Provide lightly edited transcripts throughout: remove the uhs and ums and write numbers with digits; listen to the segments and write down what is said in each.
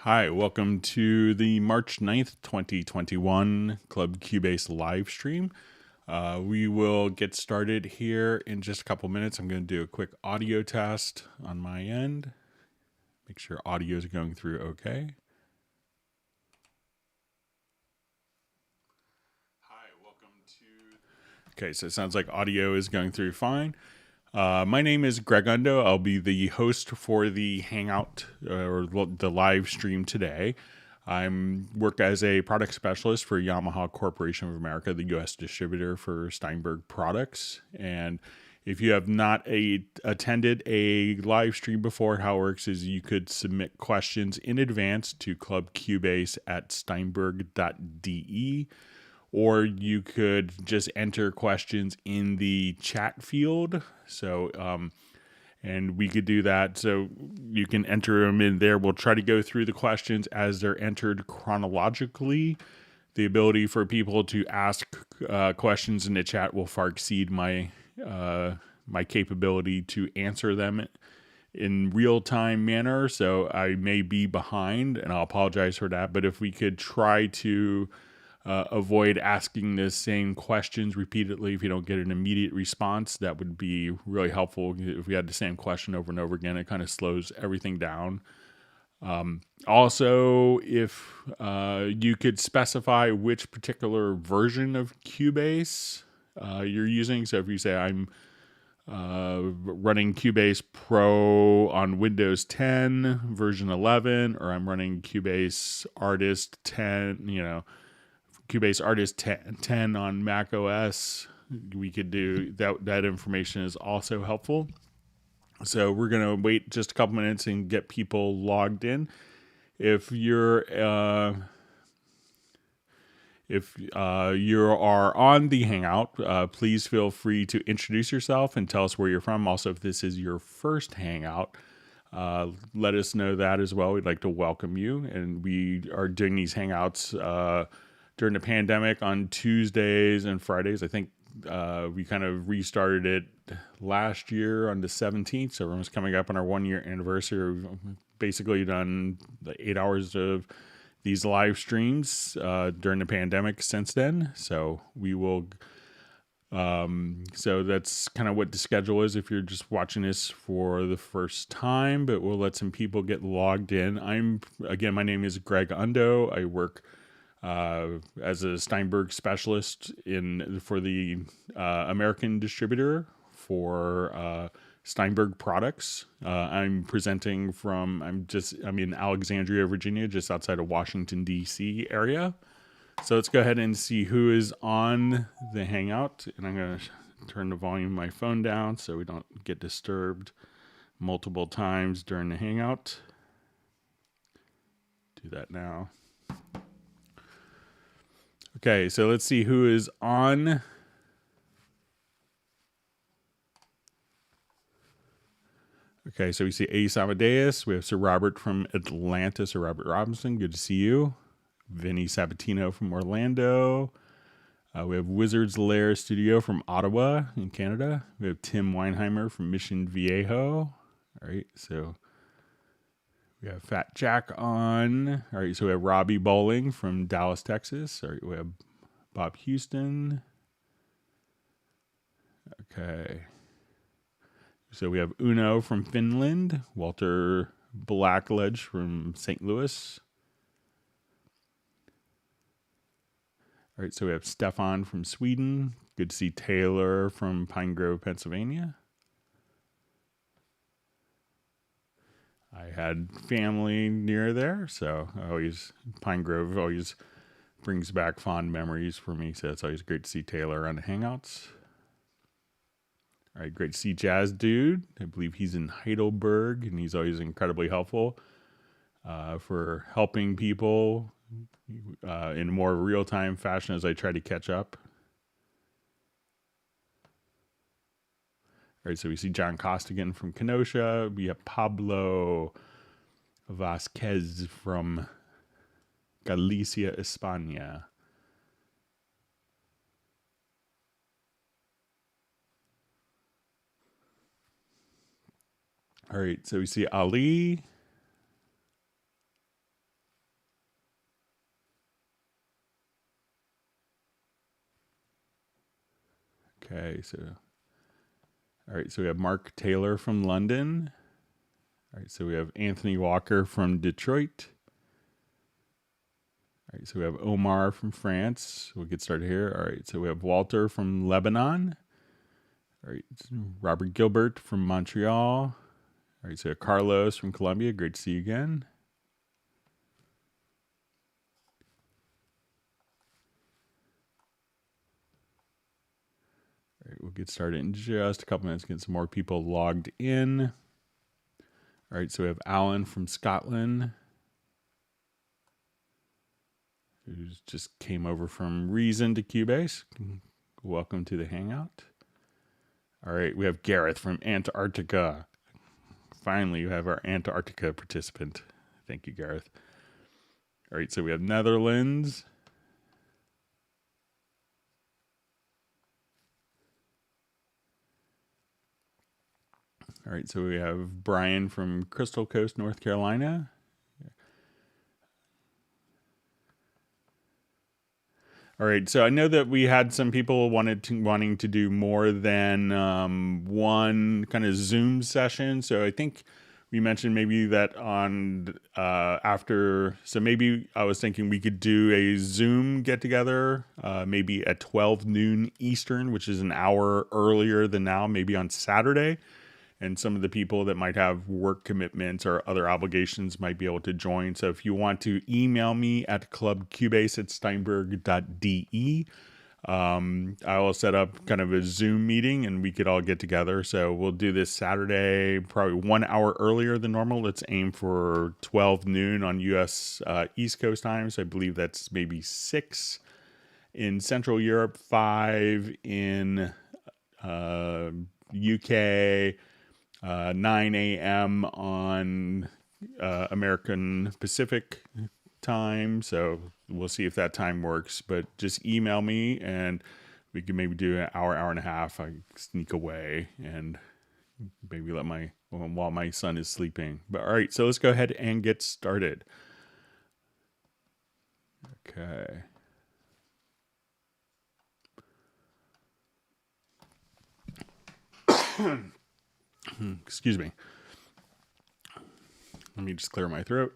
Hi, welcome to the March 9th, 2021 Club Cubase live stream. We will get started here in just a couple minutes. I'm going to do a quick audio test on my end. Make sure audio is going through okay. Hi, welcome to... Okay, so it sounds like audio is going through fine. My name is Greg Undo. I'll be the host for the Hangout or the live stream today. I work as a product specialist for Yamaha Corporation of America, the U.S. distributor for Steinberg products. And if you have not attended a live stream before, how it works is you could submit questions in advance to clubcubase@steinberg.de. Or you could just enter questions in the chat field. So, and we could do that. So you can enter them in there. We'll try to go through the questions as they're entered chronologically. The ability for people to ask questions in the chat will far exceed my capability to answer them in real-time manner. So I may be behind, and I'll apologize for that. But if we could try to avoid asking the same questions repeatedly. If you don't get an immediate response, that would be really helpful. If we had the same question over and over again, it kind of slows everything down. Also, if you could specify which particular version of Cubase you're using. So if you say I'm running Cubase Pro on Windows 10 version 11, or I'm running Cubase Artist 10, Cubase Artist 10 on Mac OS, we could do that. That information is also helpful. So we're going to wait just a couple minutes and get people logged in. If you are on the Hangout, please feel free to introduce yourself and tell us where you're from. Also, if this is your first Hangout, let us know that as well. We'd like to welcome you. And we are doing these Hangouts during the pandemic on Tuesdays and Fridays. I think we kind of restarted it last year on the 17th. So everyone's coming up on our 1-year anniversary. We've basically done 8 hours of these live streams during the pandemic since then. So we will... so that's kind of what the schedule is if you're just watching this for the first time, but we'll let some people get logged in. My name is Greg Undo. I work as a Steinberg specialist for the American distributor for Steinberg products. I'm presenting I'm in Alexandria, Virginia, just outside of Washington, D.C. area. So let's go ahead and see who is on the Hangout. And I'm going to turn the volume of my phone down so we don't get disturbed multiple times during the Hangout. Do that now. Okay, so let's see who is on. Okay, so we see Ace Amadeus. We have Sir Robert from Atlanta, Sir Robert Robinson. Good to see you. Vinny Sabatino from Orlando. We have Wizards Lair Studio from Ottawa in Canada. We have Tim Weinheimer from Mission Viejo. All right, so we have Fat Jack on. All right, so we have Robbie Bowling from Dallas, Texas. All right, we have Bob Houston. Okay. So we have Uno from Finland. Walter Blackledge from St. Louis. All right, so we have Stefan from Sweden. Good to see Taylor from Pine Grove, Pennsylvania. I had family near there, so Pine Grove always brings back fond memories for me. So it's always great to see Taylor on the Hangouts. All right, great to see Jazz Dude. I believe he's in Heidelberg, and he's always incredibly helpful for helping people in a more real-time fashion as I try to catch up. All right, so we see John Costigan from Kenosha. We have Pablo Vasquez from Galicia, España. All right, so we see Ali. Okay, so all right, so we have Mark Taylor from London. All right, so we have Anthony Walker from Detroit. All right, so we have Omar from France. We'll get started here. All right, so we have Walter from Lebanon. All right, Robert Gilbert from Montreal. All right, so Carlos from Colombia. Great to see you again. All right, we'll get started in just a couple minutes, get some more people logged in. All right, so we have Alan from Scotland, who just came over from Reason to Cubase. Welcome to the Hangout. All right, we have Gareth from Antarctica. Finally, you have our Antarctica participant. Thank you, Gareth. All right, so we have Netherlands. All right, so we have Brian from Crystal Coast, North Carolina. All right, so I know that we had some people wanting to do more than one kind of Zoom session. So I think we mentioned maybe that on after. So maybe I was thinking we could do a Zoom get together, maybe at 12 noon Eastern, which is an hour earlier than now. Maybe on Saturday. And some of the people that might have work commitments or other obligations might be able to join. So if you want to email me at clubcubase@steinberg.de, I will set up kind of a Zoom meeting and we could all get together. So we'll do this Saturday, probably 1 hour earlier than normal. Let's aim for 12 noon on US East Coast time. So I believe that's maybe 6 in Central Europe, 5 in UK, 9 a.m. on American Pacific time. So we'll see if that time works. But just email me and we can maybe do an hour, hour and a half. I sneak away and maybe while my son is sleeping. But all right, so let's go ahead and get started. Okay. Excuse me. Let me just clear my throat.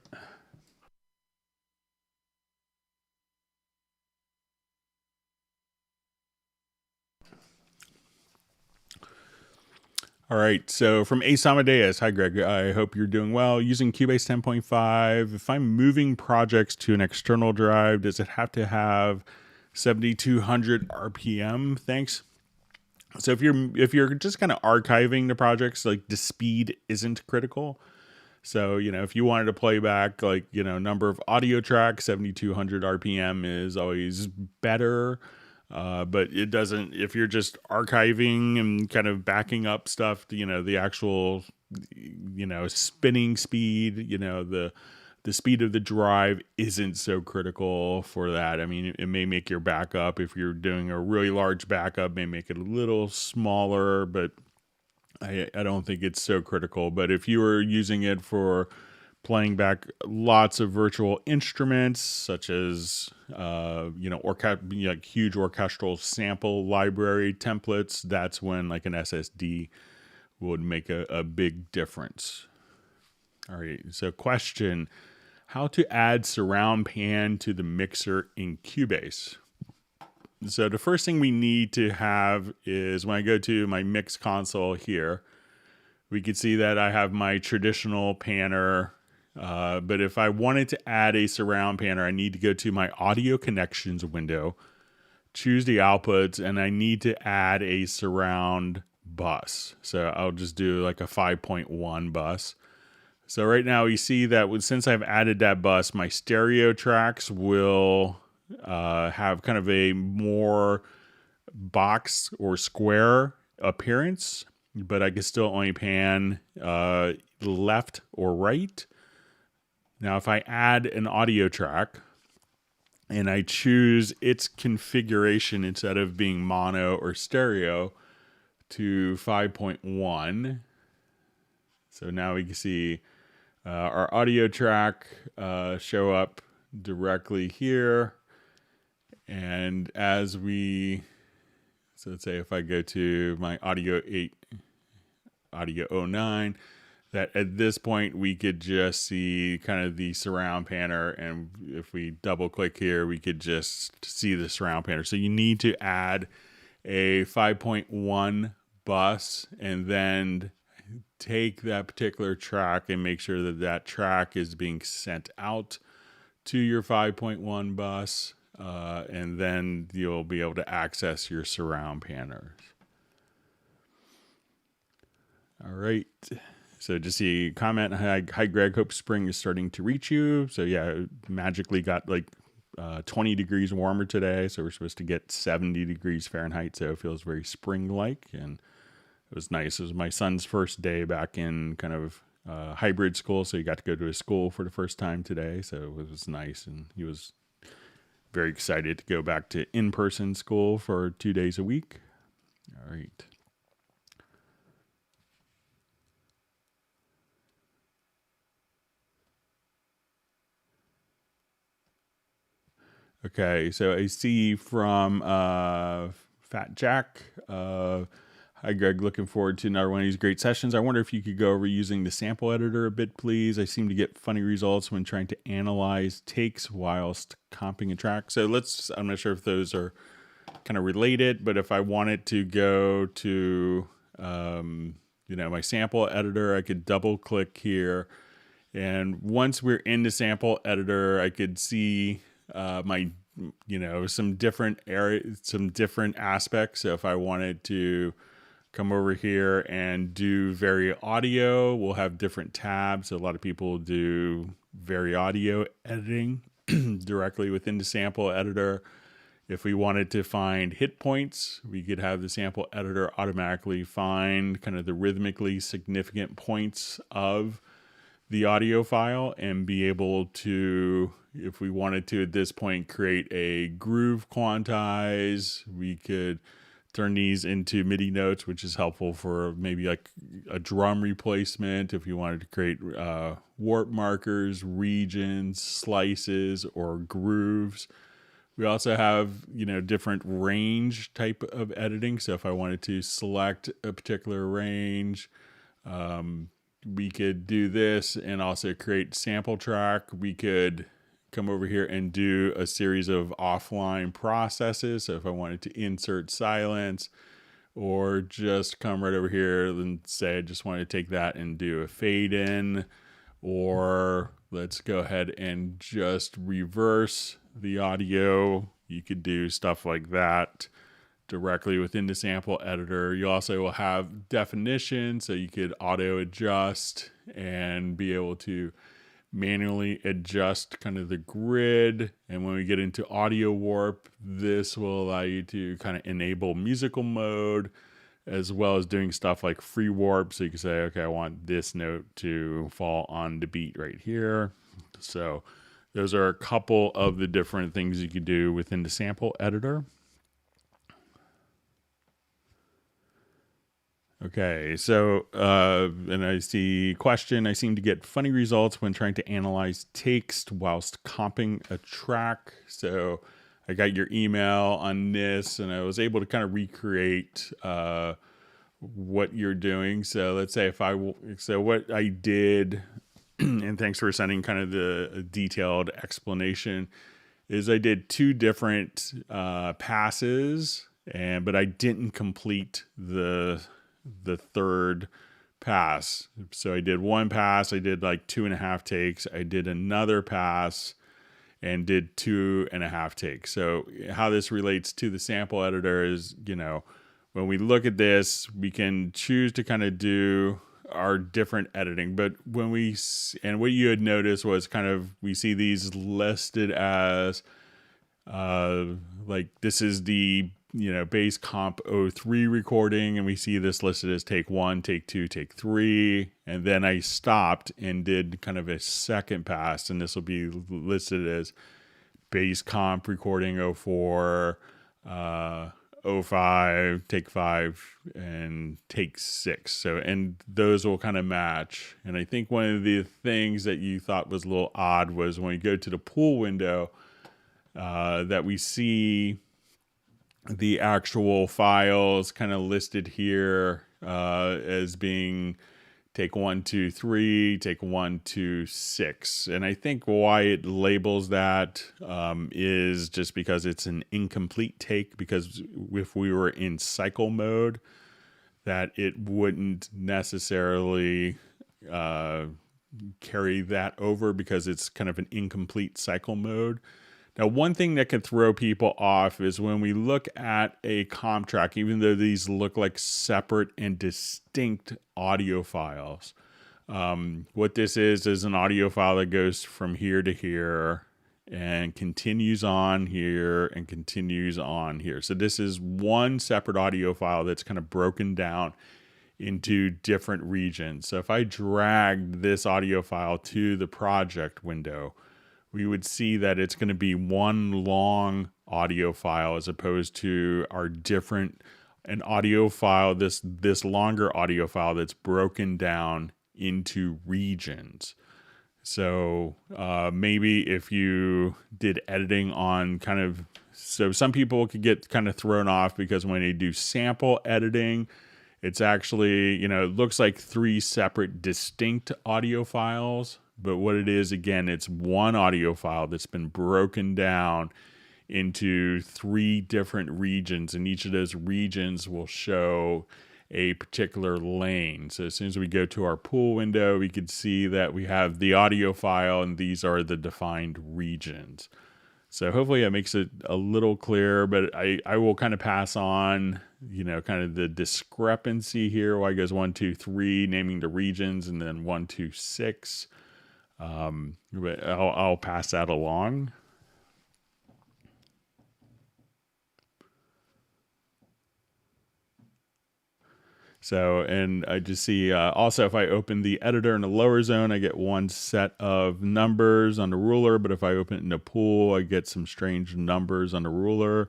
All right, so from Ace Amadeus. Hi, Greg. I hope you're doing well. Using Cubase 10.5, if I'm moving projects to an external drive, does it have to have 7,200 RPM? Thanks. So if you're just kind of archiving the projects, like the speed isn't critical. So, if you wanted to play back number of audio tracks, 7,200 RPM is always better. But it doesn't, if you're just archiving and kind of backing up stuff, the actual, spinning speed, the speed of the drive isn't so critical for that. I mean, it may make your backup, if you're doing a really large backup, may make it a little smaller, but I don't think it's so critical. But if you were using it for playing back lots of virtual instruments, such as, huge orchestral sample library templates, that's when like an SSD would make a big difference. All right, so question: how to add surround pan to the mixer in Cubase? So the first thing we need to have is, when I go to my mix console here, we can see that I have my traditional panner. But if I wanted to add a surround panner, I need to go to my audio connections window, choose the outputs, and I need to add a surround bus. So I'll just do like a 5.1 bus. So right now you see that since I've added that bus, my stereo tracks will have kind of a more box or square appearance, but I can still only pan left or right. Now, if I add an audio track and I choose its configuration instead of being mono or stereo to 5.1, so now we can see our audio track show up directly here. And as we So let's say if I go to my Audio 8, Audio 09, that at this point we could just see kind of the surround panner, and if we double click here, we could just see the surround panner. So you need to add a 5.1 bus and then take that particular track and make sure that that track is being sent out to your 5.1 bus, and then you'll be able to access your surround panners. All right. So just see comment. Hi Greg, hope spring is starting to reach you. So yeah, it magically got like 20 degrees warmer today. So we're supposed to get 70 degrees Fahrenheit. So it feels very spring-like, and it was nice. It was my son's first day back in kind of hybrid school. So he got to go to his school for the first time today. So it was nice. And he was very excited to go back to in-person school for 2 days a week. All right. Okay, so I see from Fat Jack. Hi, Greg. Looking forward to another one of these great sessions. I wonder if you could go over using the sample editor a bit, please. I seem to get funny results when trying to analyze takes whilst comping a track. So I'm not sure if those are kind of related, but if I wanted to go to, my sample editor, I could double click here. And once we're in the sample editor, I could see some different areas, some different aspects. So if I wanted to come over here and do Vari Audio, we'll have different tabs. So a lot of people do Vari Audio editing directly within the sample editor. If we wanted to find hit points, we could have the sample editor automatically find kind of the rhythmically significant points of the audio file and be able to, if we wanted to at this point, create a groove quantize. We could turn these into Midi Notes, which is helpful for maybe like a drum replacement if you wanted to create warp markers, regions, slices, or grooves. We also have, different range type of editing. So if I wanted to select a particular range, we could do this and also create sample track. We could come over here and do a series of offline processes. So if I wanted to insert silence, or just come right over here and say I just want to take that and do a fade in, or let's go ahead and just reverse the audio. You could do stuff like that directly within the sample editor. You also will have definition, so you could auto adjust and be able to manually adjust kind of the grid. And when we get into audio warp, this will allow you to kind of enable musical mode, as well as doing stuff like free warp. So you can say, okay, I want this note to fall on the beat right here. So those are a couple of the different things you could do within the sample editor. Okay, so, and I see question, I seem to get funny results when trying to analyze takes whilst comping a track. So I got your email on this, and I was able to kind of recreate what you're doing. So let's say so what I did, and thanks for sending kind of the detailed explanation, is I did 2 different passes, but I didn't complete the third pass. So I did 1 pass, I did like 2.5 takes. I did another pass and did 2.5 takes. So how this relates to the sample editor is, when we look at this, we can choose to kind of do our different editing. But when and what you had noticed was kind of, we see these listed as like this is the bass comp 03 recording, and we see this listed as take 1, take 2, take 3, and then I stopped and did kind of a second pass, and this will be listed as bass comp recording 04, 05, take 5, and take 6. So, and those will kind of match. And I think one of the things that you thought was a little odd was when we go to the pool window, that we see the actual files kind of listed here as being take 1, 2, 3, take 1, 2, 6. And I think why it labels that is just because it's an incomplete take, because if we were in cycle mode, that it wouldn't necessarily carry that over because it's kind of an incomplete cycle mode. Now, one thing that can throw people off is when we look at a comp track, even though these look like separate and distinct audio files, what this is an audio file that goes from here to here and continues on here and continues on here. So this is one separate audio file that's kind of broken down into different regions. So if I dragged this audio file to the project window, we would see that it's going to be one long audio file as opposed to our an audio file, this longer audio file that's broken down into regions. So maybe if you did editing on so some people could get kind of thrown off because when they do sample editing, it's actually, it looks like 3 separate distinct audio files. But what it is, again, it's one audio file that's been broken down into 3 different regions, and each of those regions will show a particular lane. So as soon as we go to our pool window, we can see that we have the audio file, and these are the defined regions. So hopefully that makes it a little clearer, but I will kind of pass on, kind of the discrepancy here. Why it goes 1, 2, 3, naming the regions, and then 1, 2, 6. But I'll pass that along. So, and I just see also if I open the editor in the lower zone, I get one set of numbers on the ruler. But if I open it in the pool, I get some strange numbers on the ruler.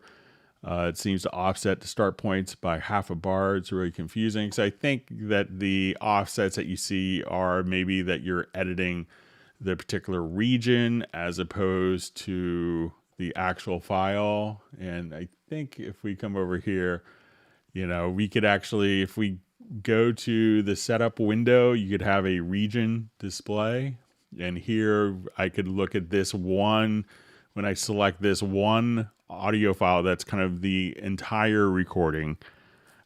It seems to offset the start points by half a bar. It's really confusing. So I think that the offsets that you see are maybe that you're editing the particular region as opposed to the actual file. And I think if we come over here, we could actually, if we go to the setup window, you could have a region display. And here I could look at this one. When I select this one audio file, that's kind of the entire recording,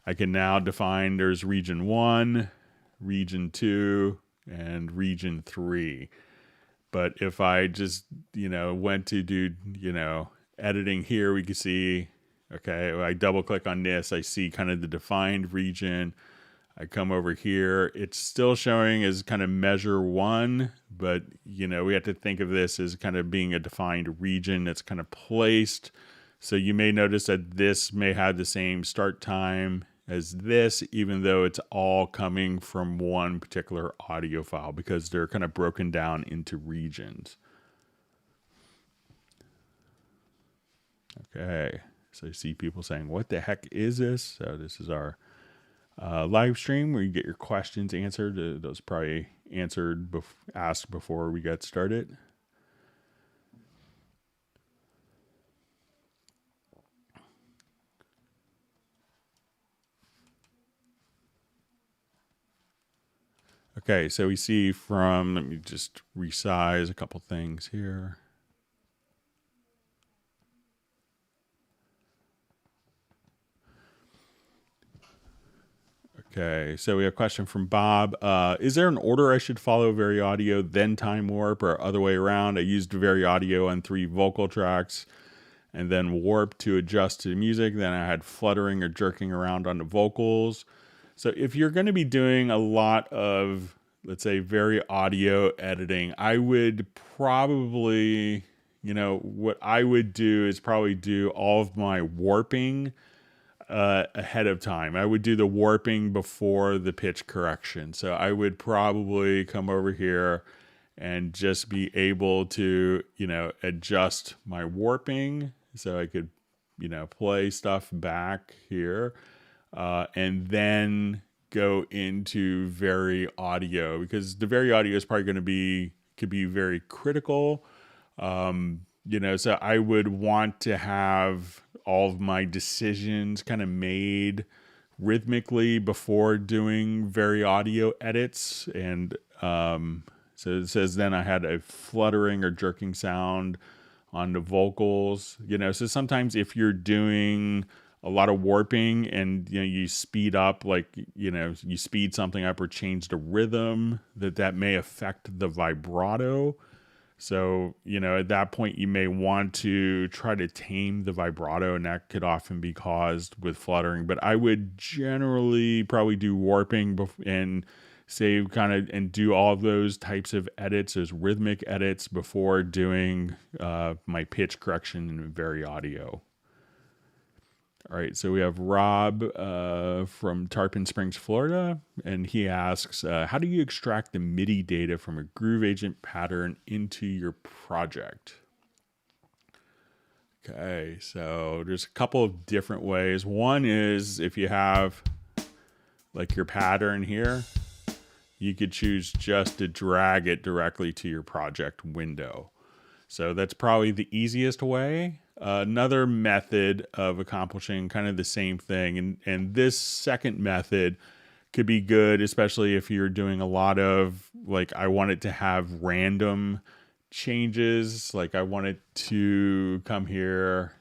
I can now define there's region 1, region 2, and region 3. But if I just, went to do, editing here, we can see, okay, I double click on this, I see kind of the defined region. I come over here, it's still showing as kind of measure 1, but, we have to think of this as kind of being a defined region that's kind of placed. So you may notice that this may have the same start time as this, even though it's all coming from one particular audio file because they're kind of broken down into regions. Okay, so I see people saying, what the heck is this? So this is our live stream where you get your questions answered. Those probably asked before we got started. Okay, so we see let me just resize a couple things here. Okay, so we have a question from Bob. Is there an order I should follow? Vari Audio, then Time Warp, or other way around? I used Vari Audio on 3 vocal tracks and then Warp to adjust to the music. Then I had fluttering or jerking around on the vocals. So if you're going to be doing a lot of, let's say, Vari Audio editing, I would probably, what I would do is probably do all of my warping ahead of time. I would do the warping before the pitch correction. So I would probably come over here and just be able to, adjust my warping so I could, play stuff back here and then go into Vari Audio, because the Vari Audio is probably going to could be very critical. So I would want to have all of my decisions kind of made rhythmically before doing very audio edits. And so it says then I had a fluttering or jerking sound on the vocals, so sometimes if you're doing a lot of warping and you speed up, like you speed something up or change the rhythm, that may affect the vibrato. So at that point you may want to try to tame the vibrato, and that could often be caused with fluttering. But I would generally probably do warping and save and do all those types of edits, those rhythmic edits, before doing my pitch correction in very audio. All right, so we have Rob from Tarpon Springs, Florida, and he asks, how do you extract the MIDI data from a Groove Agent pattern into your project? Okay, so there's a couple of different ways. One is if you have like your pattern here, you could choose just to drag it directly to your project window. So that's probably the easiest way. Another method of accomplishing kind of the same thing, and this second method could be good, especially if you're doing a lot of, like, I want it to have random changes. Like I want it to come here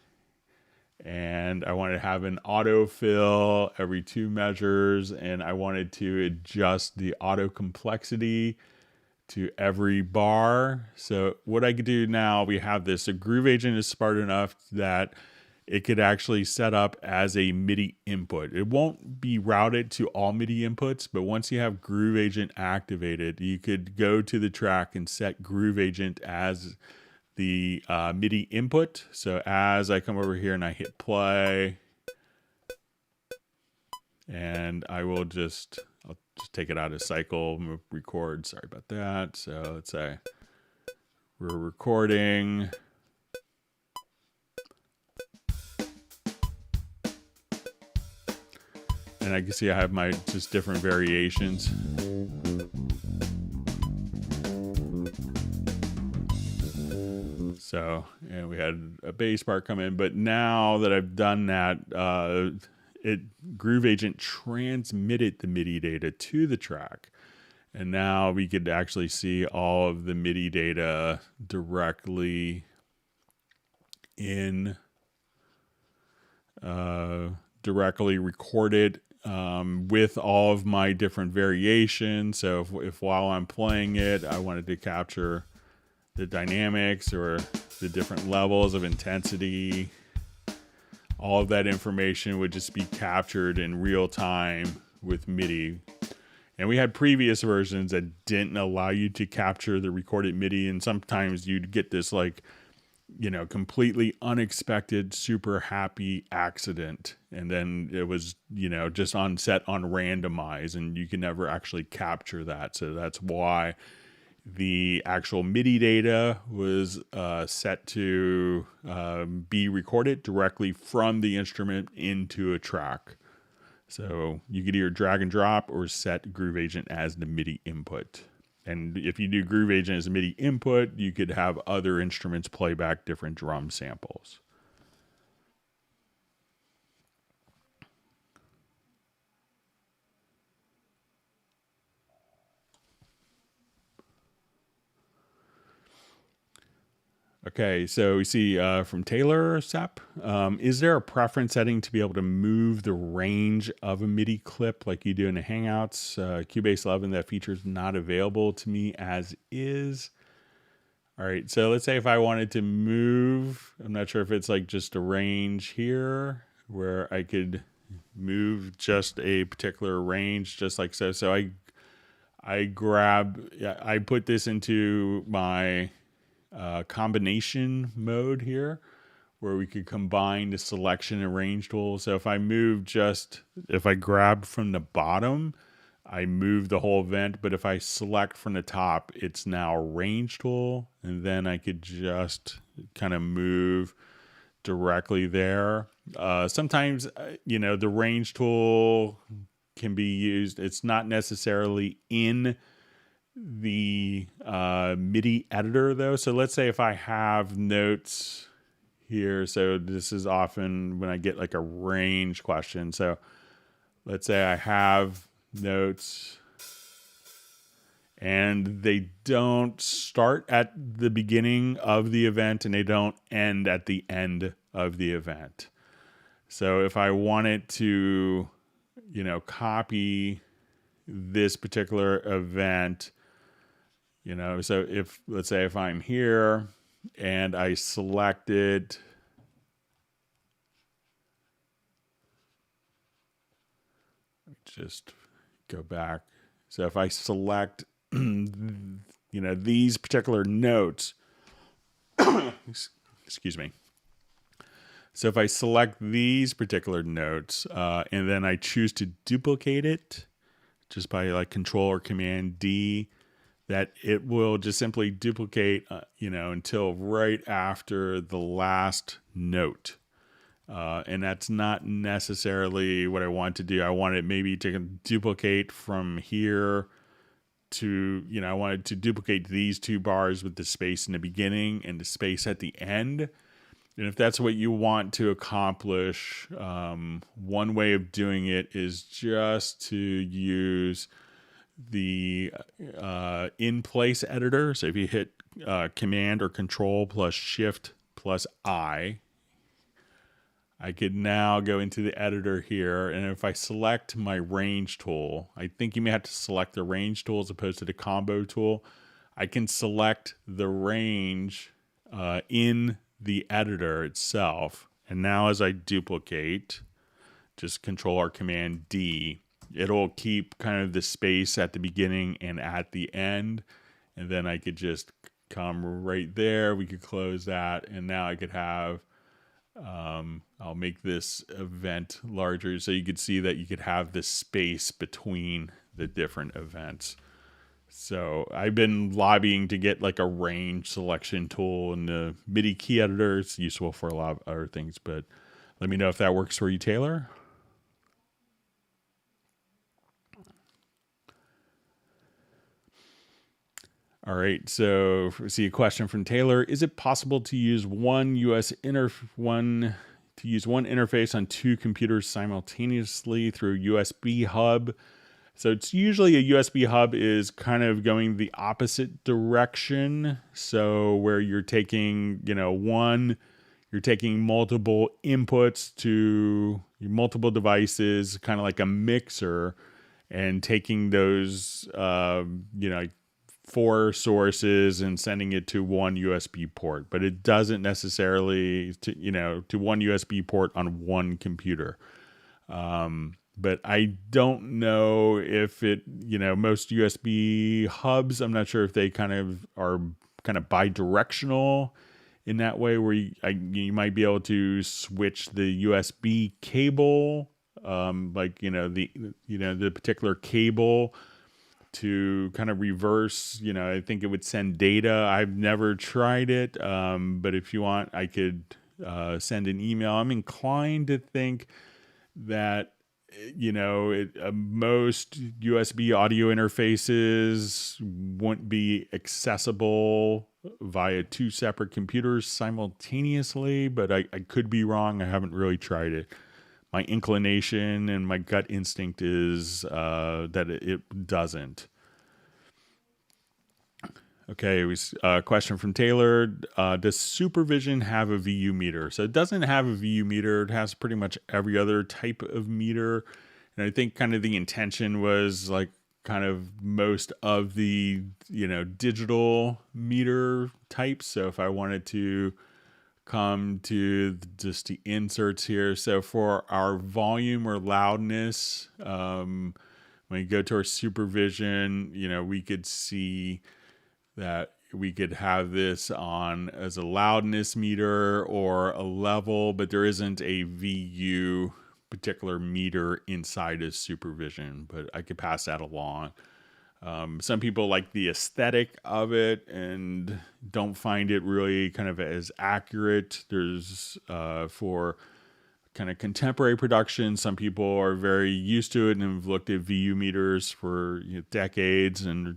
and I want to have an autofill every 2 measures, and I wanted to adjust the auto complexity to every bar. So what I could do now, we have this. A Groove Agent is smart enough that it could actually set up as a MIDI input. It won't be routed to all MIDI inputs, but once you have Groove Agent activated, you could go to the track and set Groove Agent as the MIDI input. So as I come over here and I hit play, and I'll just take it out of cycle, record. Sorry about that. So let's say we're recording. And I can see I have my just different variations. So, and we had a bass part come in, but now that I've done that, Groove Agent transmitted the MIDI data to the track, and now we could actually see all of the MIDI data directly directly recorded with all of my different variations. So if while I'm playing it, I wanted to capture the dynamics or the different levels of intensity, all of that information would just be captured in real time with MIDI. And we had previous versions that didn't allow you to capture the recorded MIDI, and sometimes you'd get this completely unexpected, super happy accident, and then it was, just on set on randomize, and you can never actually capture that. So that's why the actual MIDI data was set to be recorded directly from the instrument into a track. So you could either drag and drop or set Groove Agent as the MIDI input. And if you do Groove Agent as a MIDI input, you could have other instruments play back different drum samples. Okay, so we see from Taylor Sepp, is there a preference setting to be able to move the range of a MIDI clip like you do in the Hangouts? Cubase 11, that feature is not available to me as is. All right, so let's say if I wanted to move, I'm not sure if it's like just a range here where I could move just a particular range, just like so. So I put this into my combination mode here, where we could combine the selection and range tool. So if I grab from the bottom, I move the whole event, but if I select from the top, it's now a range tool, and then I could just kind of move directly there. Sometimes, the range tool can be used. It's not necessarily in the MIDI editor though. So let's say if I have notes here. So this is often when I get like a range question. So let's say I have notes and they don't start at the beginning of the event and they don't end at the end of the event. So if I wanted to, copy this particular event, so let's say if I'm here and I selected, just go back. So if I select, these particular notes, excuse me. So if I select these particular notes and then I choose to duplicate it just by like Control or Command D, that it will just simply duplicate, until right after the last note. And that's not necessarily what I want to do. I want it maybe to duplicate from here to, I wanted to duplicate these two bars with the space in the beginning and the space at the end. And if that's what you want to accomplish, one way of doing it is just to use the in-place editor. So if you hit Command or Control plus Shift plus I could now go into the editor here. And if I select my range tool, I think you may have to select the range tool as opposed to the combo tool. I can select the range in the editor itself. And now as I duplicate, just Control or Command D, it'll keep kind of the space at the beginning and at the end. And then I could just come right there. We could close that. And now I could have, I'll make this event larger so you could see that you could have this space between the different events. So I've been lobbying to get like a range selection tool in the MIDI key editor. It's useful for a lot of other things, but let me know if that works for you, Taylor. All right, so see a question from Taylor. Is it possible to use one interface on two computers simultaneously through a USB hub? So it's usually a USB hub is kind of going the opposite direction. So where you're taking, you're taking multiple inputs to multiple devices, kind of like a mixer, and taking those, four sources and sending it to one USB port, but it doesn't necessarily to one USB port on one computer. But I don't know if it, most USB hubs, I'm not sure if they kind of are kind of bi-directional in that way where you might be able to switch the USB cable, the particular cable to kind of reverse, I think it would send data. I've never tried it, but if you want, I could send an email. I'm inclined to think that, most USB audio interfaces wouldn't be accessible via two separate computers simultaneously, but I could be wrong. I haven't really tried it. My inclination and my gut instinct is that it doesn't. Okay, a question from Taylor. Does Supervision have a VU meter? So it doesn't have a VU meter. It has pretty much every other type of meter. And I think kind of the intention was like kind of most of the, digital meter types. So if I wanted to come to just the inserts here. So for our volume or loudness, when you go to our Supervision, we could see that we could have this on as a loudness meter or a level, but there isn't a VU particular meter inside of Supervision, but I could pass that along. Some people like the aesthetic of it and don't find it really kind of as accurate. There's for kind of contemporary production, some people are very used to it and have looked at VU meters for decades, and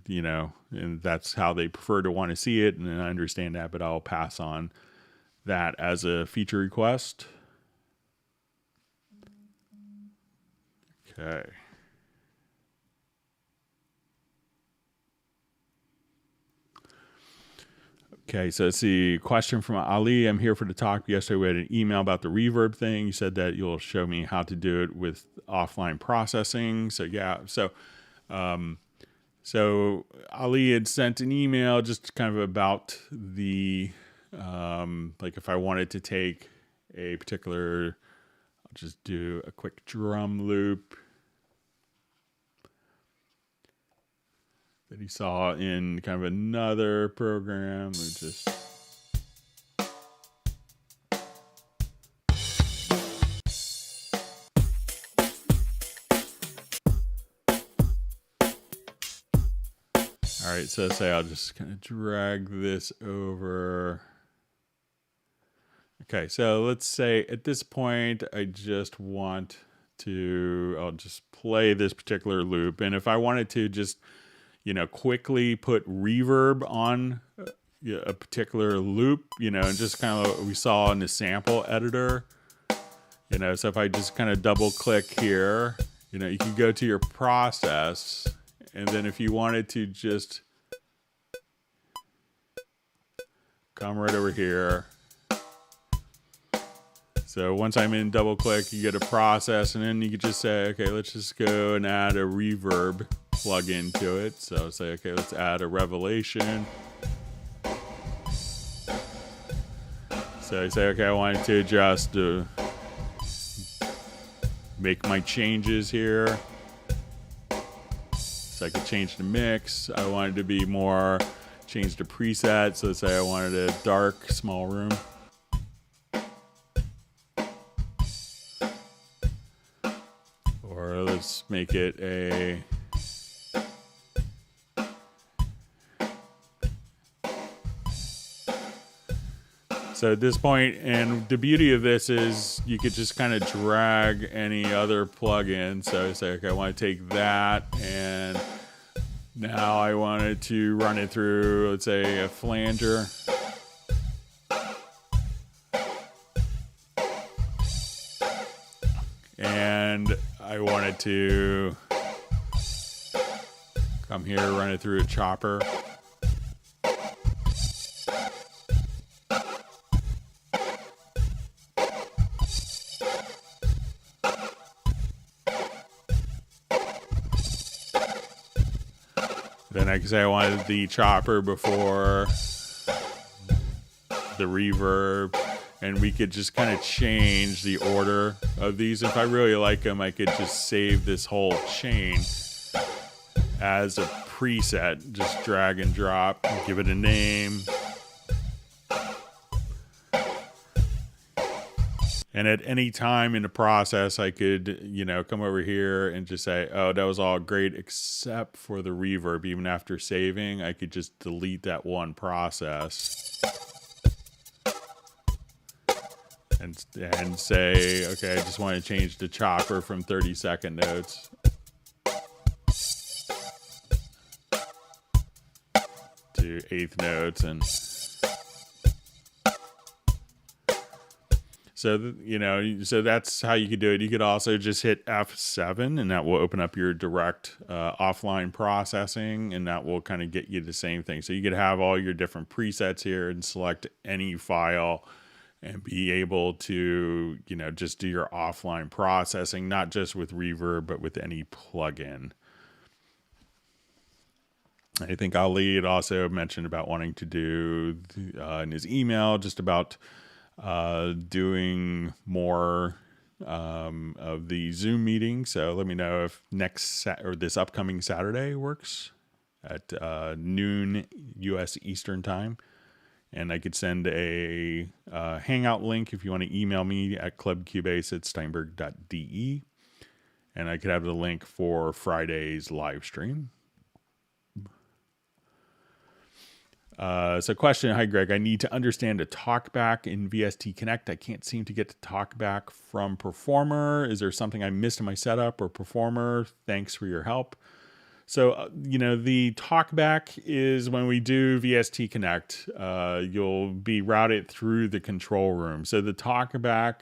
and that's how they prefer to want to see it. And I understand that, but I'll pass on that as a feature request. Okay. Okay, so let's see. Question from Ali. I'm here for the talk. Yesterday we had an email about the reverb thing. You said that you'll show me how to do it with offline processing. So yeah, so Ali had sent an email just kind of about the like if I wanted to take a particular, I'll just do a quick drum loop that he saw in kind of another program. We just all right, so say I'll just kind of drag this over. Okay, so let's say at this point I just want to, I'll just play this particular loop, and if I wanted to just quickly put reverb on a particular loop, and just kind of what we saw in the sample editor, so if I just kind of double click here, you can go to your process, and then if you wanted to just come right over here. So once I'm in double click, you get a process, and then you could just say, okay, let's just go and add a reverb plugin to it. So say, okay, let's add a revelation. So I say, okay, I wanted to just make my changes here. So I could change the mix. I wanted to be more, change the preset. So let's say I wanted a dark, small room. Or let's make it a so at this point, and the beauty of this is you could just kind of drag any other plugin. So say, okay, I want to take that, and now I wanted to run it through, let's say, a flanger. And I wanted to come here, run it through a chopper. Then I could say I wanted the chopper before the reverb, and we could just kind of change the order of these. If I really like them, I could just save this whole chain as a preset, just drag and drop, and give it a name. And at any time in the process, I could, come over here and just say, oh, that was all great except for the reverb. Even after saving, I could just delete that one process. And say, okay, I just want to change the chopper from 30-second notes to 1/8 notes. And so, so that's how you could do it. You could also just hit F7, and that will open up your direct offline processing, and that will kind of get you the same thing. So you could have all your different presets here and select any file and be able to, just do your offline processing, not just with reverb, but with any plugin. I think Ali had also mentioned about wanting to do in his email just about doing more of the Zoom meeting. So let me know if this upcoming Saturday works at noon U.S. Eastern time. And I could send a Hangout link if you want to email me at clubcubase@steinberg.de. And I could have the link for Friday's live stream. So question, hi Greg, I need to understand a talkback in VST Connect. I can't seem to get the talkback from Performer. Is there something I missed in my setup or Performer? Thanks for your help. So, the talkback is when we do VST Connect, you'll be routed through the control room. So the talkback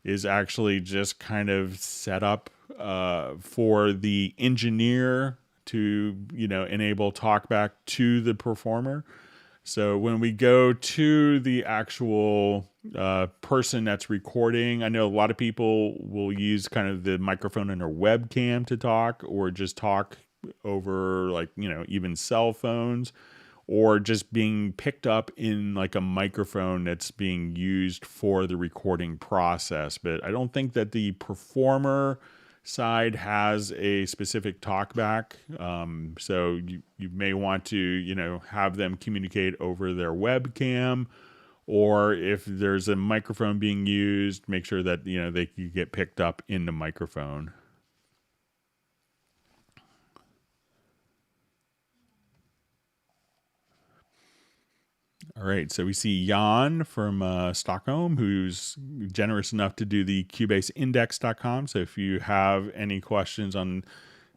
is actually just kind of set up for the engineer to, enable talkback to the performer. So when we go to the actual person that's recording, I know a lot of people will use kind of the microphone in their webcam to talk, or just talk over, like, even cell phones, or just being picked up in like a microphone that's being used for the recording process. But I don't think that the performer side has a specific talkback. So you may want to, have them communicate over their webcam, or if there's a microphone being used, make sure that, they can get picked up in the microphone. All right, so we see Jan from Stockholm, who's generous enough to do the CubaseIndex.com. So if you have any questions on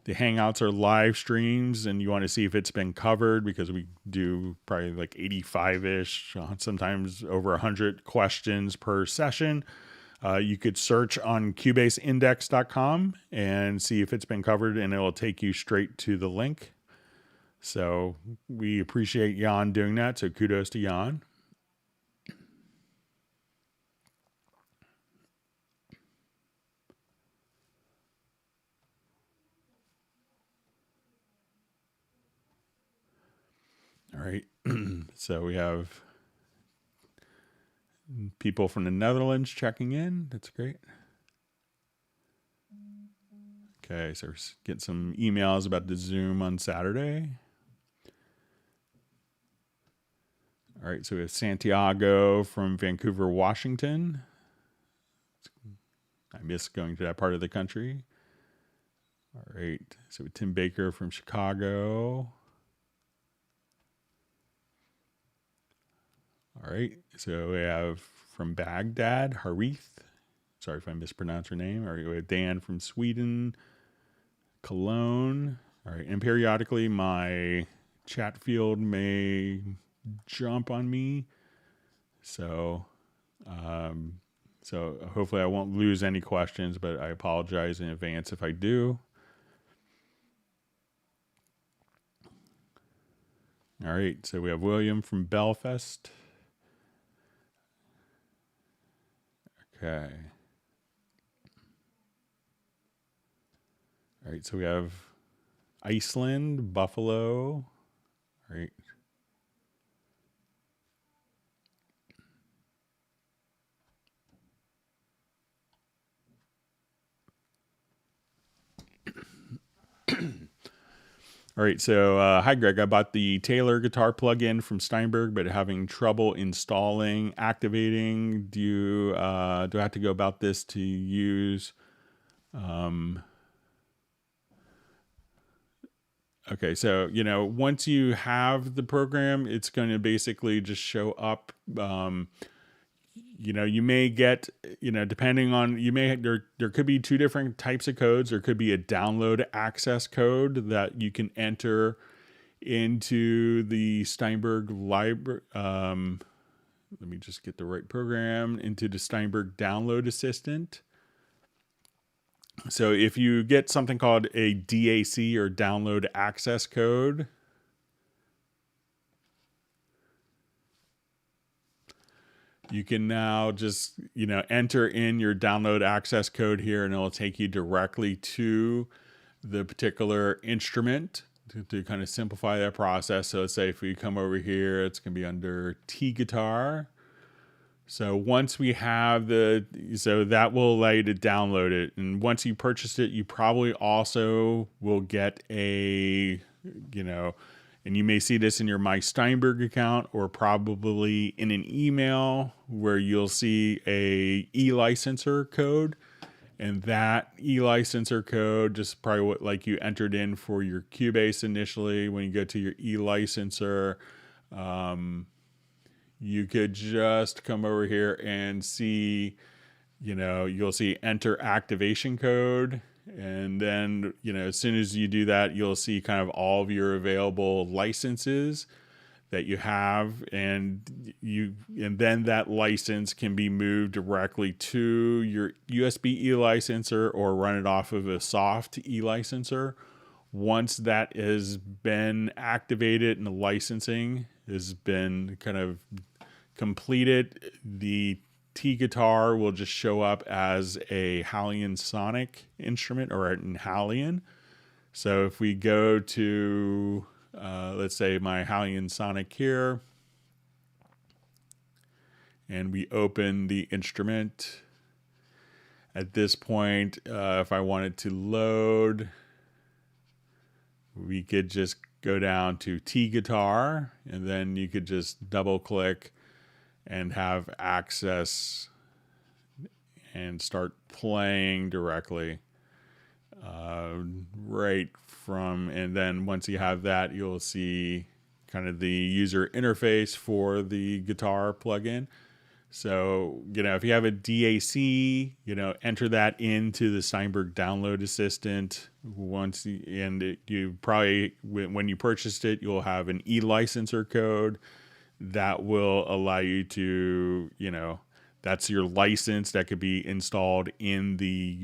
the Hangouts or live streams and you want to see if it's been covered, because we do probably like 85-ish, sometimes over 100 questions per session, you could search on CubaseIndex.com and see if it's been covered, and it will take you straight to the link. So we appreciate Jan doing that. So kudos to Jan. All right. So we have people from the Netherlands checking in. That's great. Okay. So we're getting some emails about the Zoom on Saturday. All right, so we have Santiago from Vancouver, Washington. I miss going to that part of the country. All right, so we have Tim Baker from Chicago. All right, so we have from Baghdad, Harith. Sorry if I mispronounced her name. All right, we have Dan from Sweden, Cologne. All right, and periodically my chat field may jump on me, so hopefully I won't lose any questions, but I apologize in advance if I do. All right, so we have William from Belfast. Okay. All right, so we have Iceland, Buffalo. All right. All right, so hi Greg, I bought the Taylor guitar plugin from Steinberg, but having trouble installing, activating. Do I have to go about this to use? Okay, so once you have the program, it's going to basically just show up. You may get, depending on, there could be two different types of codes. There could be a download access code that you can enter into the Steinberg library. Let me just get the right program, into the Steinberg download assistant. So if you get something called a DAC, or download access code, you can now just, enter in your download access code here, and it'll take you directly to the particular instrument to kind of simplify that process. So let's say if we come over here, it's going to be under T guitar. So once we have so that will allow you to download it. And once you purchase it, you probably also will get and you may see this in your My Steinberg account, or probably in an email where you'll see a e-licenser code. And that e-licenser code, just probably what like you entered in for your Cubase initially, when you go to your e-licenser, you could just come over here and see, you'll see enter activation code. And then, as soon as you do that, you'll see kind of all of your available licenses that you have, and then that license can be moved directly to your USB e-licenser or run it off of a soft e-licenser. Once that has been activated and the licensing has been kind of completed, the T guitar will just show up as a Hallian sonic instrument or an Hallian. So if we go to, let's say my Hallian sonic here, and we open the instrument, at this point, if I wanted to load, we could just go down to T guitar, and then you could just double click and have access and start playing directly right from, and then once you have that, you'll see kind of the user interface for the guitar plugin. So, if you have a DAC, enter that into the Steinberg download assistant. You probably, when you purchased it, you'll have an e-licenser code that will allow you to, that's your license that could be installed in the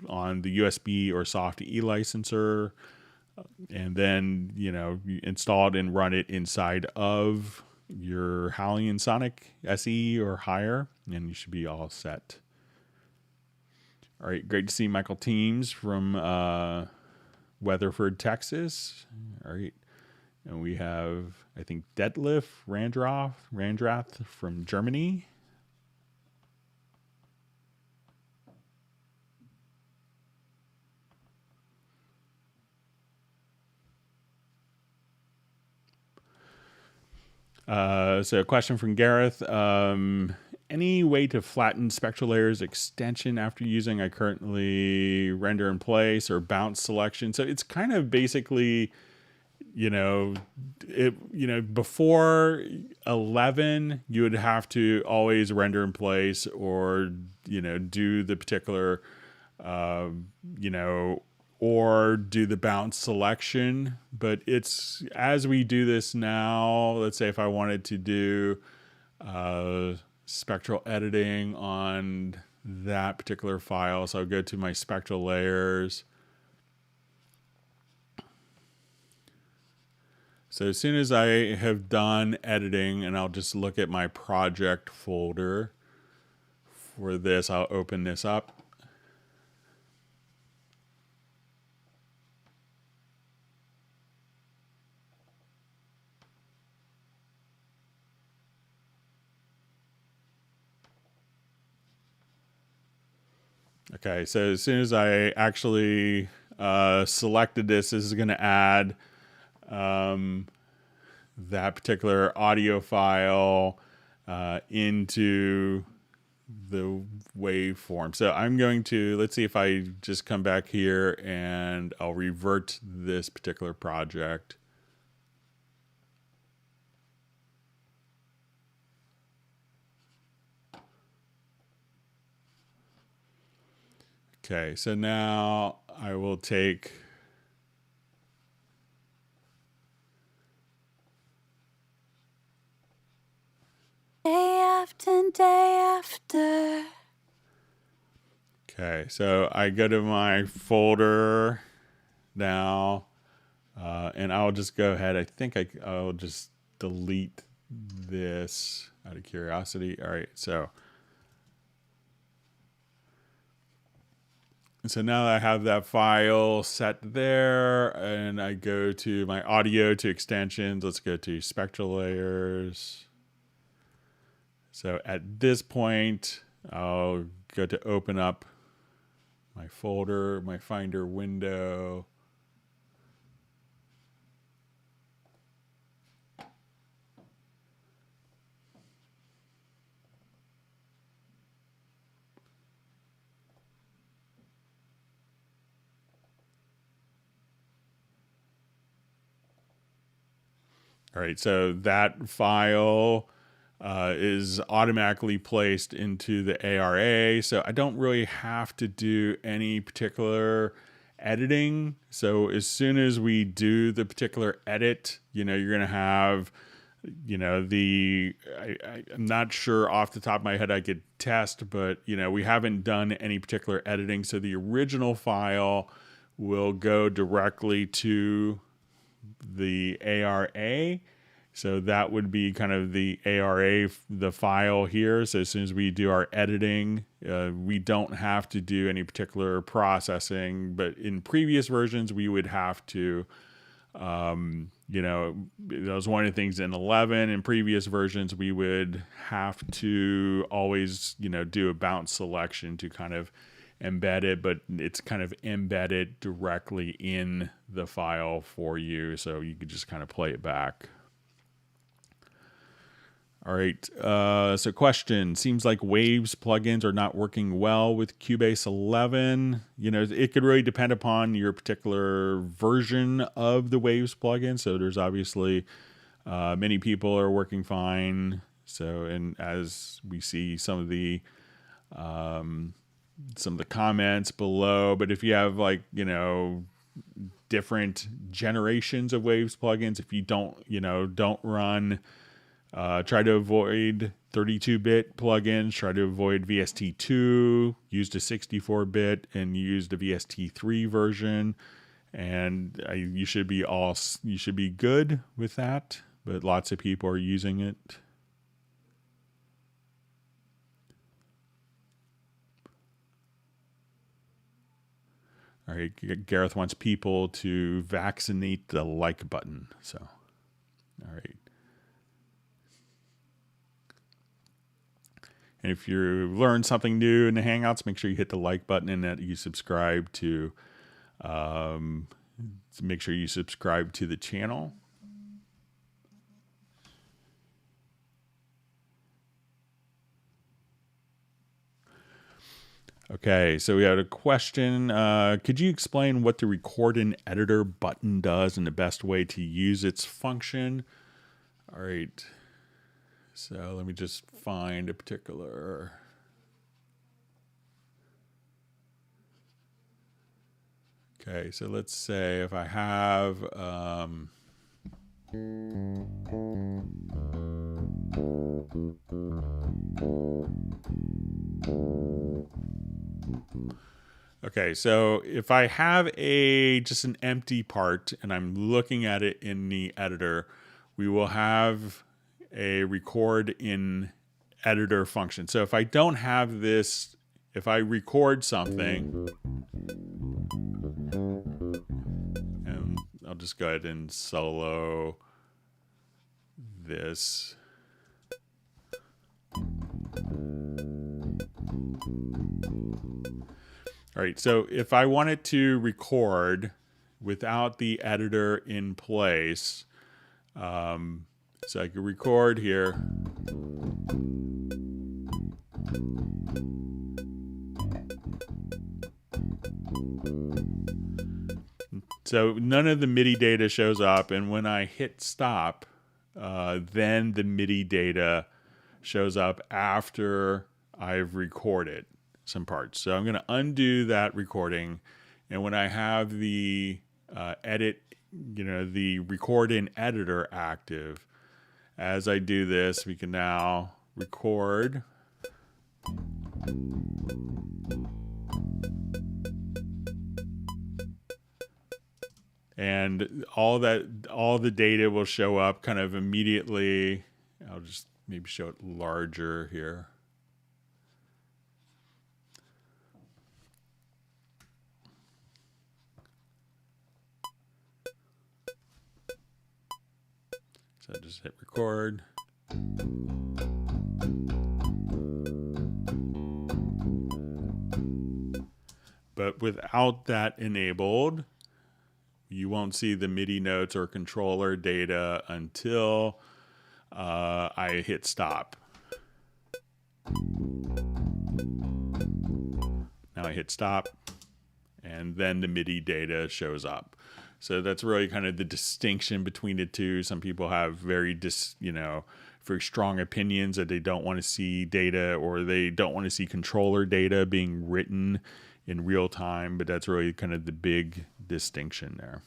on the USB or soft e-licenser. And then, you install it and run it inside of your Hallian Sonic SE or higher, and you should be all set. All right, great to see Michael Teams from Weatherford, Texas. All right, and we have, I think, Detlef Randrath from Germany. So a question from Gareth. Any way to flatten Spectral Layers extension after using? I currently render in place or bounce selection. So it's kind of basically, before 11, you would have to always render in place or, do the particular, or do the bounce selection. But it's, as we do this now, let's say if I wanted to do spectral editing on that particular file, so I'll go to my Spectral Layers. So as soon as I have done editing, and I'll just look at my project folder for this, I'll open this up. Okay, so as soon as I actually selected this is going to add that particular audio file into the waveform. So I'm going to, let's see if I just come back here and I'll revert this particular project. Okay, so now I will take day after day after. Okay, so I go to my folder now, and I'll just go ahead. I think I'll just delete this out of curiosity. All right, so now that I have that file set there, and I go to my audio to extensions. Let's go to Spectral Layers. So at this point, I'll go to open up my folder, my Finder window. All right, so that file is automatically placed into the ARA. So I don't really have to do any particular editing. So as soon as we do the particular edit, you're going to have, I'm not sure off the top of my head I could test, but, we haven't done any particular editing. So the original file will go directly to the ARA. So that would be kind of the ARA, the file here. So as soon as we do our editing, we don't have to do any particular processing. But in previous versions, we would have to, that was one of the things in 11. In previous versions, we would have to always, do a bounce selection to kind of embed it, but it's kind of embedded directly in the file for you. So you could just kind of play it back. All right, so question. Seems like Waves plugins are not working well with Cubase 11. It could really depend upon your particular version of the Waves plugin. So there's obviously many people are working fine. So, and as we see some of the comments below, but if you have different generations of Waves plugins, if you don't run, try to avoid 32-bit plugins, try to avoid VST2, use the 64-bit and use the VST3 version. And you should be good with that, but lots of people are using it. All right, Gareth wants people to vaccinate the like button. So, all right. And if you learn something new in the Hangouts, make sure you hit the like button and that you subscribe to, make sure you subscribe to the channel. Okay, so we had a question. Could you explain what the Record in Editor button does and the best way to use its function? All right. So let me just find a particular. Okay, so let's say if I have. Okay, so if I have just an empty part and I'm looking at it in the editor, we will have a record in editor function. So if I don't have this, if I record something, and I'll just go ahead and solo this. All right, so if I wanted to record without the editor in place, so I could record here. So none of the MIDI data shows up, and when I hit stop, then the MIDI data shows up after I've recorded some parts. So I'm going to undo that recording, and when I have the the record in editor active, as I do this, we can now record. And all the data will show up kind of immediately. I'll just maybe show it larger here. So just hit record. But without that enabled, you won't see the MIDI notes or controller data until I hit stop. Now I hit stop, and then the MIDI data shows up. So that's really kind of the distinction between the two. Some people have very very strong opinions that they don't want to see data, or they don't want to see controller data being written in real time, but that's really kind of the big distinction there.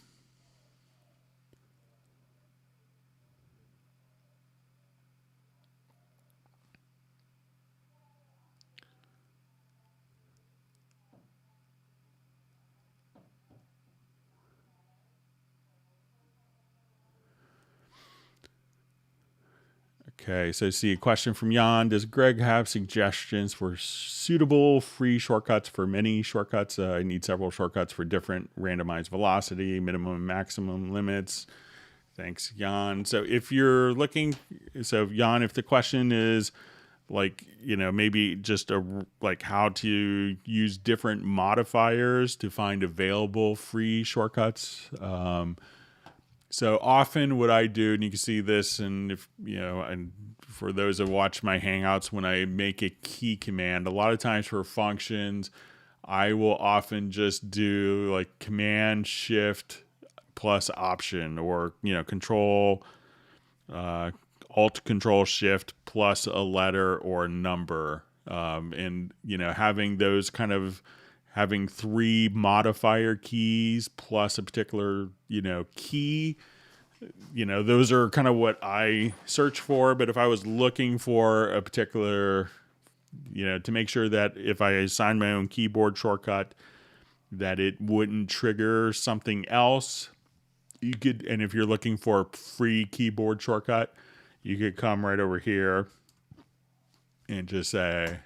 Okay, so see a question from Jan. Does Greg have suggestions for suitable free shortcuts for many shortcuts? I need several shortcuts for different randomized velocity, minimum and maximum limits. Thanks, Jan. So if you're looking, Jan, if the question is like, maybe just like how to use different modifiers to find available free shortcuts, so often what I do, and you can see this, and if and for those that watch my Hangouts, when I make a key command, a lot of times for functions, I will often just do like Command Shift plus Option, or Control Alt Control Shift plus a letter or a number, and having those kind of having three modifier keys plus a particular, key, those are kind of what I search for. But if I was looking for a particular, to make sure that if I assign my own keyboard shortcut, that it wouldn't trigger something else, you could, and if you're looking for a free keyboard shortcut, you could come right over here and just say,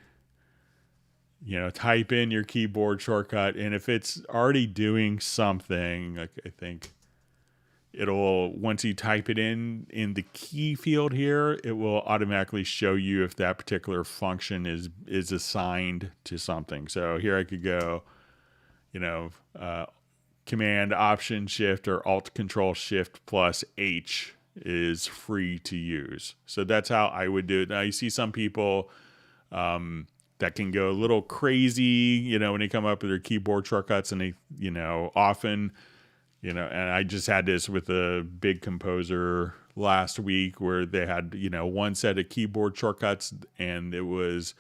type in your keyboard shortcut, and if it's already doing something, like I think it'll, once you type it in the key field here, it will automatically show you if that particular function is assigned to something. So here I could go, Command Option Shift or Alt Control Shift plus H is free to use. So that's how I would do it. Now you see some people that can go a little crazy, when they come up with their keyboard shortcuts, and they, often, and I just had this with a big composer last week where they had, one set of keyboard shortcuts, and it was,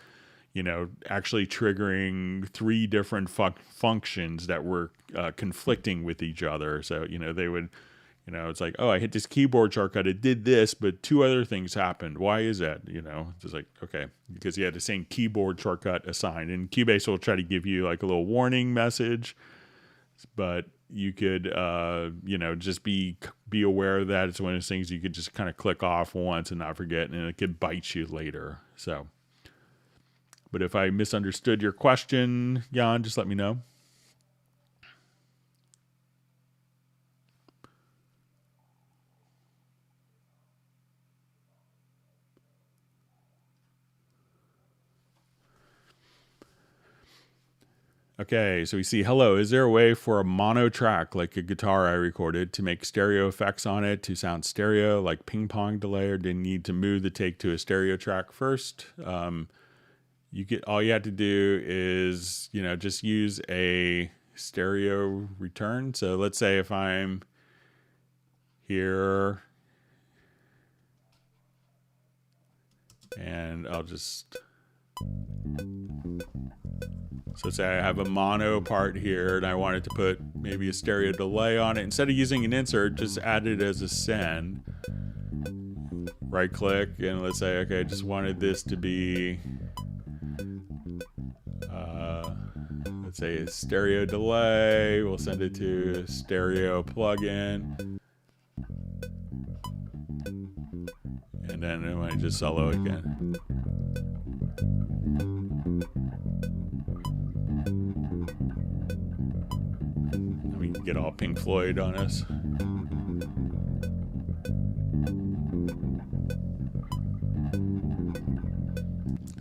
actually triggering three different functions that were conflicting with each other. So, they would, it's like, oh, I hit this keyboard shortcut, it did this, but two other things happened. Why is that? It's like, okay, because you had the same keyboard shortcut assigned. And Cubase will try to give you like a little warning message, but you could, just be aware of that. It's one of those things you could just kind of click off once and not forget, and it could bite you later. So, but if I misunderstood your question, Jan, just let me know. Okay, so we see, hello, is there a way for a mono track, like a guitar I recorded, to make stereo effects on it to sound stereo, like ping pong delay, or do you need to move the take to a stereo track first? All you have to do is, just use a stereo return. So let's say if I'm here and I'll just, so say I have a mono part here and I wanted to put maybe a stereo delay on it. Instead of using an insert, just add it as a send. Right click, and let's say, okay, I just wanted this to be, let's say a stereo delay. We'll send it to a stereo plugin. And then I might just solo again. We can get all Pink Floyd on us.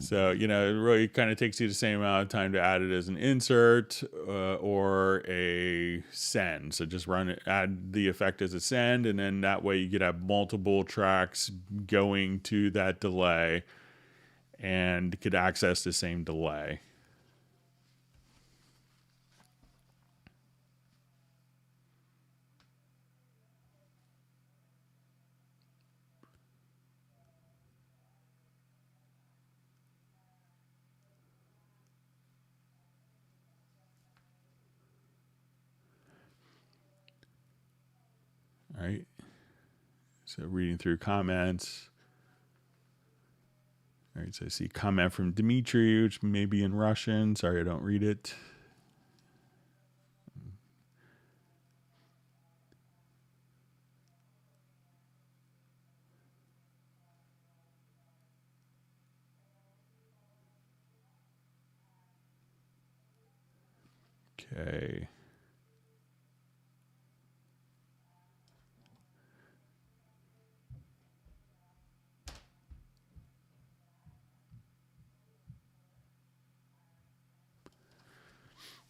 So, it really kind of takes you the same amount of time to add it as an insert or a send. So just add the effect as a send, and then that way you could have multiple tracks going to that delay and could access the same delay. So reading through comments. All right, so I see comment from Dmitry, which may be in Russian. Sorry, I don't read it. Okay.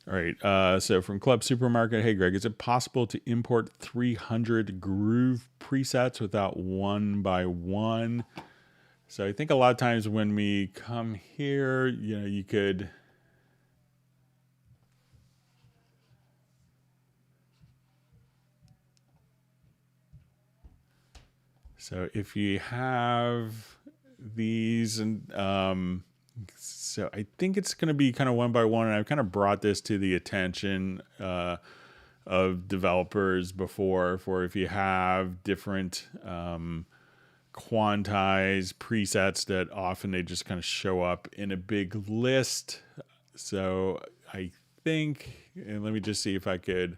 All right. So from Club Supermarket, hey Greg, is it possible to import 300 groove presets without one by one? So I think a lot of times when we come here, you could. So if you have these, and so I think it's going to be kind of one by one, and I've kind of brought this to the attention of developers before, for if you have different Quantize presets that often they just kind of show up in a big list. So I think, and let me just see if I could.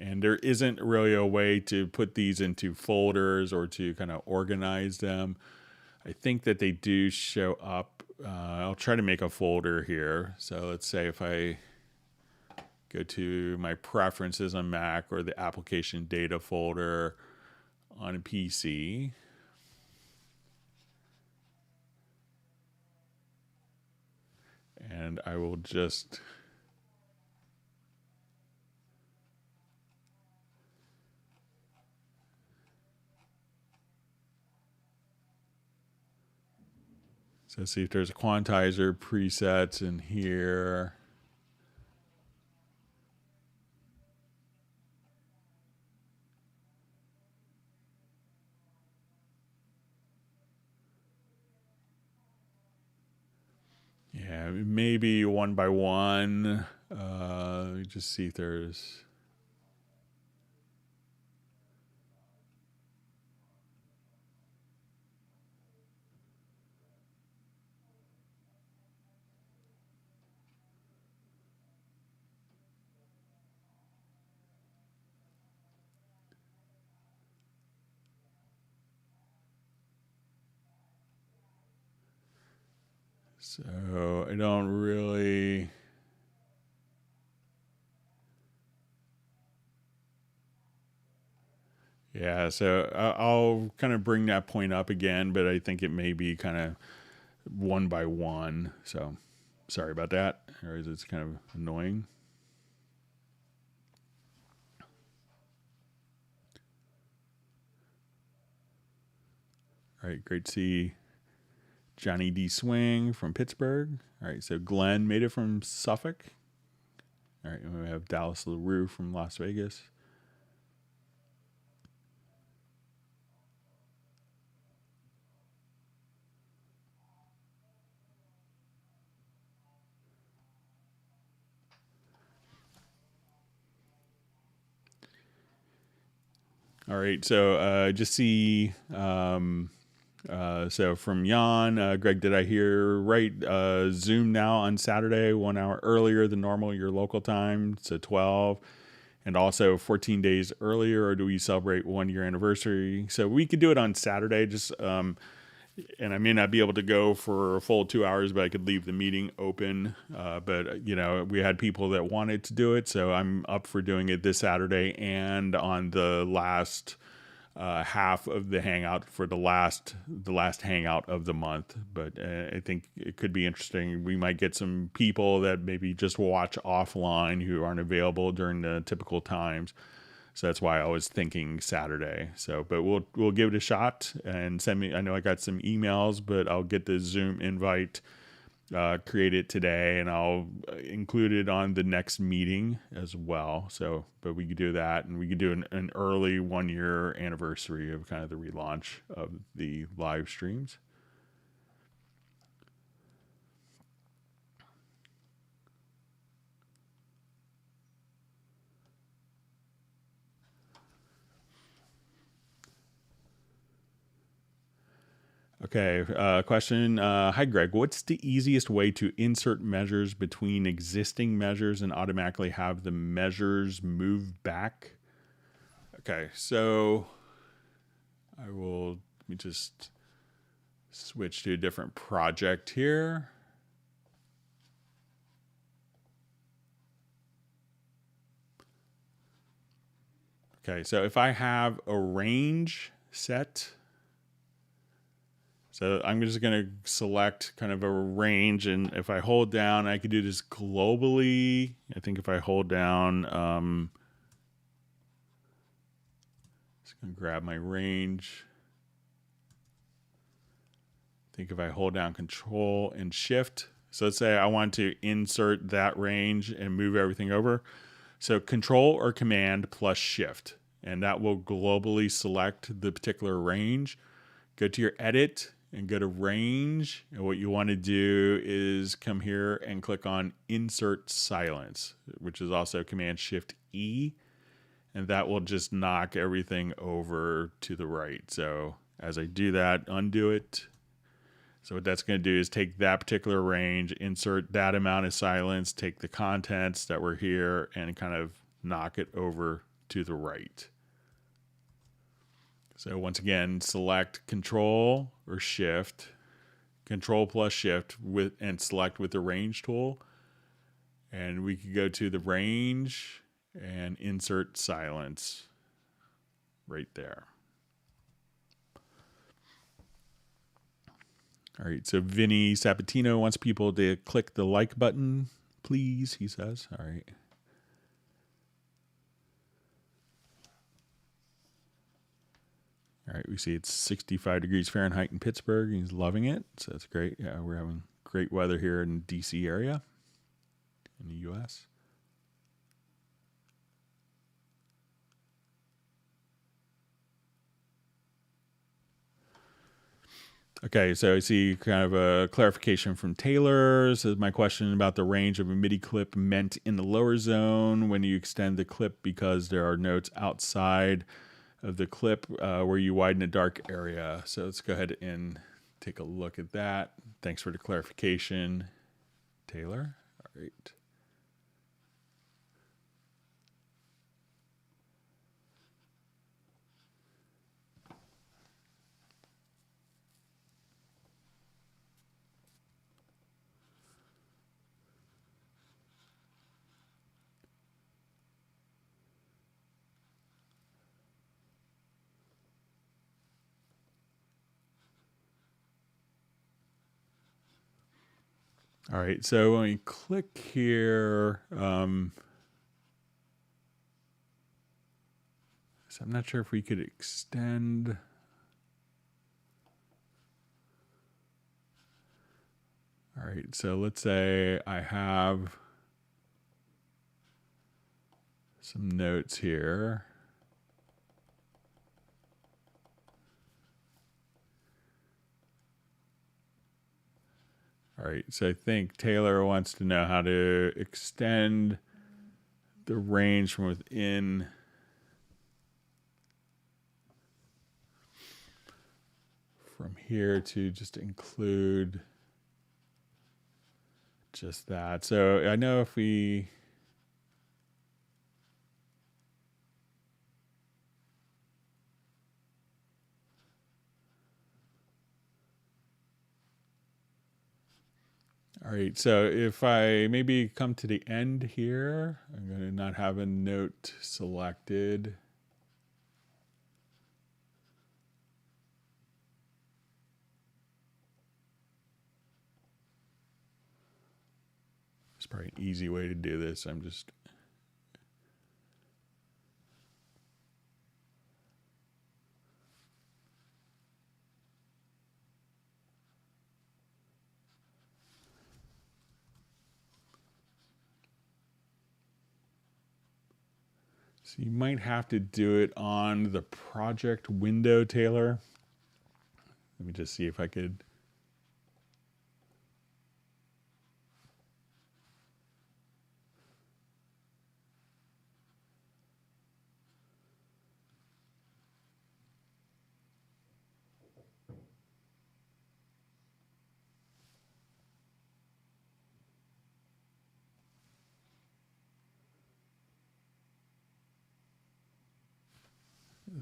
And there isn't really a way to put these into folders or to kind of organize them. I think that they do show up. I'll try to make a folder here. So let's say if I go to my preferences on Mac or the application data folder on a PC. And I will just so see if there's a quantizer presets in here. Yeah, maybe one by one. Let me just see if there's. So I don't really. Yeah, so I'll kind of bring that point up again, but I think it may be kind of one by one. So sorry about that. Or is it's kind of annoying. All right, great to see Johnny D. Swing from Pittsburgh. All right, so Glenn made it from Suffolk. All right, and we have Dallas LaRue from Las Vegas. All right, so just see. So from Jan, Greg, did I hear right? Zoom now on Saturday, 1 hour earlier than normal, your local time, so 12, and also 14 days earlier, or do we celebrate 1 year anniversary? So we could do it on Saturday, just and I may not be able to go for a full 2 hours, but I could leave the meeting open. But we had people that wanted to do it, so I'm up for doing it this Saturday and on the last half of the hangout for the last hangout of the month. But I think it could be interesting. We might get some people that maybe just watch offline who aren't available during the typical times. So that's why I was thinking Saturday. So, but we'll give it a shot and send me. I know I got some emails, but I'll get the Zoom invite created today, and I'll include it on the next meeting as well. So, but we could do that, and we could do an early 1 year anniversary of kind of the relaunch of the live streams. Okay, question. Hi, Greg. What's the easiest way to insert measures between existing measures and automatically have the measures move back? Okay, so let me just switch to a different project here. Okay, so if I have a range set, so I'm just going to select kind of a range, and if I hold down, I could do this globally. I think if I hold down, just going to grab my range. I think if I hold down Control and Shift, so let's say I want to insert that range and move everything over. So Control or Command plus Shift, and that will globally select the particular range. Go to your Edit and go to Range, and what you want to do is come here and click on Insert Silence, which is also Command Shift E, and that will just knock everything over to the right. So as I do that, undo it. So what that's going to do is take that particular range, insert that amount of silence, take the contents that were here, and kind of knock it over to the right. So once again, select Control or Shift, Control plus Shift and select with the Range tool. And we could go to the range and insert silence right there. All right, so Vinny Sabatino wants people to click the like button, please, he says. All right. All right, we see it's 65 degrees Fahrenheit in Pittsburgh. He's loving it, so that's great. Yeah, we're having great weather here in the DC area in the U.S. Okay, so I see kind of a clarification from Taylor. Says my question about the range of a MIDI clip meant in the lower zone when you extend the clip because there are notes outside of the clip where you widen a dark area. So let's go ahead and take a look at that. Thanks for the clarification, Taylor. All right. All right, so when we click here, so I'm not sure if we could extend. All right, so let's say I have some notes here. All right, so I think Taylor wants to know how to extend the range from within from here to just include just that. So I know if we all right, so if I maybe come to the end here, I'm going to not have a note selected. It's probably an easy way to do this. I'm just so you might have to do it on the project window, Taylor. Let me just see if I could.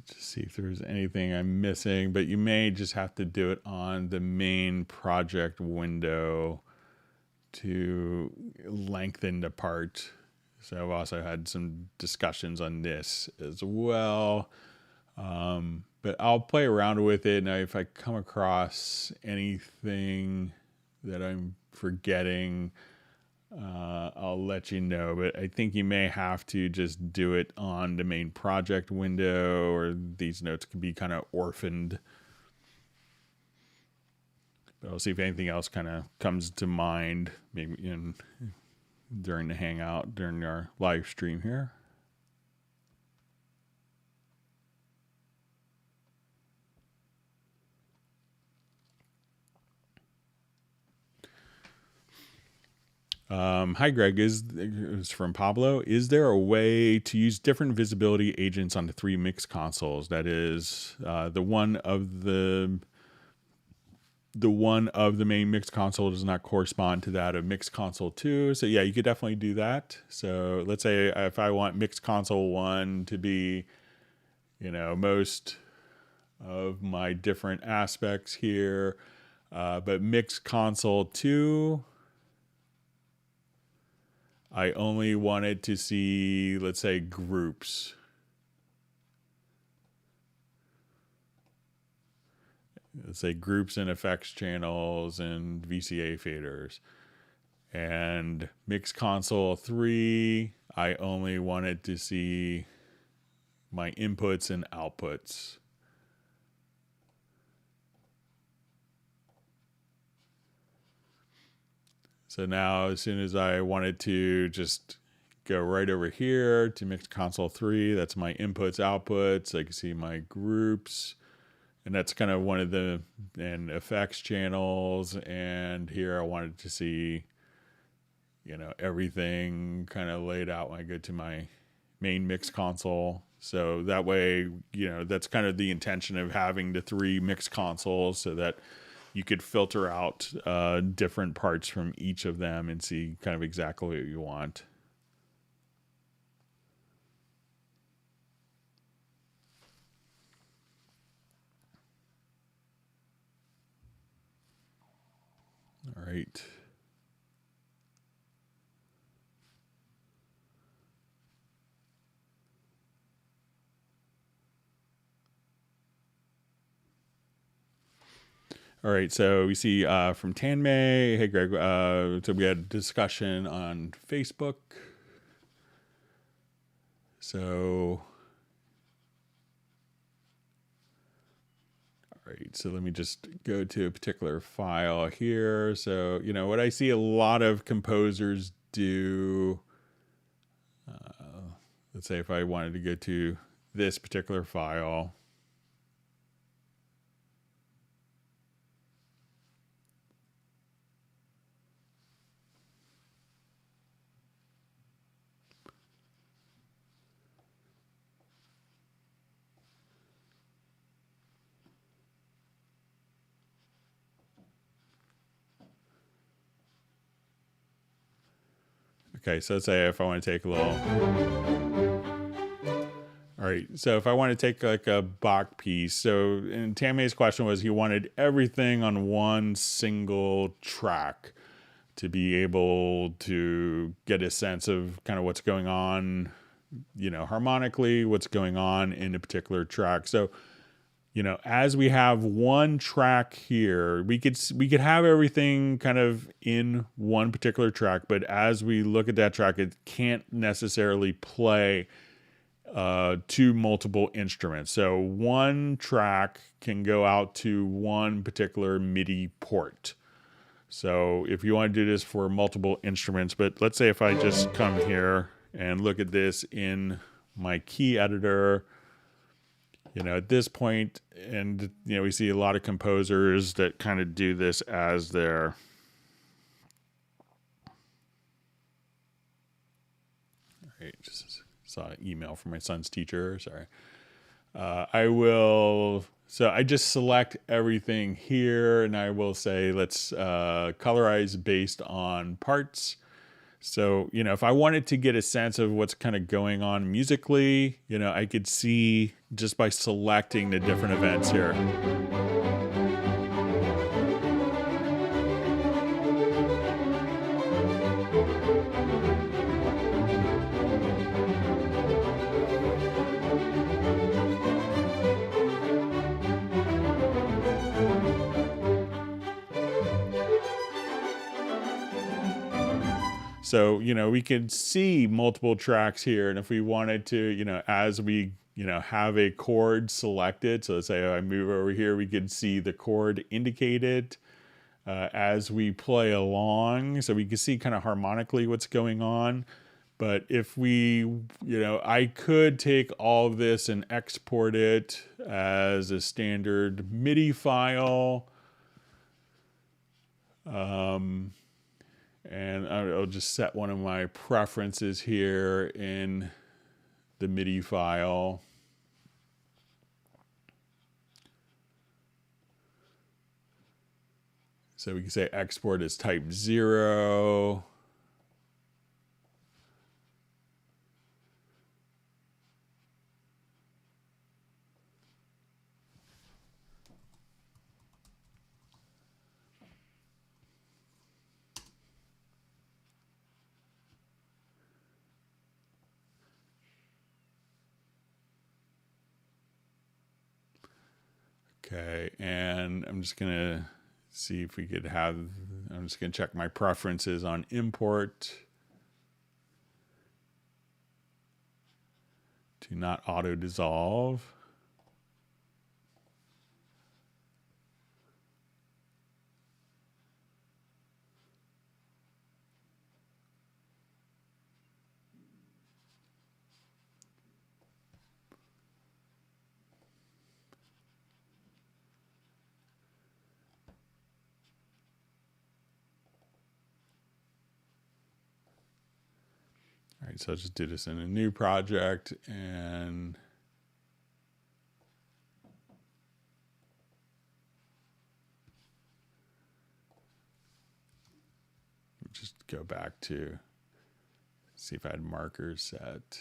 Just see if there's anything I'm missing, but you may just have to do it on the main project window to lengthen the part. So I've also had some discussions on this as well. But I'll play around with it. Now, if I come across anything that I'm forgetting, I'll let you know. But I think you may have to just do it on the main project window, or these notes can be kind of orphaned. But I'll see if anything else kind of comes to mind, maybe during the hangout, during our live stream here. Hi, Greg. Is from Pablo. Is there a way to use different visibility agents on the 3 mix consoles? That is, the one of the main mix console does not correspond to that of mix console 2. So yeah, you could definitely do that. So let's say if I want mix console 1 to be, most of my different aspects here, but mix console 2, I only wanted to see, let's say, groups. Let's say groups and effects channels and VCA faders. And mix console 3, I only wanted to see my inputs and outputs. So now, as soon as I wanted to just go right over here to mix console 3, that's my inputs, outputs. I can see my groups, and that's kind of one of the effects channels. And here I wanted to see, everything kind of laid out when I go to my main mix console. So that way, that's kind of the intention of having the 3 mix consoles, so that you could filter out different parts from each of them and see kind of exactly what you want. All right. All right, so we see from Tanmay, hey Greg, so we had a discussion on Facebook. So, all right, so let me just go to a particular file here. So, what I see a lot of composers do, let's say if I wanted to go to this particular file, okay, so let's say if I want to take a little... All right, so if I want to take like a Bach piece, so and Tammy's question was he wanted everything on one single track to be able to get a sense of kind of what's going on, harmonically, what's going on in a particular track. So, as we have one track here, we could have everything kind of in one particular track, but as we look at that track, it can't necessarily play to multiple instruments. So one track can go out to one particular MIDI port. So if you want to do this for multiple instruments, but let's say if I just come here and look at this in my key editor, at this point, and, we see a lot of composers that kind of do this as their... All right, just saw an email from my son's teacher, sorry. So I just select everything here, and I will say, let's colorize based on parts. So, if I wanted to get a sense of what's kind of going on musically, I could see just by selecting the different events here. So, we could see multiple tracks here. And if we wanted to, as we, have a chord selected, so let's say I move over here, we could see the chord indicated as we play along. So we can see kind of harmonically what's going on. But if we, I could take all of this and export it as a standard Midi file. And I'll just set one of my preferences here in the Midi file. So we can say export as type 0. Okay, and I'm just going to see if we could have, I'm just going to check my preferences on import to not auto dissolve. All right, so I'll just do this in a new project and just go back to see if I had markers set.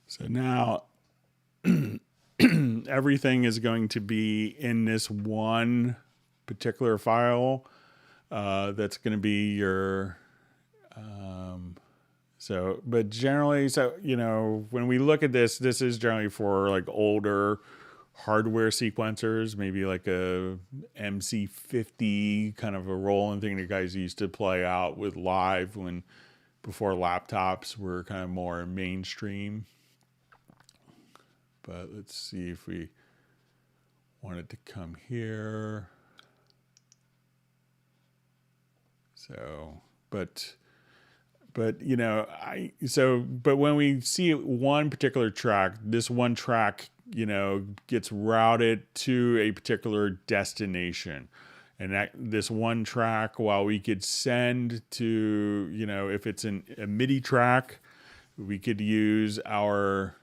So now everything is going to be in this one particular file. That's going to be your, but generally, when we look at this, this is generally for like older hardware sequencers, maybe like a MC50 kind of a rolling thing that guys used to play out with live before laptops were kind of more mainstream. But let's see if we want it to come here. So, but when we see one particular track, this one track, gets routed to a particular destination. And this one track, while we could send to, if it's a MIDI track, we could use our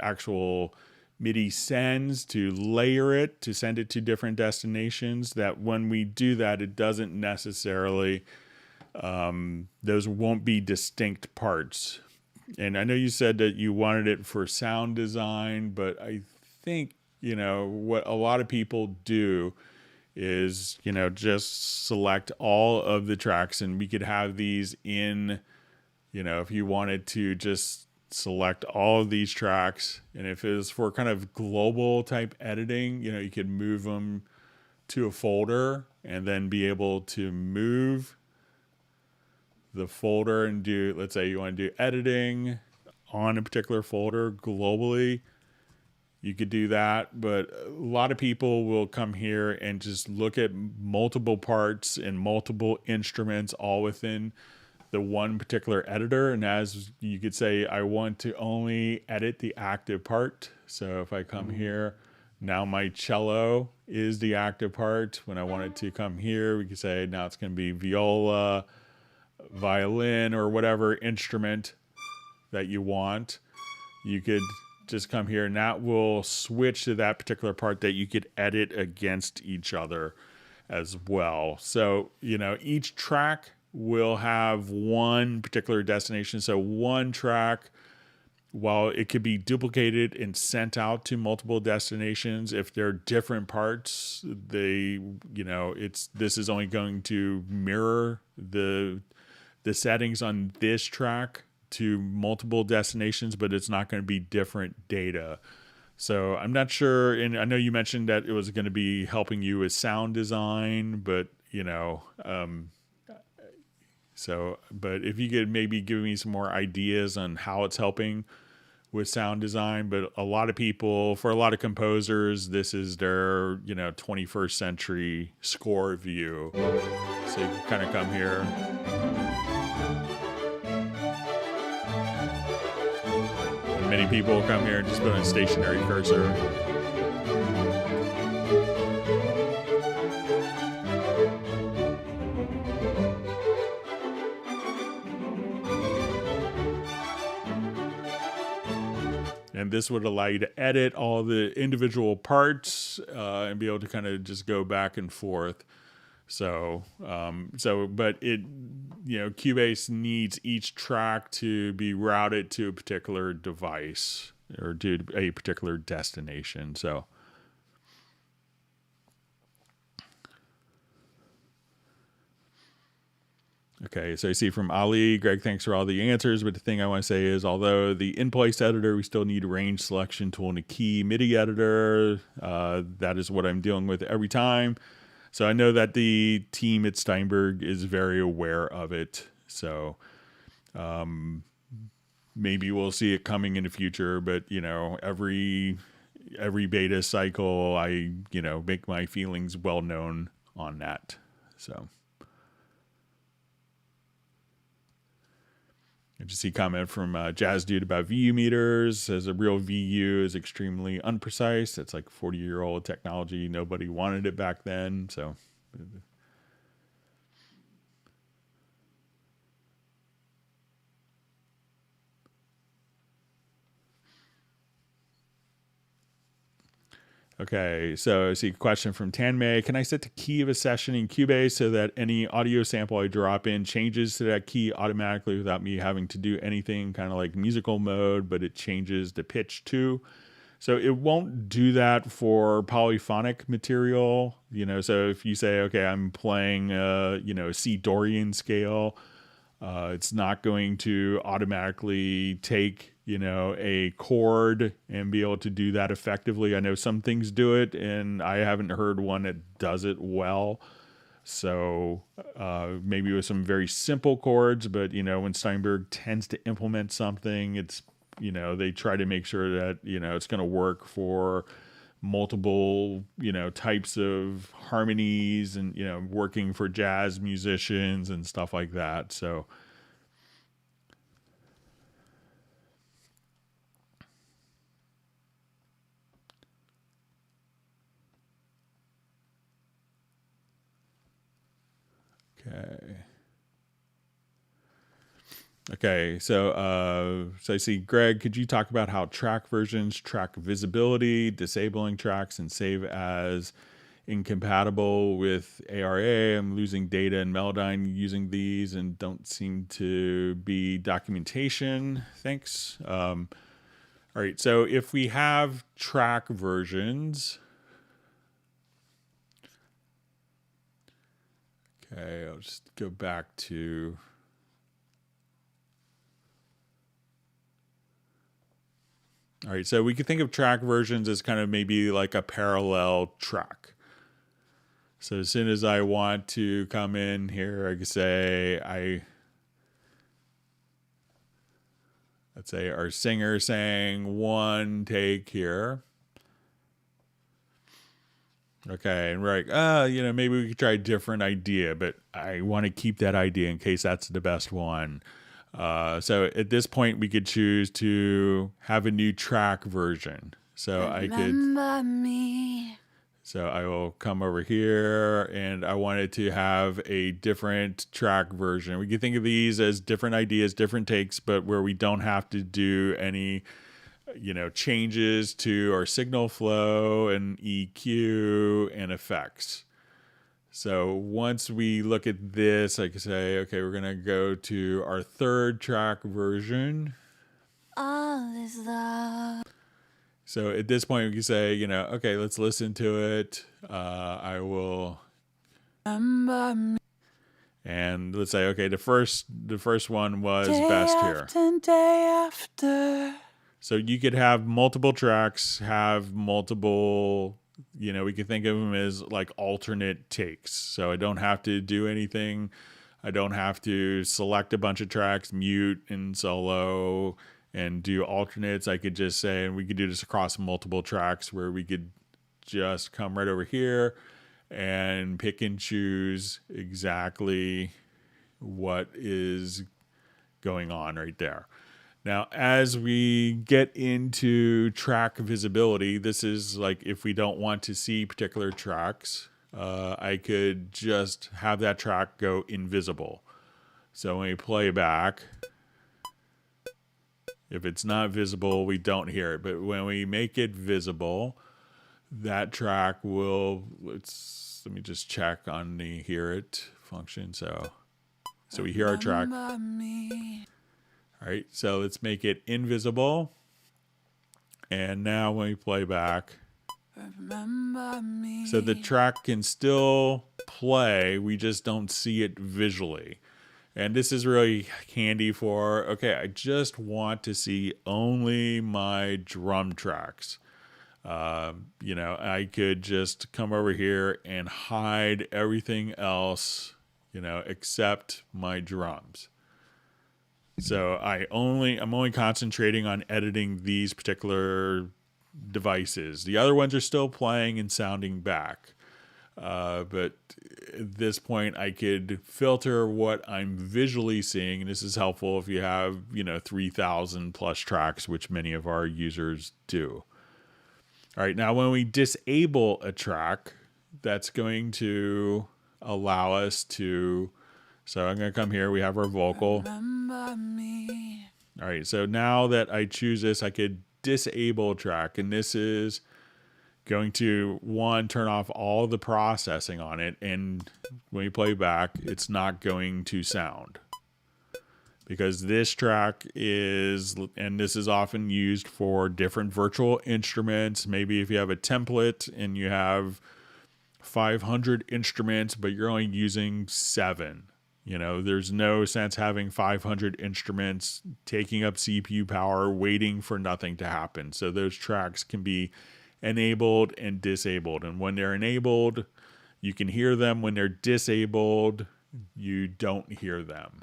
actual MIDI sends to layer it, to send it to different destinations, that when we do that, it doesn't necessarily, those won't be distinct parts. And I know you said that you wanted it for sound design, but I think, what a lot of people do is, just select all of the tracks, and we could have these in, if you wanted to just select all of these tracks. And if it was for kind of global type editing, you know, you could move them to a folder and then be able to move the folder and do, let's say you want to do editing on a particular folder globally. You could do that, but a lot of people will come here and just look at multiple parts and multiple instruments all within the one particular editor. And as you could say, I want to only edit the active part. So if I come here, now my cello is the active part. When I want it to come here, we could say now it's going to be viola, violin, or whatever instrument that you want. You could just come here and that will switch to that particular part that you could edit against each other as well. So, you know, each track will have one particular destination. So one track, while it could be duplicated and sent out to multiple destinations, if they're different parts, they, you know, this is only going to mirror the settings on this track to multiple destinations, but it's not going to be different data. So I'm not sure, and I know you mentioned that it was going to be helping you with sound design, but you know, but if you could maybe give me some more ideas on how it's helping with sound design. But a lot of people, for a lot of composers, this is their, you know, 21st century score view. So you can kind of come here. Many people come here and just put on a stationary cursor. And this would allow you to edit all the individual parts and be able to kind of just go back and forth. So, but it, you know, Cubase needs each track to be routed to a particular device or to a particular destination. So, okay, so I see from Ali, Greg, thanks for all the answers. But the thing I want to say is, although the in-place editor, we still need a range selection tool and a key MIDI editor. That is what I'm dealing with every time. So I know that the team at Steinberg is very aware of it. So maybe we'll see it coming in the future. But, you know, every beta cycle, I, you know, make my feelings well known on that. So I just see a comment from Jazz Dude about VU meters. As a real VU is extremely unprecise. It's like 40-year-old technology. Nobody wanted it back then. So, okay, so I see a question from Tanmay. Can I set the key of a session in Cubase so that any audio sample I drop in changes to that key automatically without me having to do anything, kind of like musical mode, but it changes the pitch too? So it won't do that for polyphonic material, you know. So if you say, okay, I'm playing, you know, a C Dorian scale, it's not going to automatically take, you know, a chord and be able to do that effectively. I know some things do it, and I haven't heard one that does it well. So maybe with some very simple chords, but, you know, when Steinberg tends to implement something, it's, you know, they try to make sure that, you know, it's going to work for multiple, you know, types of harmonies and, you know, working for jazz musicians and stuff like that. So Okay, so I see, Greg, could you talk about how track versions track visibility, disabling tracks, and save as incompatible with ARA? I'm losing data in Melodyne using these and don't seem to be documentation. Thanks. All right, so if we have track versions, okay, I'll just go back to... All right, so we could think of track versions as kind of maybe like a parallel track. So as soon as I want to come in here, I could say let's say our singer sang one take here. Okay, and we're like, maybe we could try a different idea, but I want to keep that idea in case that's the best one. So at this point, we could choose to have a new track version. So Remember me. So I will come over here and I wanted to have a different track version. We can think of these as different ideas, different takes, but where we don't have to do any changes to our signal flow and EQ and effects. So once we look at this, I can say, okay, we're going to go to our third track version. All is love. So at this point, we can say, okay, let's listen to it. I will. Remember me. And let's say, okay, the first one was Day best here. after day after. So you could have multiple tracks, have multiple, we can think of them as like alternate takes. So I don't have to do anything. I don't have to select a bunch of tracks, mute and solo and do alternates. I could just say, and we could do this across multiple tracks where we could just come right over here and pick and choose exactly what is going on right there. Now, as we get into track visibility, this is like if we don't want to see particular tracks, I could just have that track go invisible. So when we play back, if it's not visible, we don't hear it. But when we make it visible, that track will, let me just check on the hear it function. So we hear our track. All right, so let's make it invisible. And now when we play back, so the track can still play, we just don't see it visually. And this is really handy for, okay, I just want to see only my drum tracks. I could just come over here and hide everything else, except my drums. So I'm only concentrating on editing these particular devices. The other ones are still playing and sounding back. But at this point, I could filter what I'm visually seeing. And this is helpful if you have, 3,000 plus tracks, which many of our users do. All right, now when we disable a track, that's going to allow us to, so I'm going to come here, we have our vocal. Remember me. All right, so now that I choose this, I could disable a track, and this is going to, one, turn off all the processing on it, and when you play back, it's not going to sound. Because this track is, and this is often used for different virtual instruments. Maybe if you have a template and you have 500 instruments, but you're only using 7. There's no sense having 500 instruments taking up CPU power, waiting for nothing to happen. So those tracks can be enabled and disabled. And when they're enabled, you can hear them. When they're disabled, you don't hear them.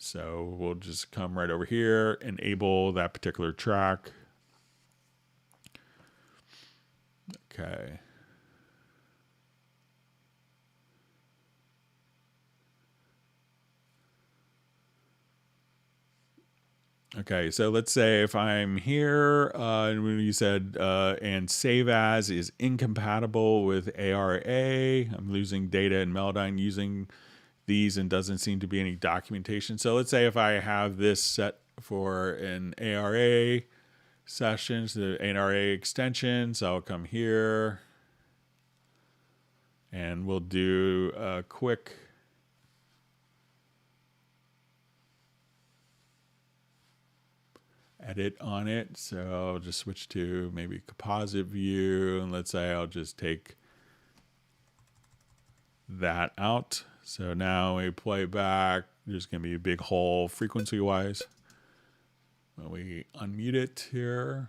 So we'll just come right over here, enable that particular track. Okay. Okay, so let's say if I'm here, and when you said, and save as is incompatible with ARA, I'm losing data in Melodyne using these and doesn't seem to be any documentation. So let's say if I have this set for an ARA session, so the ARA extension, so I'll come here and we'll do a quick edit on it. So I'll just switch to maybe composite view, and let's say I'll just take that out. So now we play back, there's going to be a big hole frequency wise. When we unmute it here.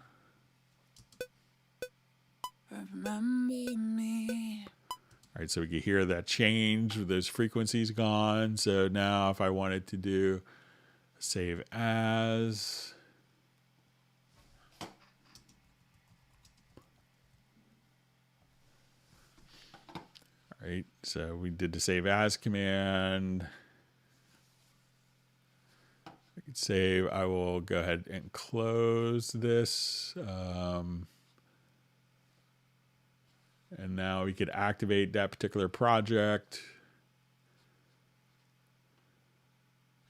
Remember me. All right, so we can hear that change with those frequencies gone. So now if I wanted to do save as, all right, so we did the save as command. I could save, I will go ahead and close this. And now we could activate that particular project.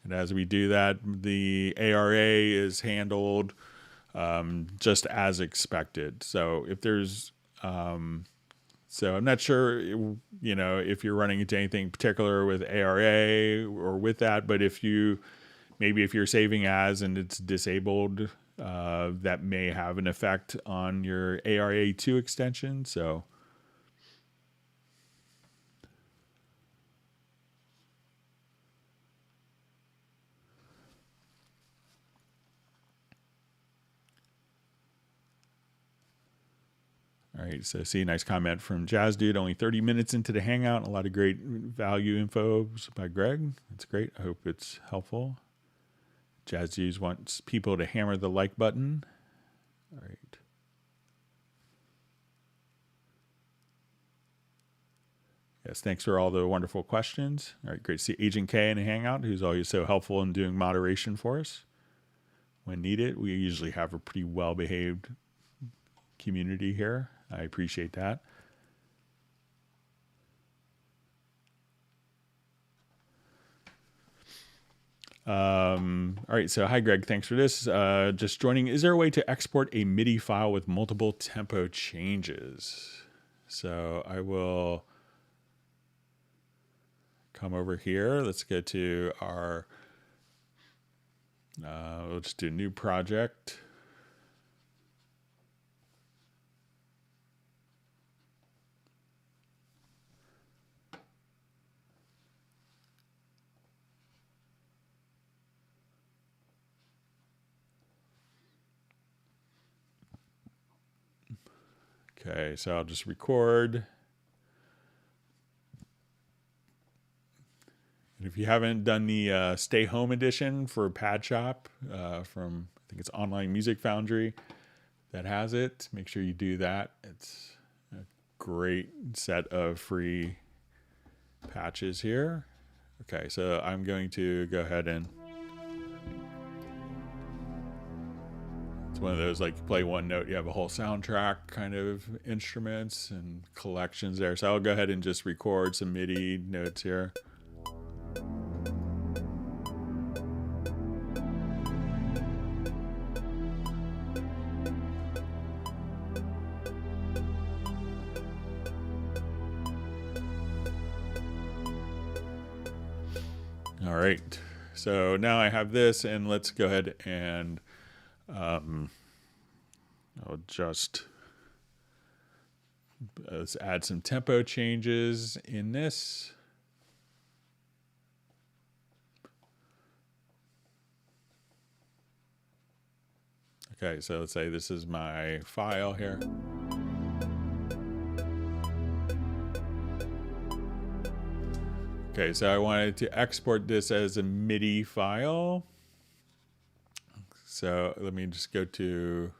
And as we do that, the ARA is handled just as expected. So if there's, so I'm not sure, you know, if you're running into anything particular with ARA or with that, but if you, maybe if you're saving as and it's disabled, that may have an effect on your ARA2 extension. So all right, so see, nice comment from Jazz Dude. Only 30 minutes into the Hangout. A lot of great value info by Greg. That's great. I hope it's helpful. Jazz Dude wants people to hammer the like button. All right. Yes, thanks for all the wonderful questions. All right, great to see Agent K in the Hangout, who's always so helpful in doing moderation for us when needed. We usually have a pretty well-behaved community here. I appreciate that. All right, so hi Greg, thanks for this. Just joining. Is there a way to export a MIDI file with multiple tempo changes? So I will come over here. Let's go to our, we'll just do new project. Okay, so I'll just record. And if you haven't done the Stay Home edition for Pad Shop from, I think it's Online Music Foundry that has it, make sure you do that. It's a great set of free patches here. Okay, so I'm going to go ahead and, it's one of those like you play one note, you have a whole soundtrack kind of instruments and collections there. So I'll go ahead and just record some MIDI notes here. All right, so now I have this, and let's go ahead and I'll just let's add some tempo changes in this. Okay, so let's say this is my file here. Okay, so I wanted to export this as a MIDI file. So let me just go to,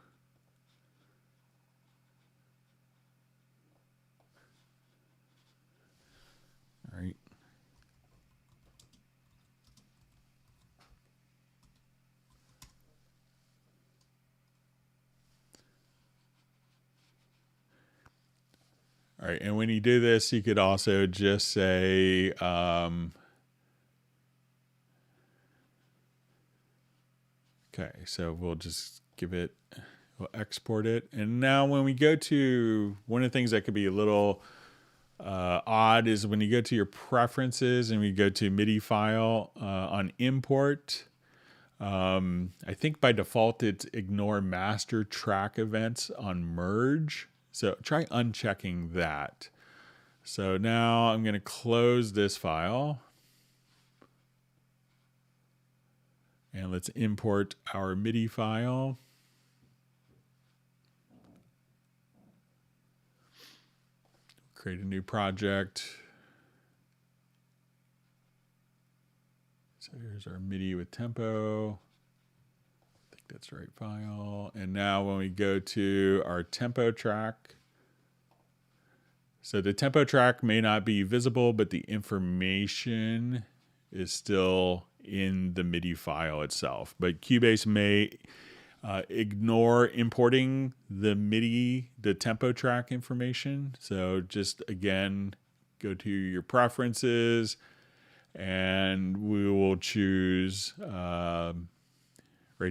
all right. All right, and when you do this, you could also just say, okay, so we'll just give it, we'll export it. And now when we go to, one of the things that could be a little odd is when you go to your preferences and we go to MIDI file on import, I think by default it's ignore master track events on merge. So try unchecking that. So now I'm going to close this file. And let's import our MIDI file. Create a new project. So here's our MIDI with tempo. I think that's the right file. And now when we go to our tempo track, so the tempo track may not be visible, but the information is still in the MIDI file itself. But Cubase may ignore importing the tempo track information. So just again, go to your preferences and we will choose right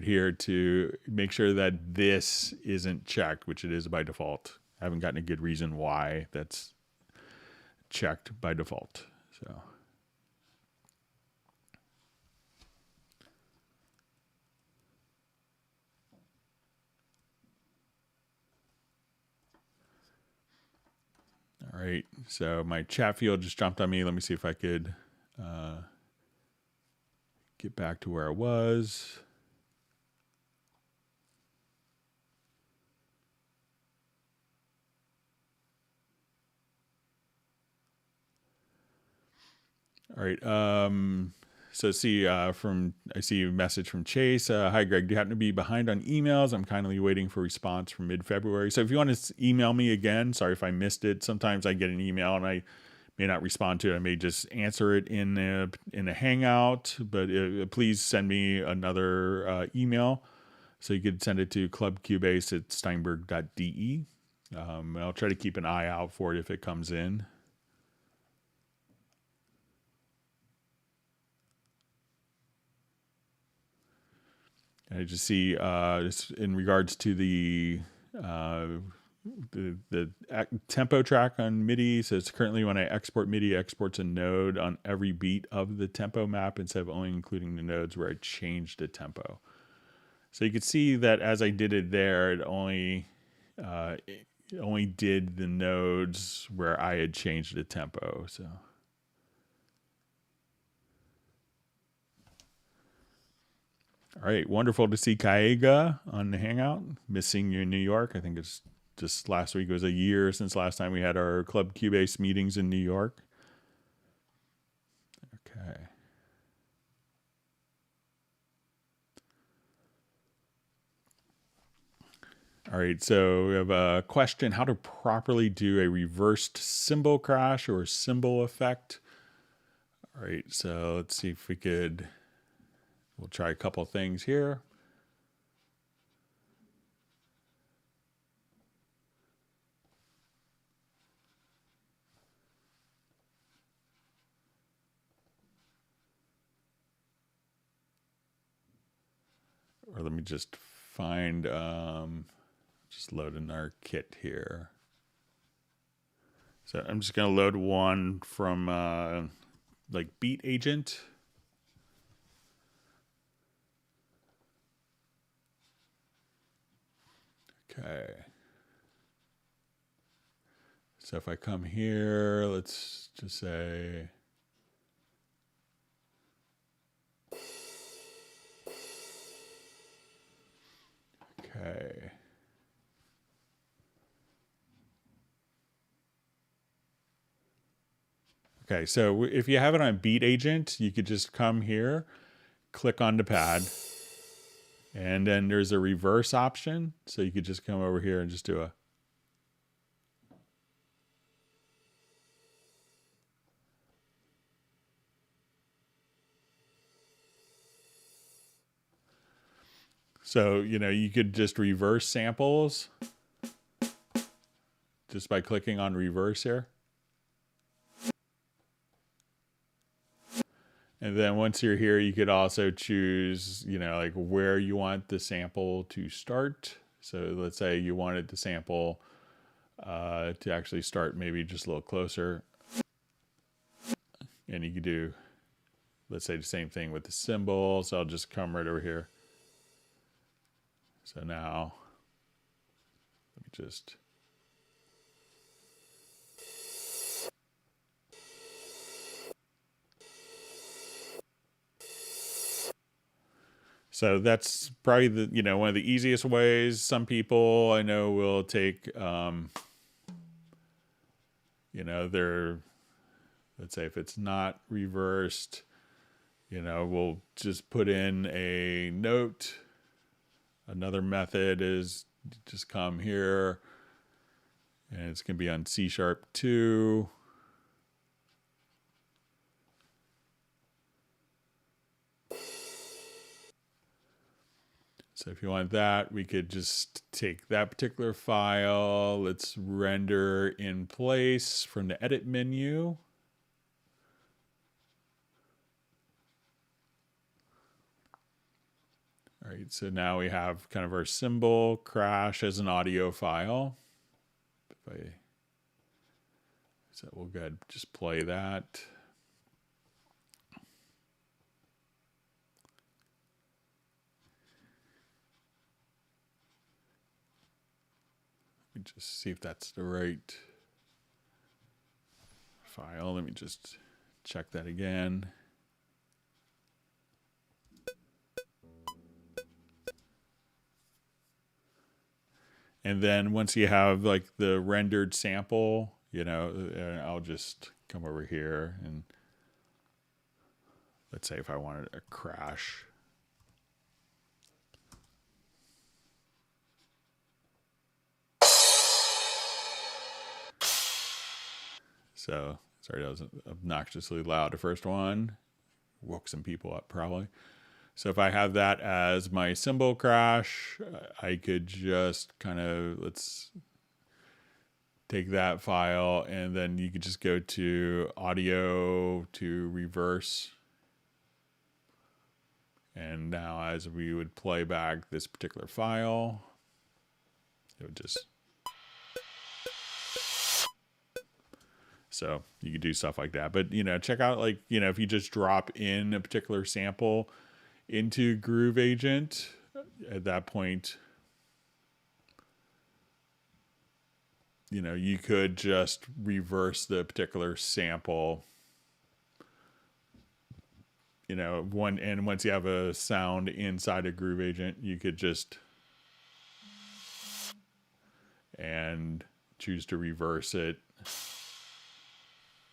here to make sure that this isn't checked, which it is by default. I haven't gotten a good reason why that's checked by default. So. All right, so my chat field just jumped on me. Let me see if I could get back to where I was. All right. So I see a message from Chase. Hi, Greg. Do you happen to be behind on emails? I'm kindly waiting for a response from mid-February. So if you want to email me again, sorry if I missed it. Sometimes I get an email and I may not respond to it. I may just answer it in a Hangout. But please send me another email. So you could send it to clubcubase@steinberg.de. I'll try to keep an eye out for it if it comes in. I just see in regards to the tempo track on MIDI. So it's currently when I export MIDI, exports a node on every beat of the tempo map instead of only including the nodes where I changed the tempo. So you can see that as I did it there, it only did the nodes where I had changed the tempo. So. All right, wonderful to see Kaega on the Hangout. Missing you in New York. I think it's just last week. It was a year since last time we had our Club Cubase meetings in New York. Okay. All right, so we have a question: how to properly do a reversed cymbal crash or cymbal effect. All right, so let's see if we'll try a couple things here. Or let me just find, just loading our kit here. So I'm just going to load one from like Beat Agent. Okay. So if I come here, let's just say, okay. Okay, so if you have it on Beat Agent, you could just come here, click on the pad, and then there's a reverse option. So you could just come over here and just do a. So, you could just reverse samples just by clicking on reverse here. And then once you're here, you could also choose, like where you want the sample to start. So let's say you wanted the sample to actually start maybe just a little closer. And you could do, let's say the same thing with the cymbal. So I'll just come right over here. So now, let me just. So that's probably the one of the easiest ways. Some people I know will take their, let's say if it's not reversed, we'll just put in a note. Another method is just come here, and it's going to be on C#2. So if you want that, we could just take that particular file. Let's render in place from the edit menu. All right, so now we have kind of our cymbal crash as an audio file. So we'll go ahead and just play that. Let me just see if that's the right file. Let me just check that again. And then once you have like the rendered sample, I'll just come over here and let's say if I wanted a crash. So, sorry, that was obnoxiously loud. The first one woke some people up probably. So if I have that as my cymbal crash, I could just kind of, let's take that file and then you could just go to audio to reverse. And now as we would play back this particular file, it would just, so you could do stuff like that. But, check out if you just drop in a particular sample into Groove Agent, at that point, you could just reverse the particular sample. And once you have a sound inside a Groove Agent, you could just and choose to reverse it.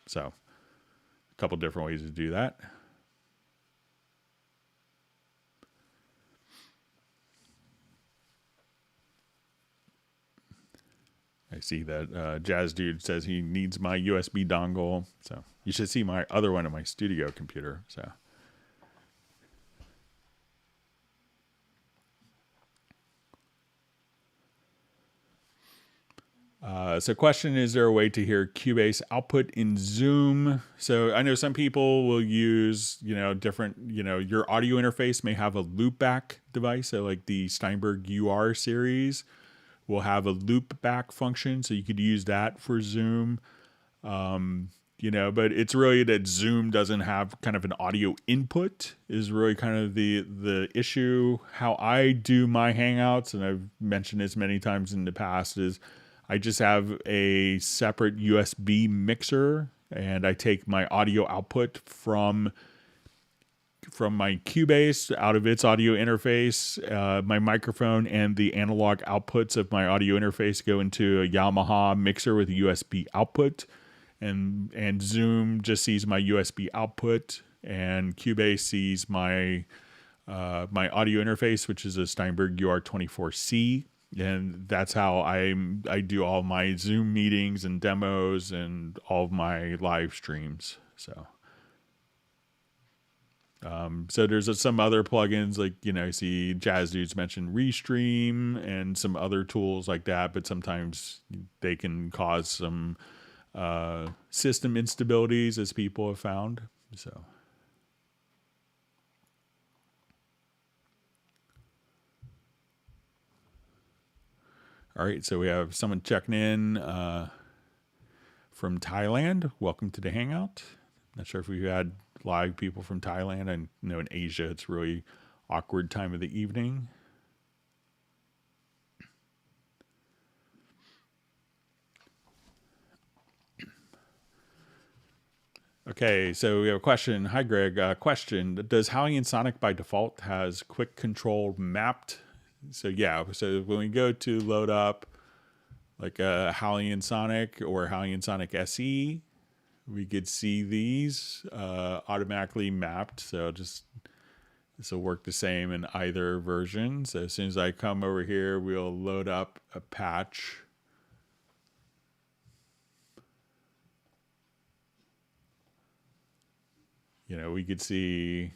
So, a couple different ways to do that. I see that Jazz Dude says he needs my USB dongle. So you should see my other one on my studio computer. So question, is there a way to hear Cubase output in Zoom? So I know some people will use, different, your audio interface may have a loopback device. So like the Steinberg UR series will have a loop back function, so you could use that for Zoom. But it's really that Zoom doesn't have kind of an audio input is really kind of the issue. How I do my Hangouts, and I've mentioned this many times in the past, is I just have a separate USB mixer, and I take my audio output from my Cubase out of its audio interface, my microphone and the analog outputs of my audio interface go into a Yamaha mixer with a USB output, and Zoom just sees my USB output, and Cubase sees my audio interface, which is a Steinberg UR24C, and that's how I do all my Zoom meetings and demos and all of my live streams. So there's some other plugins like, I see Jazz Dudes mentioned Restream and some other tools like that, but sometimes they can cause some system instabilities, as people have found. So. All right, so we have someone checking in from Thailand. Welcome to the Hangout. Not sure if we've had live people from Thailand. I know in Asia it's really awkward time of the evening. Okay, so we have a question. Hi, Greg. Question: does Hallian Sonic by default has quick control mapped? So yeah, so when we go to load up like a Hallian Sonic or Hallian Sonic SE, we could see these automatically mapped. So just this will work the same in either version. So as soon as I come over here, we'll load up a patch. We could see,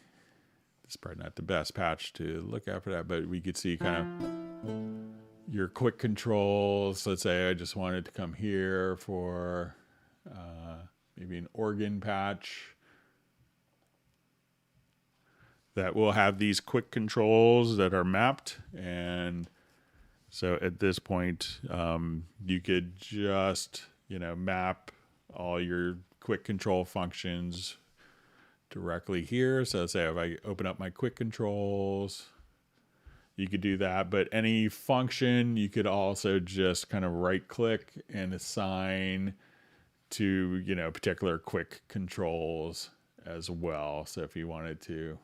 it's probably not the best patch to look at for that, but we could see kind of your quick controls. Let's say I just wanted to come here for maybe an organ patch that will have these quick controls that are mapped. And so at this point, you could just, map all your quick control functions directly here. So let's say if I open up my quick controls, you could do that. But any function, you could also just kind of right click and assign to, particular quick controls as well. So if you wanted to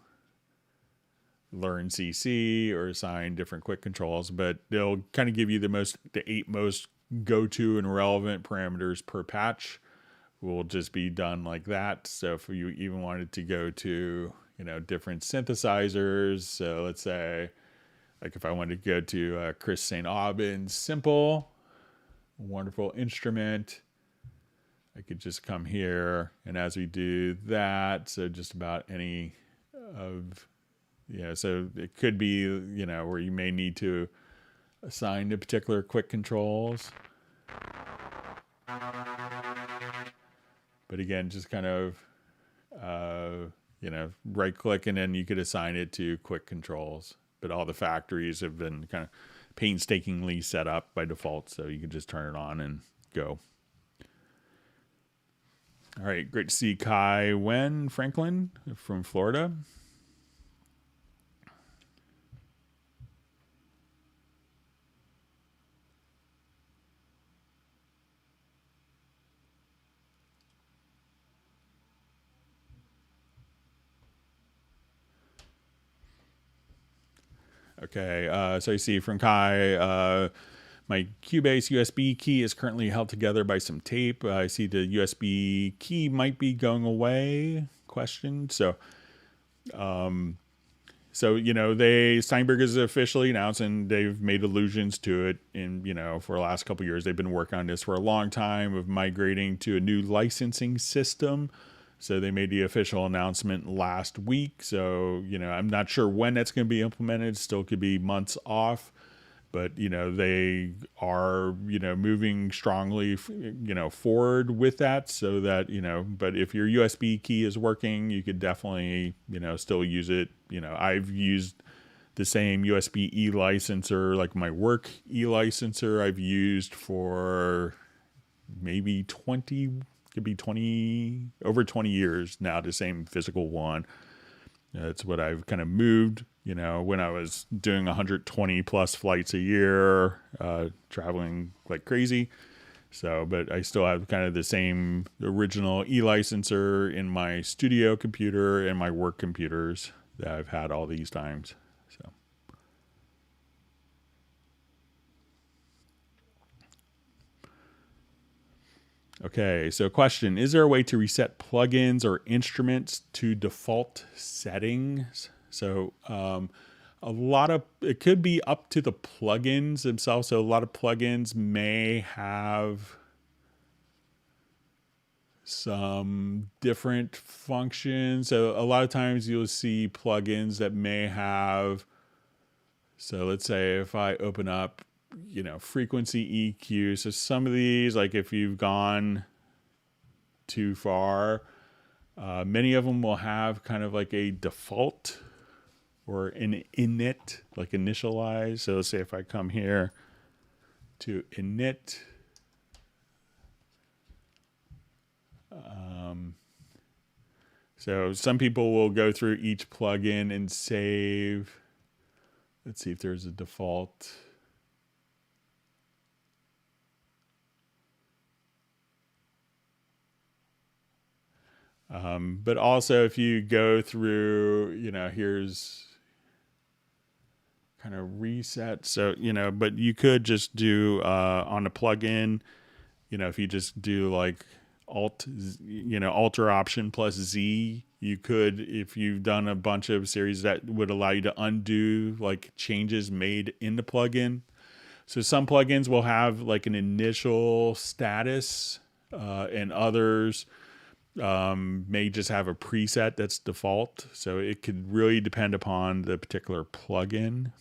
learn CC or assign different quick controls, but they'll kind of give you the 8 most go-to and relevant parameters per patch will just be done like that. So if you even wanted to go to, different synthesizers, so let's say, like if I wanted to go to Chris St. Aubyn's Simple, wonderful instrument, I could just come here, and as we do that, so just about any of, so it could be, where you may need to assign to particular quick controls. But again, just kind of, right click and then you could assign it to quick controls. But all the factories have been kind of painstakingly set up by default, so you can just turn it on and go. All right, great to see Kai Wen Franklin from Florida. Okay, so you see from Kai, my Cubase USB key is currently held together by some tape. I see the USB key might be going away, question. So Steinberg is officially announced, and they've made allusions to it in, for the last couple of years. They've been working on this for a long time of migrating to a new licensing system. So they made the official announcement last week. So, I'm not sure when that's going to be implemented. Still could be months off. But, they are, moving strongly, forward with that so that, but if your USB key is working, you could definitely, still use it. I've used the same USB e-licenser, like my work e-licenser I've used for maybe 20 over 20 years now, the same physical one. That's what I've kind of moved, when I was doing 120 plus flights a year, traveling like crazy. So, but I still have kind of the same original e-licenser in my studio computer and my work computers that I've had all these times. So. Okay, so question: is there a way to reset plugins or instruments to default settings? So it could be up to the plugins themselves. So a lot of plugins may have some different functions. So a lot of times you'll see plugins that may have, so let's say if I open up, frequency EQ. So some of these, like if you've gone too far, many of them will have kind of like a default or an init, like initialize. So let's say if I come here to init, so some people will go through each plugin and save. Let's see if there's a default. But also if you go through, here's kind of reset. So, but you could just do on a plugin, if you just do like Alt or Option plus Z, you could, if you've done a bunch of series, that would allow you to undo like changes made in the plugin. So some plugins will have like an initial status, and others may just have a preset that's default. So it could really depend upon the particular plugin.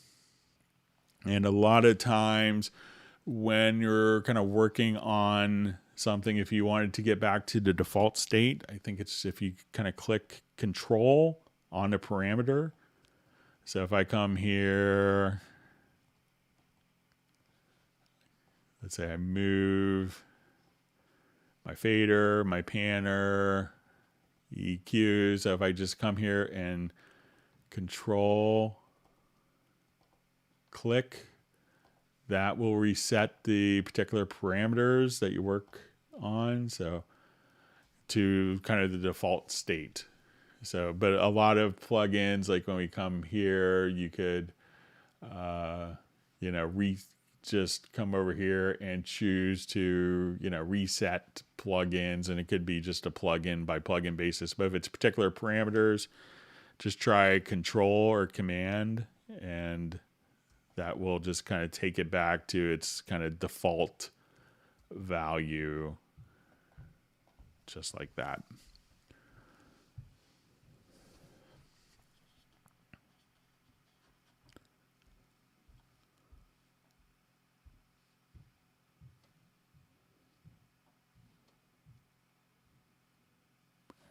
And a lot of times when you're kind of working on something, if you wanted to get back to the default state, I think it's if you kind of click Control on the parameter. So if I come here, let's say I move my fader, my panner, EQ. So if I just come here and Control click, that will reset the particular parameters that you work on. So to kind of the default state. So, but a lot of plugins, like when we come here, you could, just come over here and choose to, reset plugins, and it could be just a plugin by plugin basis. But if it's particular parameters, just try Control or Command, and that will just kind of take it back to its kind of default value, just like that.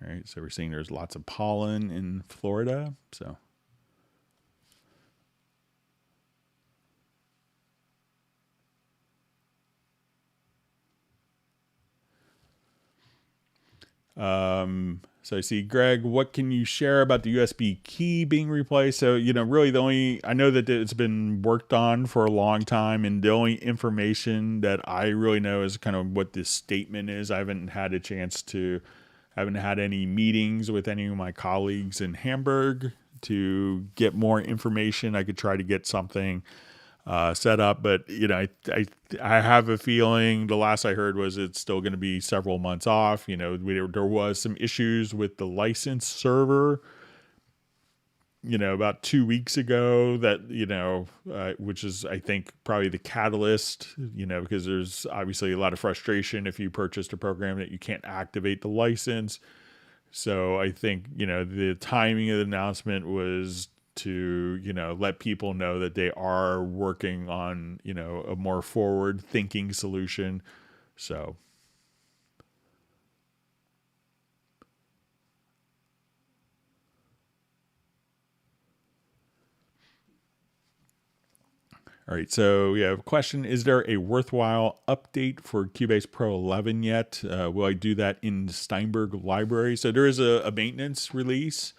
All right, so we're seeing there's lots of pollen in Florida, so. So I see, Greg, what can you share about the USB key being replaced? So, really I know that it's been worked on for a long time, and the only information that I really know is kind of what this statement is. I haven't had any meetings with any of my colleagues in Hamburg to get more information. I could try to get something set up, but I have a feeling the last I heard was it's still going to be several months off. There was some issues with the license server, about 2 weeks ago that, which is, I think, probably the catalyst, because there's obviously a lot of frustration if you purchased a program that you can't activate the license. So I think, the timing of the announcement was to, let people know that they are working on, a more forward thinking solution. So. All right, so we have a question. Is there a worthwhile update for Cubase Pro 11 yet? Will I do that in Steinberg library? So there is a maintenance release.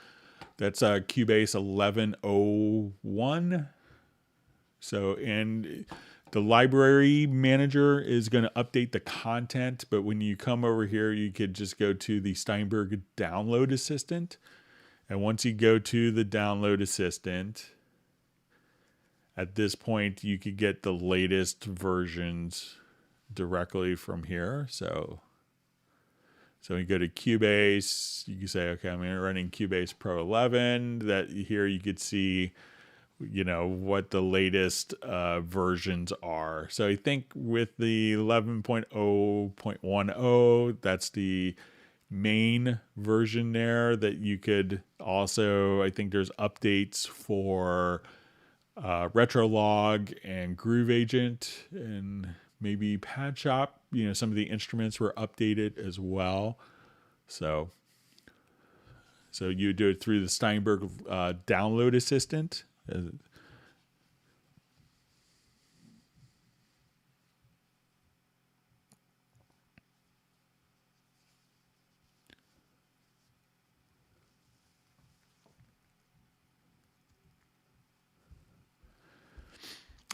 That's Cubase 11.01. So, and the library manager is going to update the content, but when you come over here, you could just go to the Steinberg download assistant. And once you go to the download assistant, at this point, you could get the latest versions directly from here. So you go to Cubase, you can say, okay, I'm running Cubase Pro 11. That here you could see, what the latest versions are. So I think with the 11.0.10, that's the main version there that you could also, I think there's updates for Retrolog and Groove Agent and maybe Pad Shop. Some of the instruments were updated as well. So you do it through the Steinberg download assistant.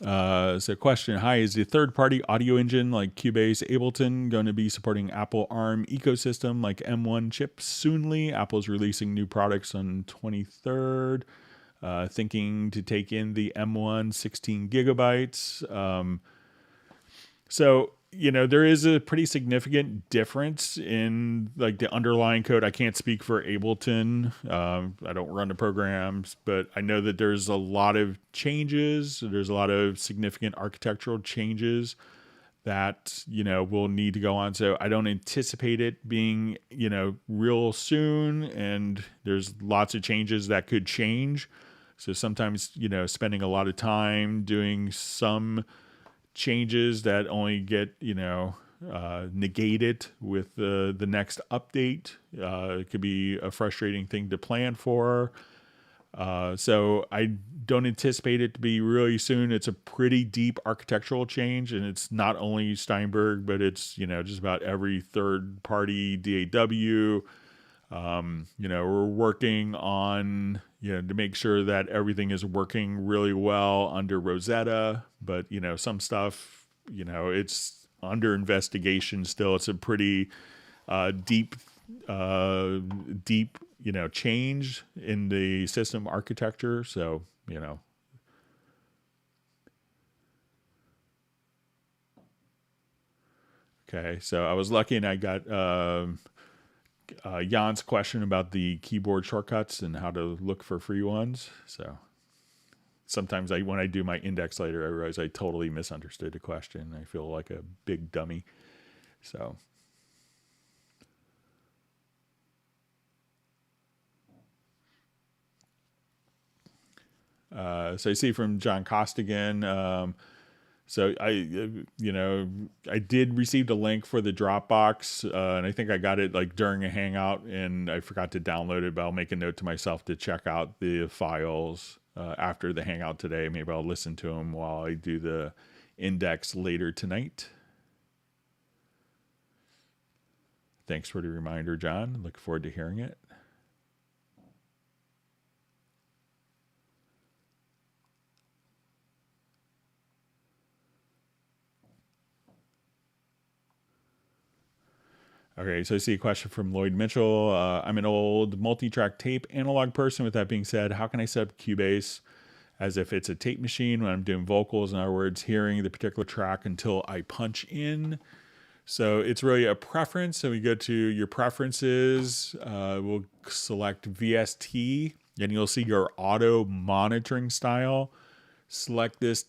So question, hi, is the third-party audio engine like Cubase, Ableton going to be supporting Apple ARM ecosystem like M1 chips soonly? Apple's releasing new products on 23rd. Thinking to take in the M1 16 gigabytes. So, there is a pretty significant difference in like the underlying code. I can't speak for Ableton. I don't run the programs, but I know that there's a lot of changes. There's a lot of significant architectural changes that, will need to go on. So I don't anticipate it being, real soon. And there's lots of changes that could change. So sometimes, spending a lot of time doing some changes that only get negated with the next update. It could be a frustrating thing to plan for. So I don't anticipate it to be really soon. It's a pretty deep architectural change, and it's not only Steinberg, but it's just about every third party DAW. We're working on, to make sure that everything is working really well under Rosetta, but, some stuff, it's under investigation still. It's a pretty deep, change in the system architecture. So, Okay. So I was lucky and I got, Jan's question about the keyboard shortcuts and how to look for free ones. So sometimes when I do my index later, I realize I totally misunderstood the question. I feel like a big dummy. So. So I see from John Costigan. So I did receive a link for the Dropbox, and I think I got it like during a Hangout, and I forgot to download it. But I'll make a note to myself to check out the files after the Hangout today. Maybe I'll listen to them while I do the index later tonight. Thanks for the reminder, John. Look forward to hearing it. Okay, so I see a question from Lloyd Mitchell. I'm an old multi-track tape analog person. With that being said, how can I set up Cubase as if it's a tape machine when I'm doing vocals? In other words, hearing the particular track until I punch in. So it's really a preference. So we go to your preferences. We'll select VST, and you'll see your auto monitoring style. Select this,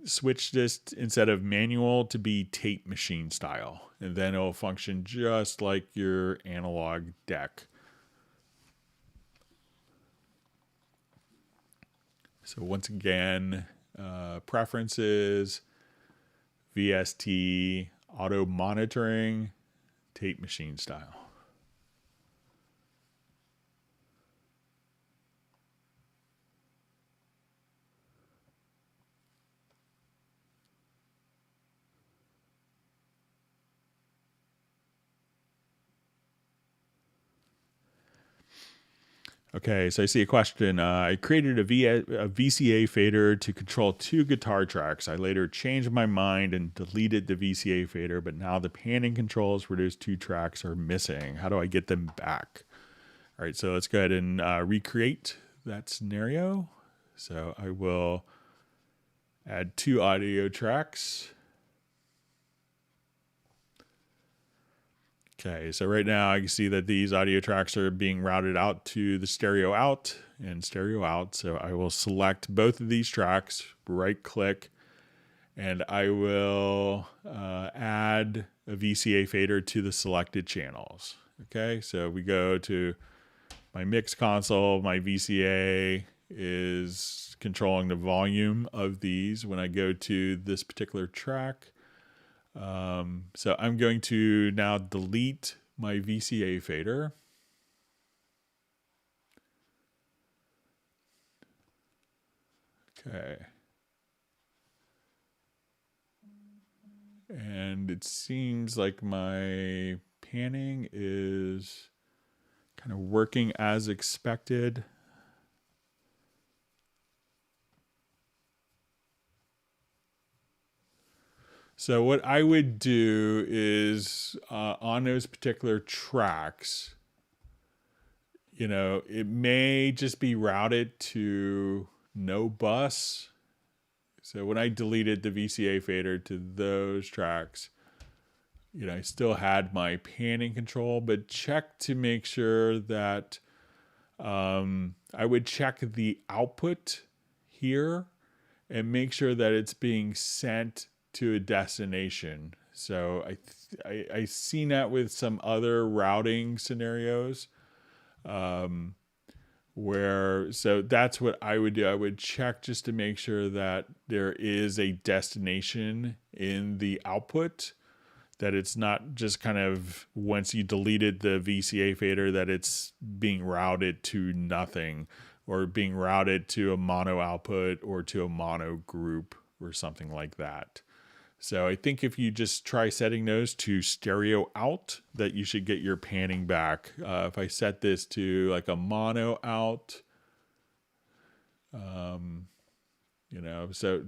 switch this instead of manual to be tape machine style, and then it'll function just like your analog deck. So once again, preferences, VST, auto monitoring, tape machine style. Okay, so I see a question. I created a VCA fader to control 2 guitar tracks. I later changed my mind and deleted the VCA fader, but now the panning controls for those 2 tracks are missing. How do I get them back? All right, so let's go ahead and recreate that scenario. So I will add 2 audio tracks. Okay, so right now I can see that these audio tracks are being routed out to the stereo out and stereo out. So I will select both of these tracks, right click, and I will add a VCA fader to the selected channels. Okay, so we go to my mix console. My VCA is controlling the volume of these when I go to this particular track. So I'm going to now delete my VCA fader. Okay. And it seems like my panning is kind of working as expected. So what I would do is on those particular tracks, it may just be routed to no bus. So when I deleted the VCA fader to those tracks, I still had my panning control, but check to make sure that I would check the output here and make sure that it's being sent to a destination. So I seen that with some other routing scenarios, so that's what I would do. I would check just to make sure that there is a destination in the output, that it's not just kind of once you deleted the VCA fader that it's being routed to nothing, or being routed to a mono output or to a mono group or something like that. So I think if you just try setting those to stereo out, that you should get your panning back. If I set this to like a mono out, so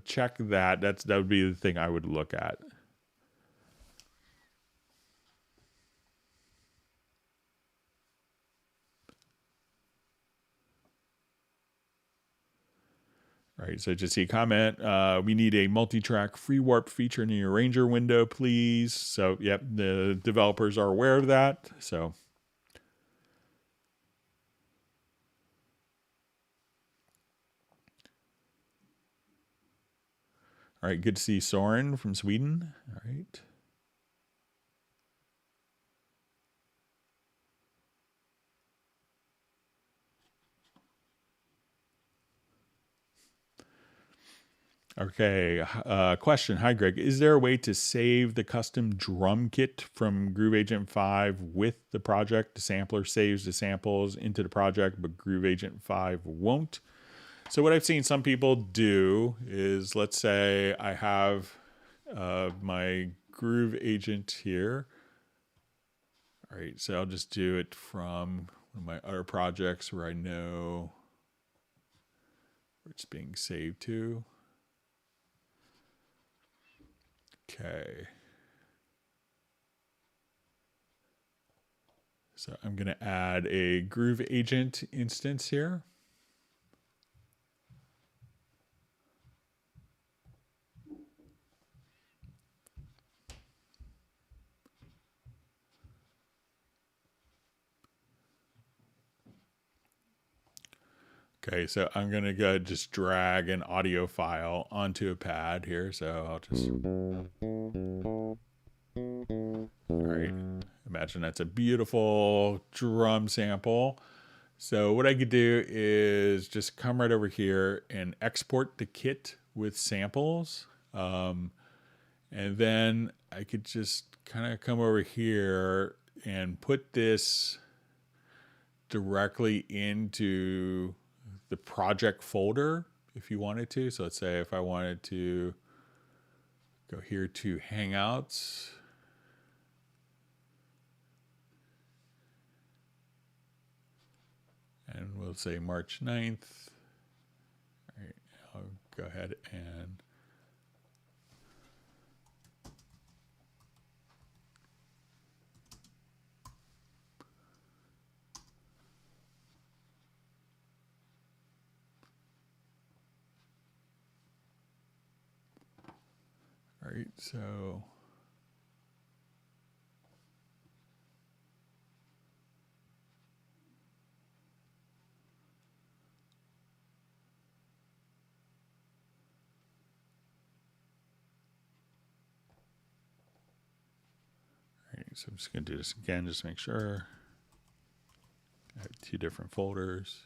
check that. That would be the thing I would look at. All right, so just see a comment. We need a multi-track free warp feature in the arranger window, please. So, yep, the developers are aware of that. So, all right, good to see Soren from Sweden. All right. Okay, question. Hi, Greg. Is there a way to save the custom drum kit from Groove Agent 5 with the project? The sampler saves the samples into the project, but Groove Agent 5 won't. So what I've seen some people do is, let's say I have my Groove Agent here. All right, so I'll just do it from one of my other projects where I know where it's being saved to. Okay. So I'm going to add a Groove Agent instance here. Okay, so I'm going to go just drag an audio file onto a pad here. So I'll just... All right, imagine that's a beautiful drum sample. So what I could do is just come right over here and export the kit with samples. And then I could just kind of come over here and put this directly into the project folder if you wanted to. So let's say if I wanted to go here to Hangouts, and we'll say March 9th. All right, I'll go ahead and all right, so so I'm just going to do this again, just to make sure. I have two different folders.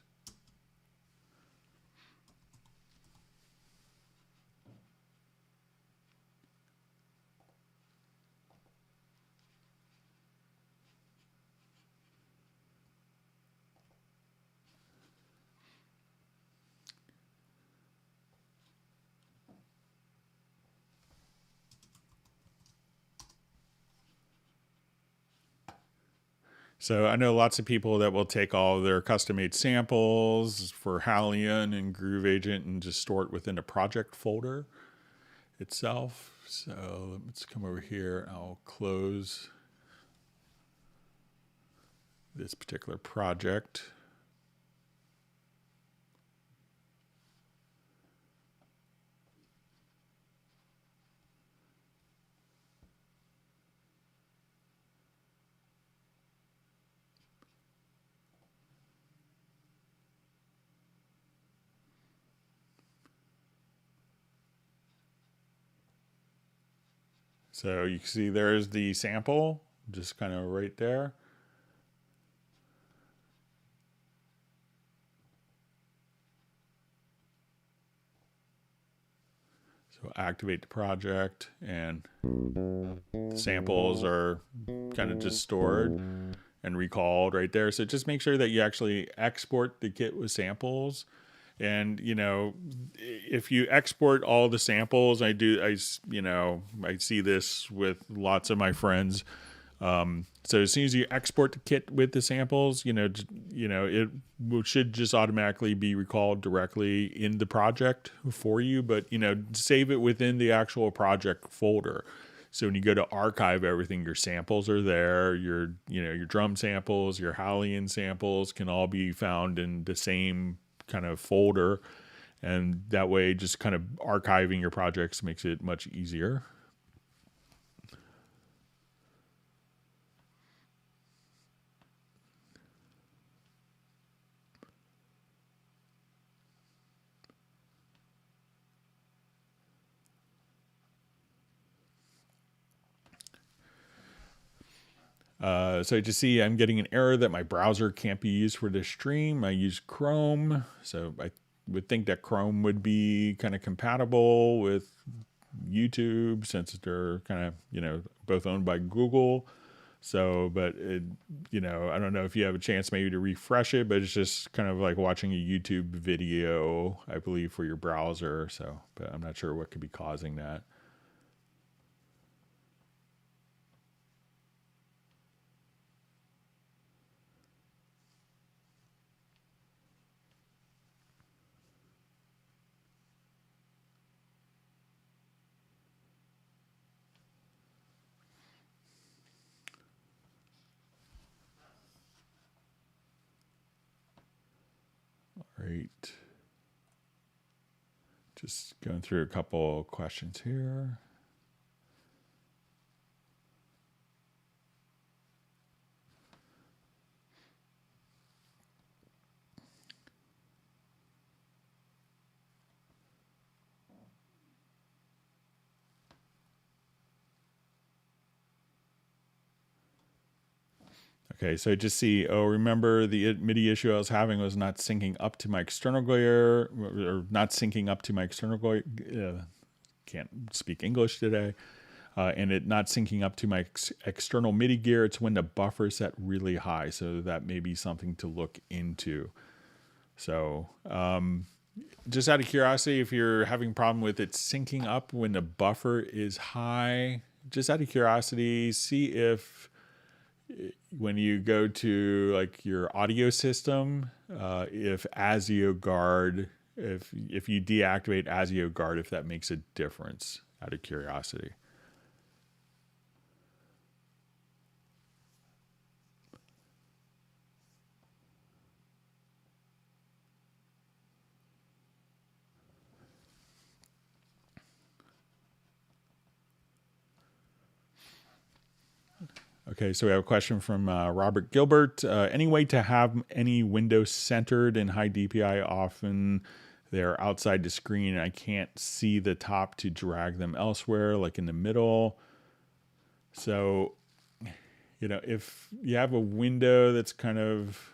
So I know lots of people that will take all their custom-made samples for Halion and Groove Agent and just store it within a project folder. itself. So let's come over here. I'll close this particular project. So you can see there's the sample, just kind of right there. So activate the project, and the samples are kind of just stored and recalled right there. So just make sure that you actually export the kit with samples. And, you know, if you export all the samples, I see this with lots of my friends. So as soon as you export the kit with the samples, it should just automatically be recalled directly in the project for you. But, save it within the actual project folder. So when you go to archive everything, your samples are there. Your drum samples, your Hallian samples can all be found in the same kind of folder. And that way, just kind of archiving your projects makes it much easier. So you just see I'm getting an error that my browser can't be used for this stream. I use Chrome, so I would think that Chrome would be kind of compatible with YouTube since they're kind of, both owned by Google. So, but I don't know if you have a chance maybe to refresh it, but it's just kind of like watching a YouTube video, I believe, for your browser. So, but I'm not sure what could be causing that. Right. Just going through a couple questions here. Okay, so just see, remember the MIDI issue I was having was not syncing up to my external layer, or not syncing up to my external layer. Can't speak English today. And it not syncing up to my external MIDI gear. It's when the buffer set really high. So that may be something to look into. So just out of curiosity, if you're having a problem with it syncing up when the buffer is high, just out of curiosity, see if when you go to like your audio system, if ASIO Guard, if you deactivate ASIO Guard, if that makes a difference, out of curiosity. Okay, so we have a question from Robert Gilbert. Any way to have any windows centered in high DPI? Often they're outside the screen and I can't see the top to drag them elsewhere, like in the middle. So, if you have a window that's kind of,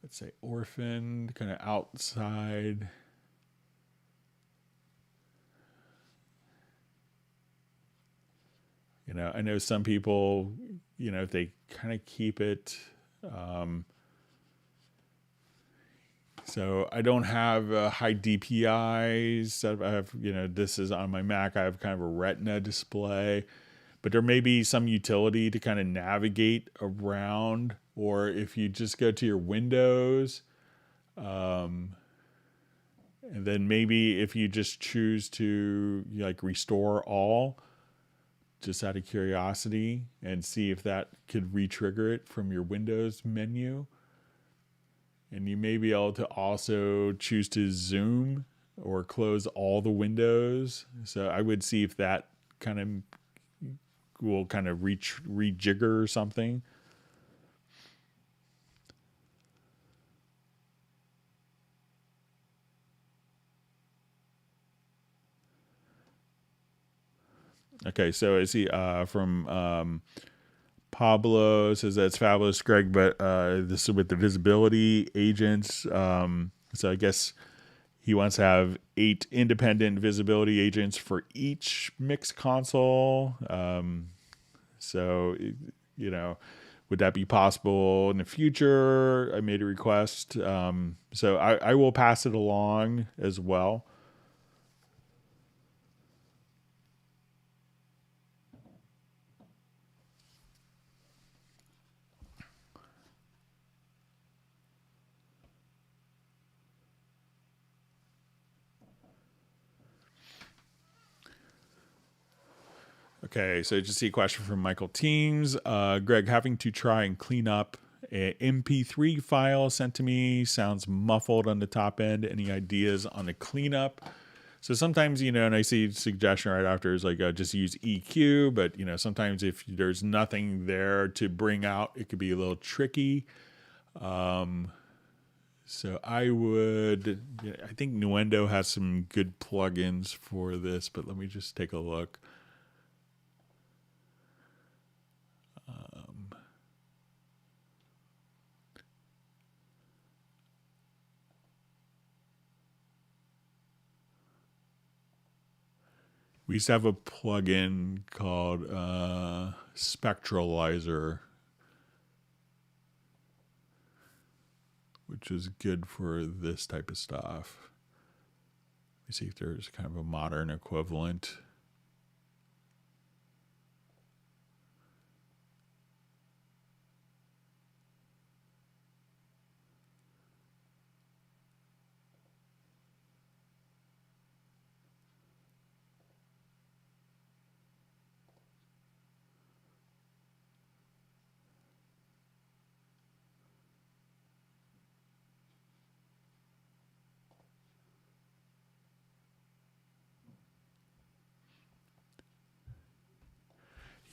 let's say, orphaned, kind of outside. I know some people, if they kind of keep it. So I don't have high DPIs. I have, this is on my Mac. I have kind of a Retina display, but there may be some utility to kind of navigate around. Or if you just go to your Windows, And then maybe if you just choose to like restore all, just out of curiosity, and see if that could re-trigger it from your Windows menu. And you may be able to also choose to zoom or close all the windows. So I would see if that kind of will kind of rejigger or something. Okay, so I see from Pablo says that's fabulous, Greg, but this is with the visibility agents. So I guess he wants to have 8 independent visibility agents for each mix console. So, would that be possible in the future? I made a request. So I will pass it along as well. Okay, so just see a question from Michael Teams. Greg, having to try and clean up a MP3 file sent to me sounds muffled on the top end. Any ideas on a cleanup? So sometimes, and I see suggestion right after is like just use EQ, but sometimes if there's nothing there to bring out, it could be a little tricky. So I think Nuendo has some good plugins for this, but let me just take a look. We used to have a plugin called Spectralizer, which is good for this type of stuff. Let me see if there's kind of a modern equivalent.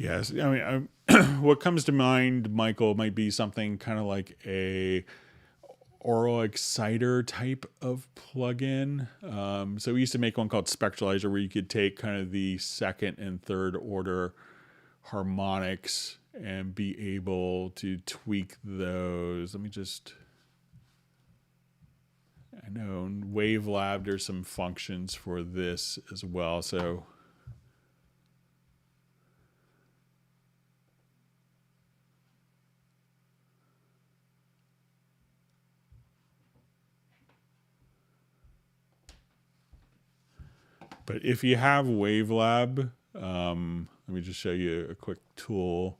Yes, I mean, what comes to mind, Michael, might be something kind of like a aural exciter type of plugin. So we used to make one called Spectralizer where you could take kind of the second and third order harmonics and be able to tweak those. Let me just... I know in Wavelab there's some functions for this as well, so... But if you have Wavelab, let me just show you a quick tool.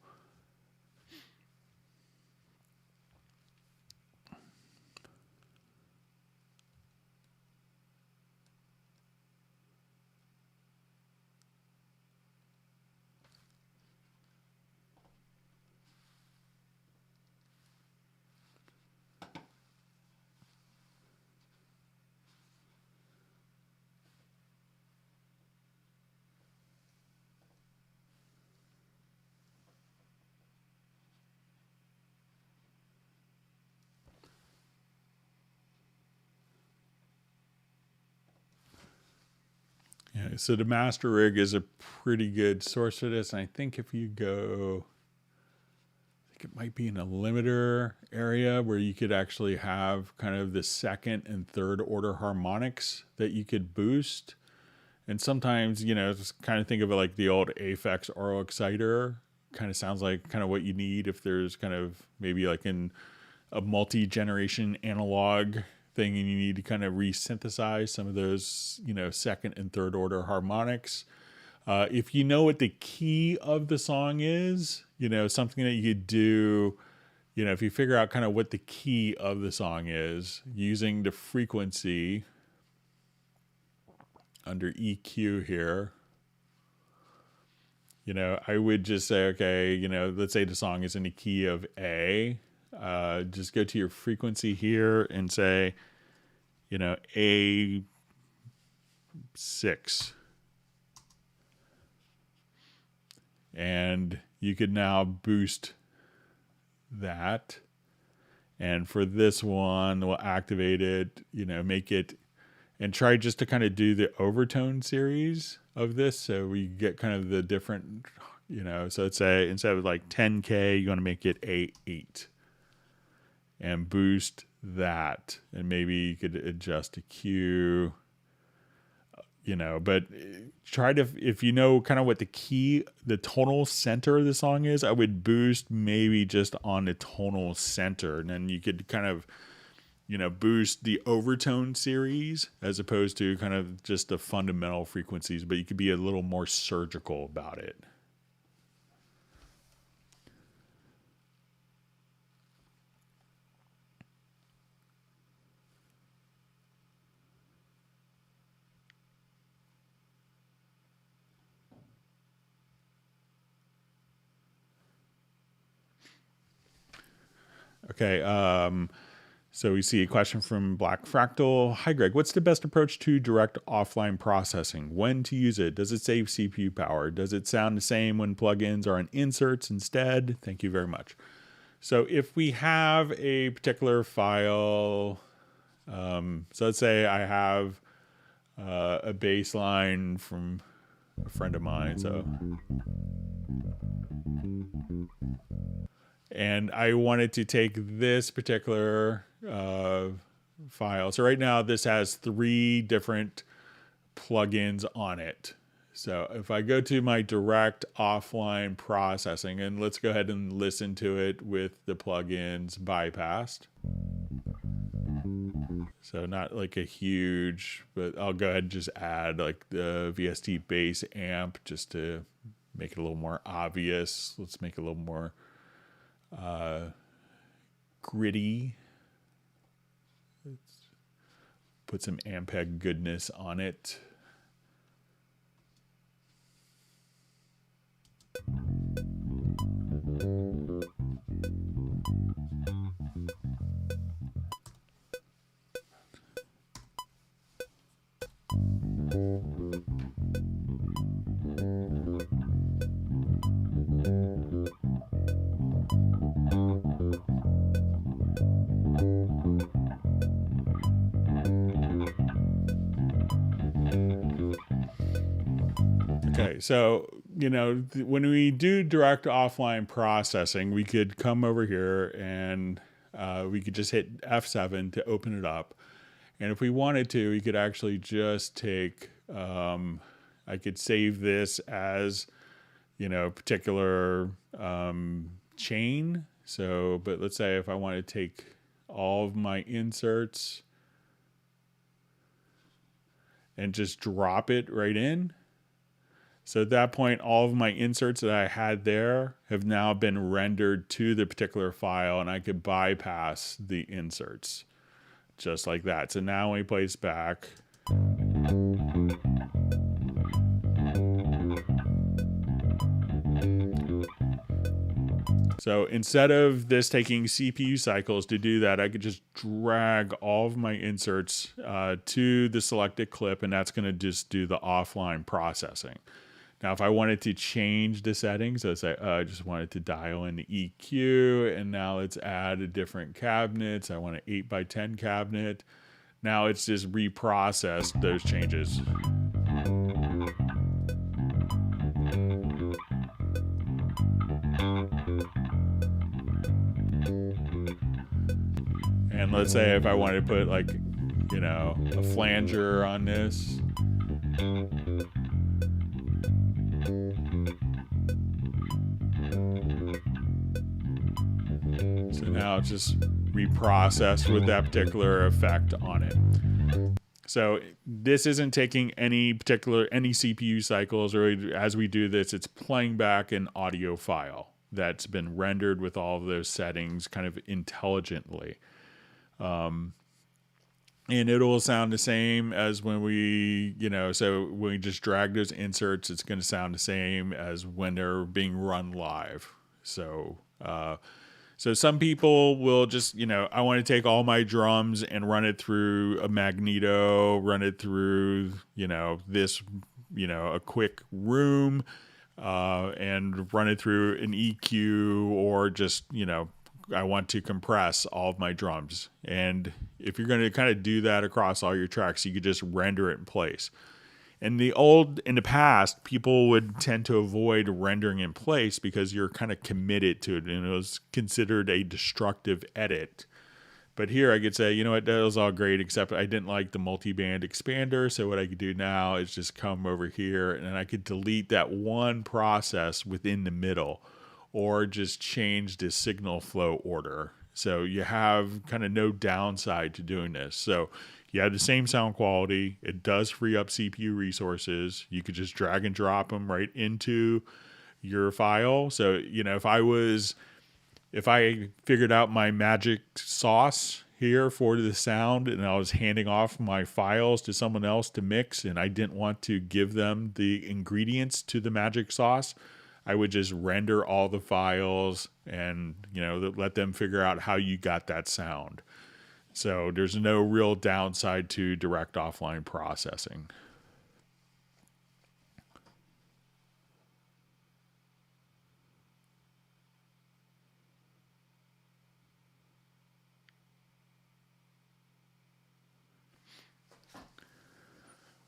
Yeah, so the master rig is a pretty good source for this. And I think if you go, I think it might be in a limiter area where you could actually have kind of the second and third order harmonics that you could boost. And sometimes, just kind of think of it like the old Aphex aural exciter. Kind of sounds like kind of what you need if there's kind of maybe like in a multi-generation analog thing and you need to kind of resynthesize some of those, second and third order harmonics. If you know what the key of the song is, something that you could do, if you figure out kind of what the key of the song is using the frequency, under EQ here, I would just say, okay, let's say the song is in the key of A. Just go to your frequency here and say, A6. And you could now boost that. And for this one, we'll activate it, make it, and try just to kind of do the overtone series of this. So we get kind of the different, so let's say instead of like 10K, you want to make it A8 and boost that. And maybe you could adjust the Q, but try to, if you know kind of what the tonal center of the song is, I would boost maybe just on the tonal center. And then you could kind of, boost the overtone series as opposed to kind of just the fundamental frequencies, but you could be a little more surgical about it. Okay, so we see a question from Black Fractal. Hi, Greg. What's the best approach to direct offline processing? When to use it? Does it save CPU power? Does it sound the same when plugins are on inserts instead? Thank you very much. So if we have a particular file, so let's say I have a bass line from a friend of mine. And I wanted to take this particular file. So right now this has 3 different plugins on it. So if I go to my direct offline processing, and let's go ahead and listen to it with the plugins bypassed. So not like a huge, but I'll go ahead and just add like the VST bass amp just to make it a little more obvious. Let's make it a little more gritty. Let's put some Ampeg goodness on it. Okay, so, when we do direct offline processing, we could come over here and we could just hit F7 to open it up. And if we wanted to, we could actually just take, I could save this as, particular chain. So, but let's say if I want to take all of my inserts and just drop it right in. So at that point, all of my inserts that I had there have now been rendered to the particular file, and I could bypass the inserts just like that. So now when we play this back, so instead of this taking CPU cycles to do that, I could just drag all of my inserts to the selected clip, and that's going to just do the offline processing. Now, if I wanted to change the settings, let's say I just wanted to dial in the EQ, and now let's add a different cabinets. I want an 8x10 cabinet. Now it's just reprocessed those changes. And let's say if I wanted to put like, a flanger on this. So now it's just reprocessed with that particular effect on it. So this isn't taking any CPU cycles, or as we do this, it's playing back an audio file that's been rendered with all of those settings kind of intelligently. and it'll sound the same as when we, so when we just drag those inserts, it's going to sound the same as when they're being run live. So some people will just, I want to take all my drums and run it through a magneto, run it through, this, a quick room, and run it through an EQ, or just, I want to compress all of my drums. And if you're going to kind of do that across all your tracks, you could just render it in place. In the past, people would tend to avoid rendering in place because you're kind of committed to it, and it was considered a destructive edit. But here I could say, you know what, that was all great, except I didn't like the multi-band expander. So what I could do now is just come over here and I could delete that one process within the middle, or just change the signal flow order. So you have kind of no downside to doing this. So you have the same sound quality. It does free up CPU resources. You could just drag and drop them right into your file. So, if I figured out my magic sauce here for the sound and I was handing off my files to someone else to mix, and I didn't want to give them the ingredients to the magic sauce, I would just render all the files and, let them figure out how you got that sound. So there's no real downside to direct offline processing.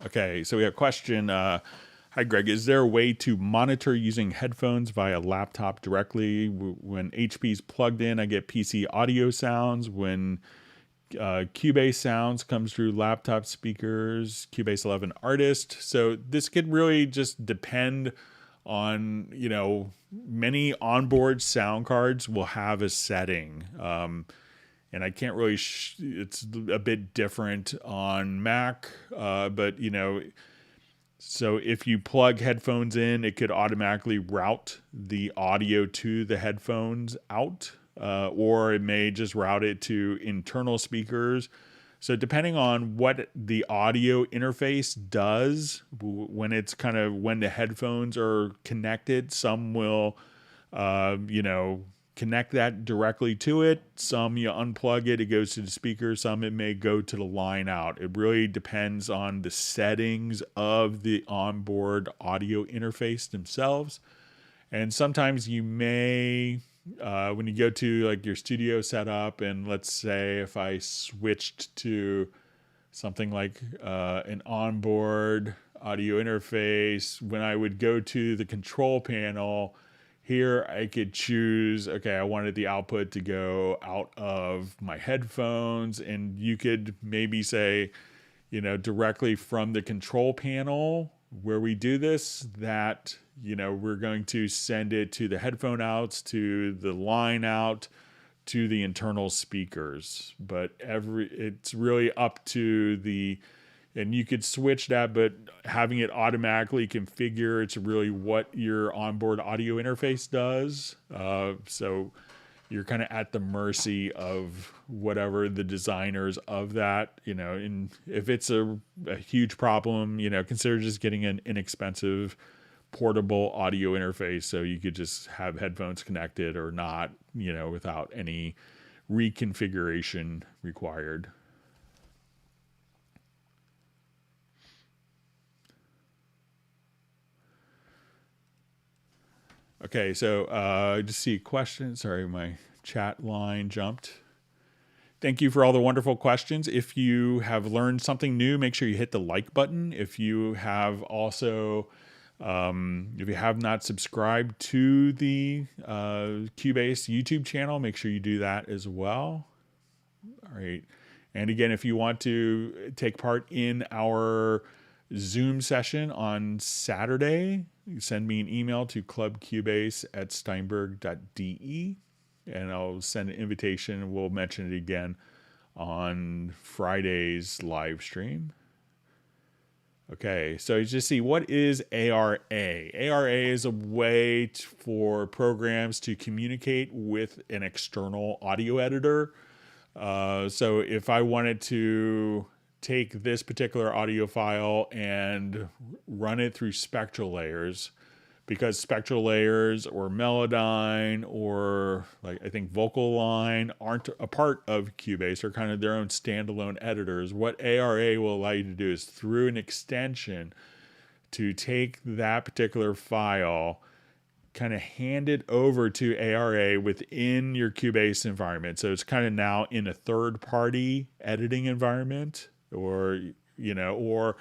Okay, so we have a question. Hi, Greg. Is there a way to monitor using headphones via laptop directly? When HP's plugged in, I get PC audio sounds. When Cubase sounds comes through laptop speakers, Cubase 11 Artist. So this could really just depend on, many onboard sound cards will have a setting. And I can't really, it's a bit different on Mac, but, so if you plug headphones in, it could automatically route the audio to the headphones out, or it may just route it to internal speakers. So depending on what the audio interface does when it's when the headphones are connected, some will, connect that directly to it. Some you unplug it, it goes to the speaker. Some it may go to the line out. It really depends on the settings of the onboard audio interface themselves. And sometimes you may, when you go to your studio setup, and let's say if I switched to something like an onboard audio interface, when I would go to the control panel, here I could choose, okay, I wanted the output to go out of my headphones, and you could maybe say, directly from the control panel where we do this, that, we're going to send it to the headphone outs, to the line out, to the internal speakers. But it's really up to and you could switch that, but having it automatically configure, it's really what your onboard audio interface does. So you're kind of at the mercy of whatever the designers of that, and if it's a huge problem, consider just getting an inexpensive portable audio interface so you could just have headphones connected or not, without any reconfiguration required. Okay, so I just see a question. Sorry, my chat line jumped. Thank you for all the wonderful questions. If you have learned something new, make sure you hit the like button. If you have also, if you have not subscribed to the Cubase YouTube channel, make sure you do that as well. All right. And again, if you want to take part in our Zoom session on Saturday, send me an email to clubcubase@steinberg.de, and I'll send an invitation. We'll mention it again on Friday's live stream. Okay, so you just see, what is ARA? ARA is a way for programs to communicate with an external audio editor. So if I wanted to take this particular audio file and run it through Spectral Layers, because Spectral Layers or Melodyne or like I think Vocal Line aren't a part of Cubase, or kind of their own standalone editors. What ARA will allow you to do is through an extension to take that particular file, kind of hand it over to ARA within your Cubase environment. So it's kind of now in a third party editing environment, or, or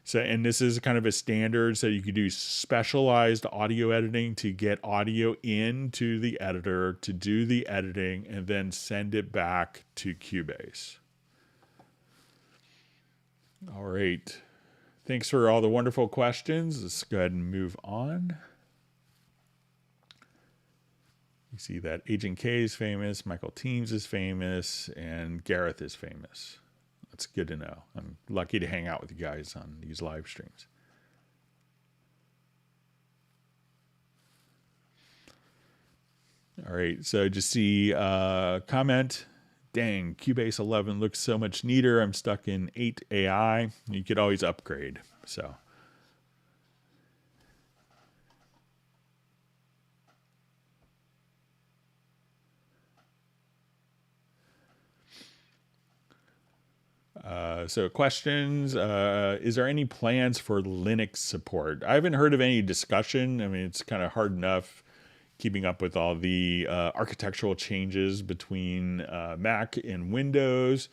so, and this is kind of a standard. So you could do specialized audio editing to get audio into the editor to do the editing and then send it back to Cubase. All right. Thanks for all the wonderful questions. Let's go ahead and move on. You see that Agent K is famous, Michael Teams is famous, and Gareth is famous. That's good to know. I'm lucky to hang out with you guys on these live streams. All right, so just see comment. Dang, Cubase 11 looks so much neater. I'm stuck in 8 AI. You could always upgrade. So. So questions, is there any plans for Linux support? I haven't heard of any discussion. I mean, it's kind of hard enough keeping up with all the architectural changes between Mac and Windows.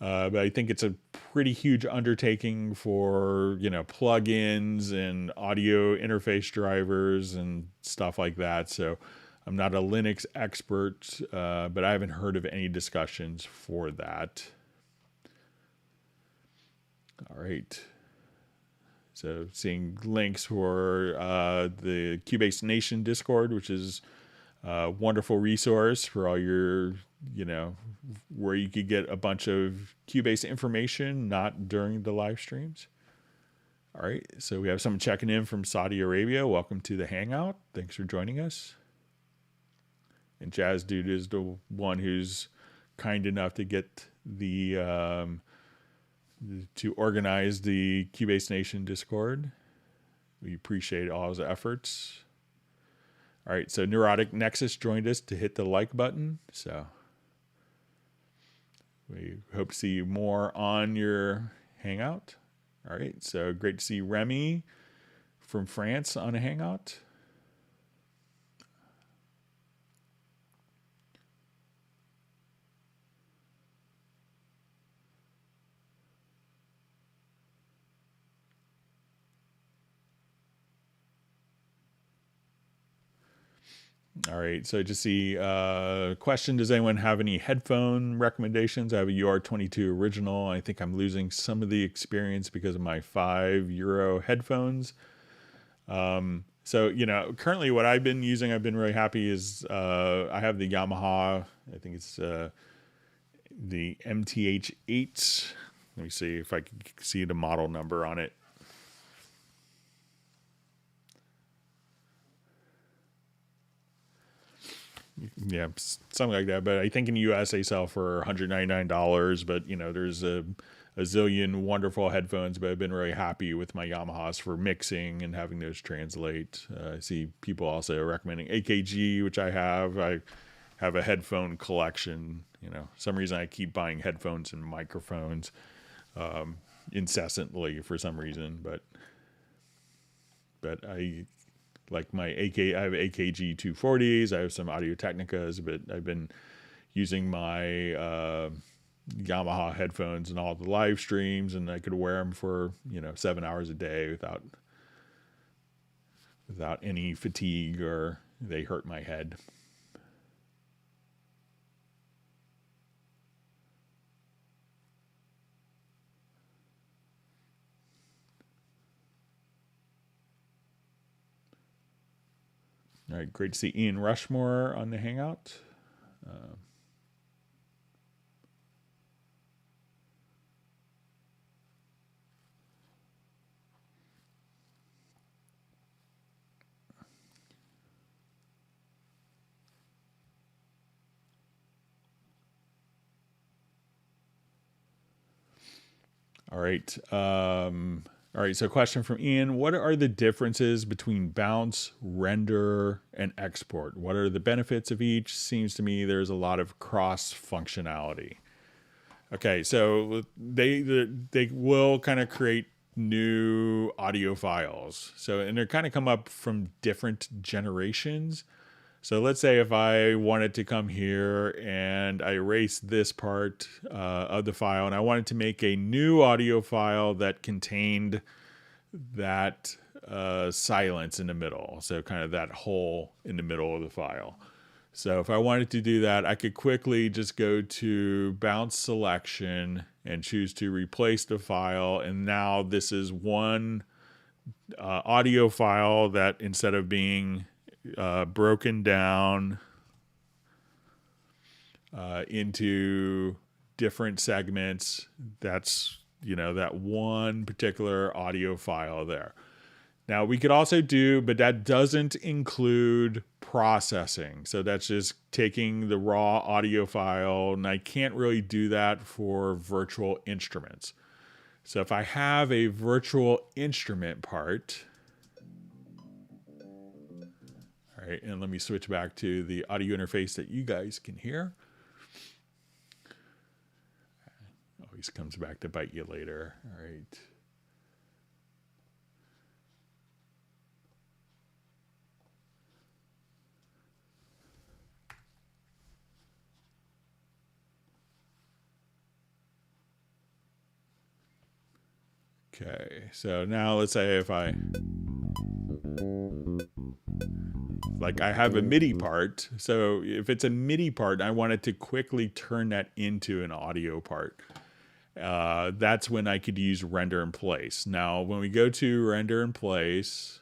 But I think it's a pretty huge undertaking for, plugins and audio interface drivers and stuff like that. So I'm not a Linux expert, but I haven't heard of any discussions for that. All right. So seeing links for the Cubase Nation Discord, which is a wonderful resource for all your, where you could get a bunch of Cubase information, not during the live streams. All right. So we have someone checking in from Saudi Arabia. Welcome to the Hangout. Thanks for joining us. And Jazz Dude is the one who's kind enough to get the... to organize the Cubase Nation Discord. We appreciate all his efforts. All right, so Neurotic Nexus joined us to hit the like button. So we hope to see you more on your Hangout. All right, so great to see Remy from France on a Hangout. All right, so just see question, does anyone have any headphone recommendations? I have a UR22 original. I think I'm losing some of the experience because of my €5 headphones. So, currently what I've been using, I've been really happy is I have the Yamaha, I think it's the MTH8. Let me see if I can see the model number on it. Yeah, something like that. But I think in the US they sell for $199. But there's a zillion wonderful headphones. But I've been really happy with my Yamahas for mixing and having those translate. I see people also recommending AKG, which I have. I have a headphone collection. Some reason I keep buying headphones and microphones incessantly for some reason. But I like my I have AKG 240s. I have some Audio Technicas, but I've been using my Yamaha headphones and all the live streams, and I could wear them for 7 hours a day without any fatigue, or they hurt my head. All right, great to see Ian Rushmore on the Hangout. All right. All right. So, question from Ian: what are the differences between bounce, render, and export? What are the benefits of each? Seems to me there's a lot of cross functionality. Okay, so they will kind of create new audio files. So and they kind of come up from different generations. So let's say if I wanted to come here and I erase this part of the file and I wanted to make a new audio file that contained that silence in the middle. So kind of that hole in the middle of the file. So if I wanted to do that, I could quickly just go to bounce selection and choose to replace the file. And now this is one audio file that instead of being broken down into different segments, that's, that one particular audio file there. Now we could also do, but that doesn't include processing. So that's just taking the raw audio file, and I can't really do that for virtual instruments. So if I have a virtual instrument part, all right, and let me switch back to the audio interface that you guys can hear. Always comes back to bite you later. All right. Okay, so now let's say if I have a MIDI part. So if it's a MIDI part, I wanted to quickly turn that into an audio part. That's when I could use render in place. Now, when we go to render in place,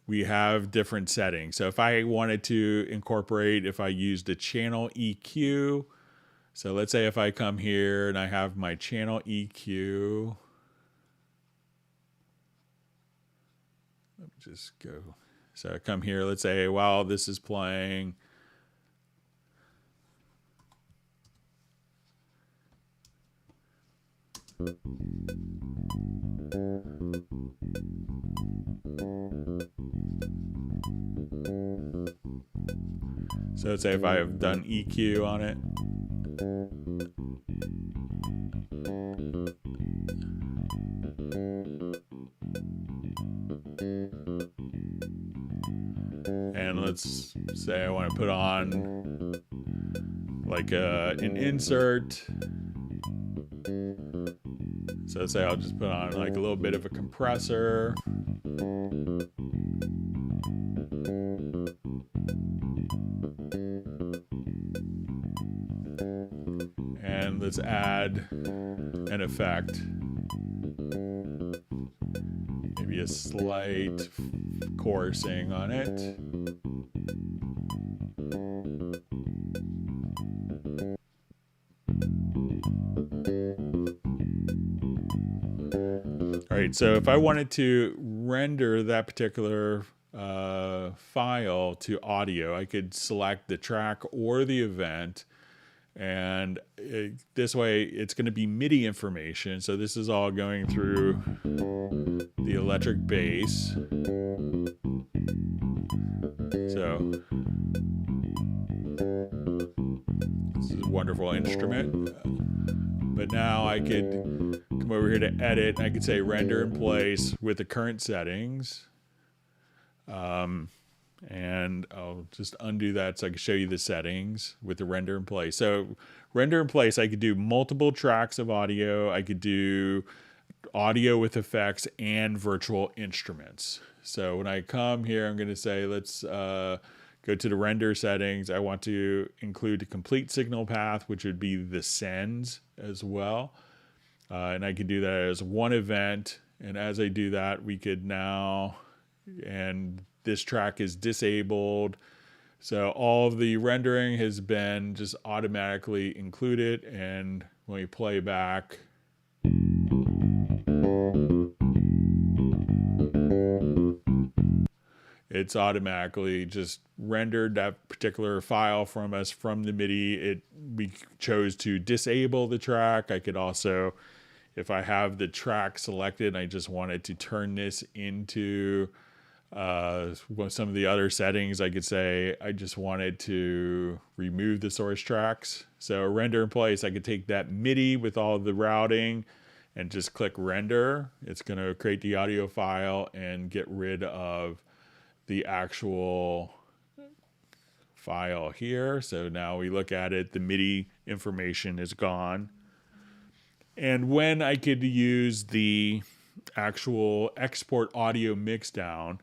we have different settings. So if I wanted to incorporate, if I used a channel EQ, so let's say if I come here and I have my channel EQ. Let me just go. So I come here, let's say while this is playing. So let's say if I have done EQ on it. And let's say I want to put on like an insert. So let's say I'll just put on like a little bit of a compressor. And let's add an effect. Maybe a slight chorusing on it. All right, so if I wanted to render that particular file to audio, I could select the track or the event. And this way, it's going to be MIDI information. So this is all going through the electric bass. So this is a wonderful instrument. But now I could come over here to edit. I could say render in place with the current settings. And I'll just undo that so I can show you the settings with the render in place. So render in place, I could do multiple tracks of audio. I could do audio with effects and virtual instruments. So when I come here, I'm going to say, let's go to the render settings. I want to include a complete signal path, which would be the sends as well. And I could do that as one event. And as I do that, we could now, and this track is disabled. So all of the rendering has been just automatically included. And when we play back, it's automatically just rendered that particular file from us from the MIDI. It we chose to disable the track. I could also, if I have the track selected, I just wanted to turn this into some of the other settings. I could say I just wanted to remove the source tracks. So render in place, I could take that MIDI with all the routing and just click render. It's going to create the audio file and get rid of the actual file here. So now we look at it, the MIDI information is gone. And when I could use the actual export audio mix down,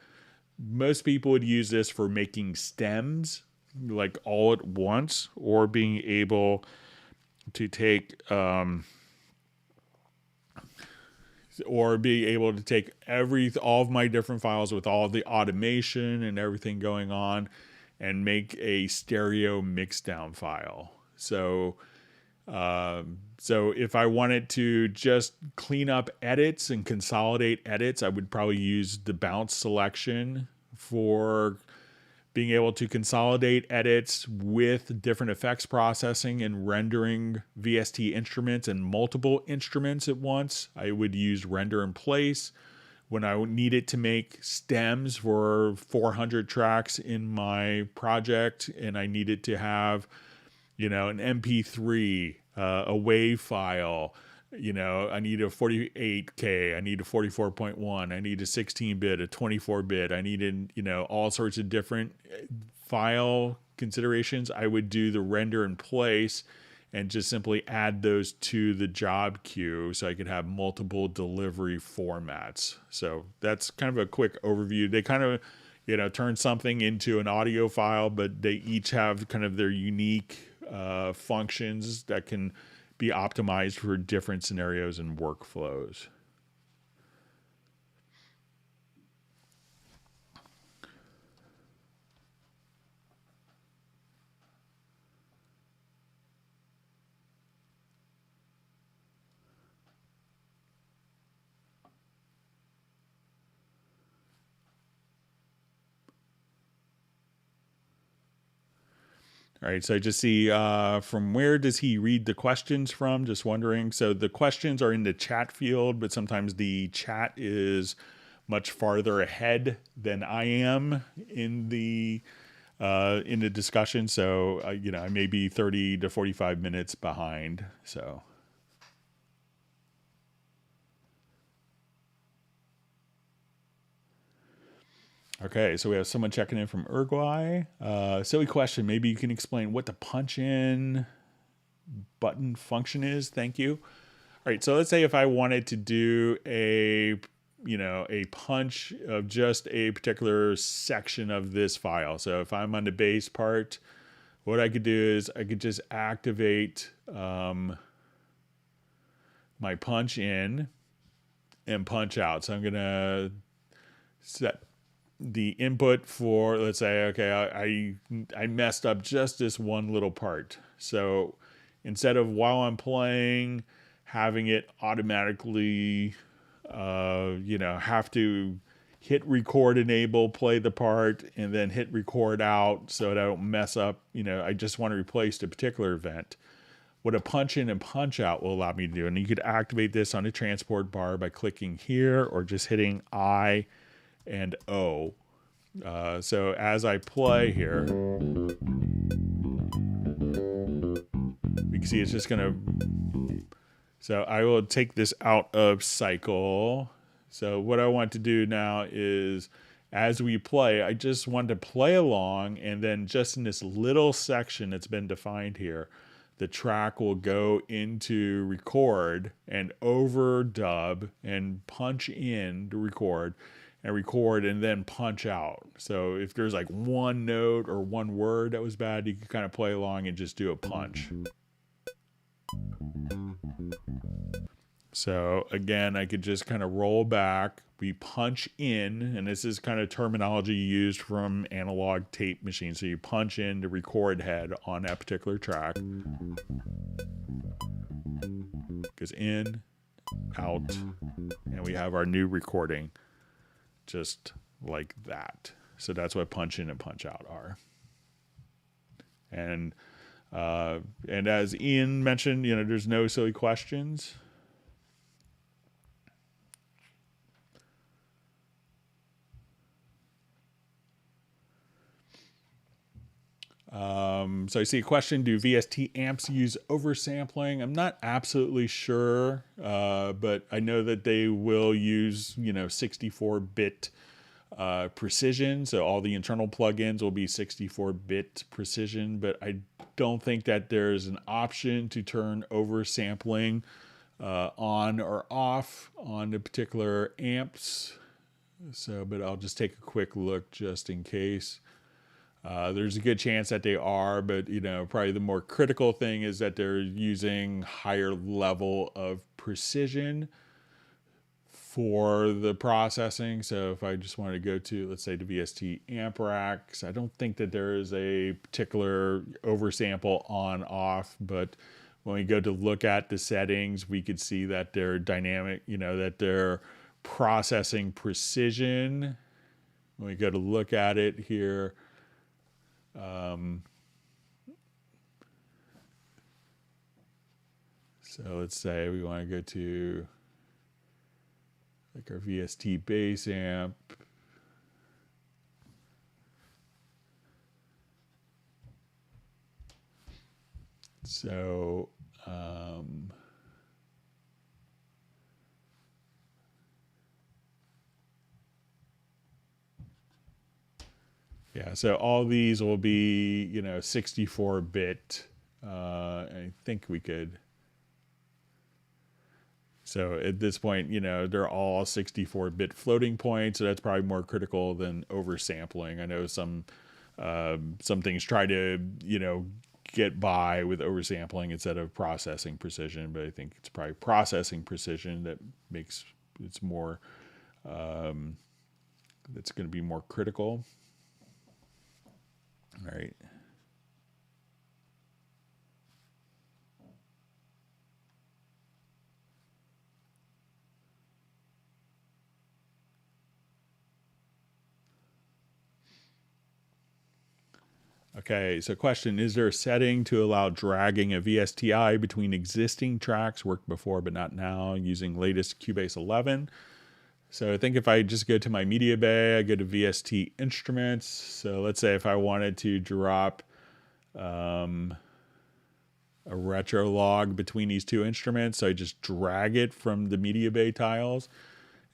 most people would use this for making stems like all at once, or being able to take all of my different files with all the automation and everything going on and make a stereo mix down file. So if I wanted to just clean up edits and consolidate edits, I would probably use the bounce selection for being able to consolidate edits with different effects processing and rendering VST instruments and multiple instruments at once. I would use render in place when I needed to make stems for 400 tracks in my project, and I needed to have, an MP3, a WAV file. I need a 48K, I need a 44.1, I need a 16-bit, a 24-bit, I needed, all sorts of different file considerations. I would do the render in place and just simply add those to the job queue so I could have multiple delivery formats. So that's kind of a quick overview. They kind of, turn something into an audio file, but they each have kind of their unique functions that can be optimized for different scenarios and workflows. All right, so I just see from where does he read the questions from? Just wondering. So the questions are in the chat field, but sometimes the chat is much farther ahead than I am in the discussion. So I may be 30 to 45 minutes behind. So. Okay, so we have someone checking in from Uruguay. Silly question. Maybe you can explain what the punch in button function is. Thank you. All right, so let's say if I wanted to do a punch of just a particular section of this file. So if I'm on the bass part, what I could do is I could just activate my punch in and punch out. So I'm gonna set the input for, let's say, okay, I messed up just this one little part. So instead of while I'm playing, having it automatically, have to hit record enable, play the part, and then hit record out so that I don't mess up, I just want to replace the particular event. What a punch in and punch out will allow me to do. And you could activate this on the transport bar by clicking here or just hitting I and O. So as I play here, you can see it's just gonna, so I will take this out of cycle. So what I want to do now is, as we play, I just want to play along, and then just in this little section that's been defined here, the track will go into record and overdub and punch in to record and then punch out. So if there's like one note or one word that was bad, you can kind of play along and just do a punch. So again, I could just kind of roll back. We punch in, and this is kind of terminology used from analog tape machines. So you punch in the record head on that particular track. Goes in, out, and we have our new recording. Just like that. So that's what punch in and punch out are. And And as Ian mentioned, there's no silly questions. So I see a question, do VST amps use oversampling? I'm not absolutely sure, but I know that they will use, 64-bit precision. So all the internal plugins will be 64-bit precision, but I don't think that there's an option to turn oversampling on or off on the particular amps. So, but I'll just take a quick look just in case. There's a good chance that they are, but probably the more critical thing is that they're using higher level of precision for the processing. So if I just want to go to, let's say, the VST amp racks, I don't think that there is a particular oversample on off, but when we go to look at the settings, we could see that they're dynamic, that they're processing precision. When we go to look at it here, so let's say we want to go to like our VST bass amp. So yeah, so all these will be, 64-bit. I think we could. So at this point, they're all 64-bit floating points. So that's probably more critical than oversampling. I know some things try to, get by with oversampling instead of processing precision, but I think it's probably processing precision that makes it's more, that's going to be more critical. All right. Okay, so question, is there a setting to allow dragging a VSTI between existing tracks, worked before but not now, using latest Cubase 11? So I think if I just go to my media bay, I go to VST instruments. So let's say if I wanted to drop a retro log between these two instruments, so I just drag it from the media bay tiles,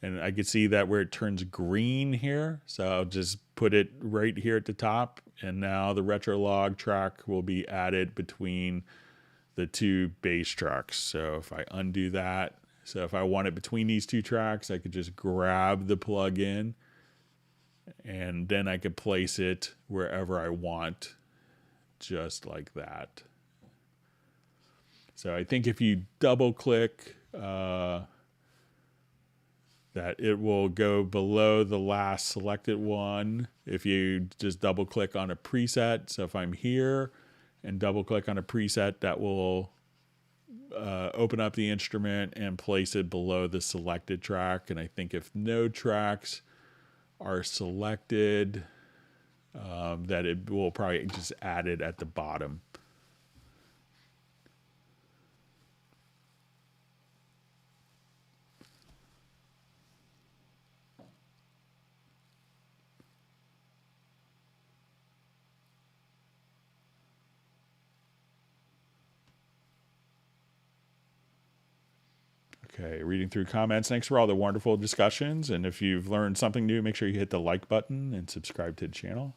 and I can see that where it turns green here. So I'll just put it right here at the top, and now the retro log track will be added between the two bass tracks. So if I undo that, so if I want it between these two tracks, I could just grab the plug-in, and then I could place it wherever I want, just like that. So I think if you double click, that it will go below the last selected one if you just double click on a preset. So if I'm here and double click on a preset, that will open up the instrument and place it below the selected track. And I think if no tracks are selected, that it will probably just add it at the bottom. Okay, reading through comments. Thanks for all the wonderful discussions. And if you've learned something new, make sure you hit the like button and subscribe to the channel.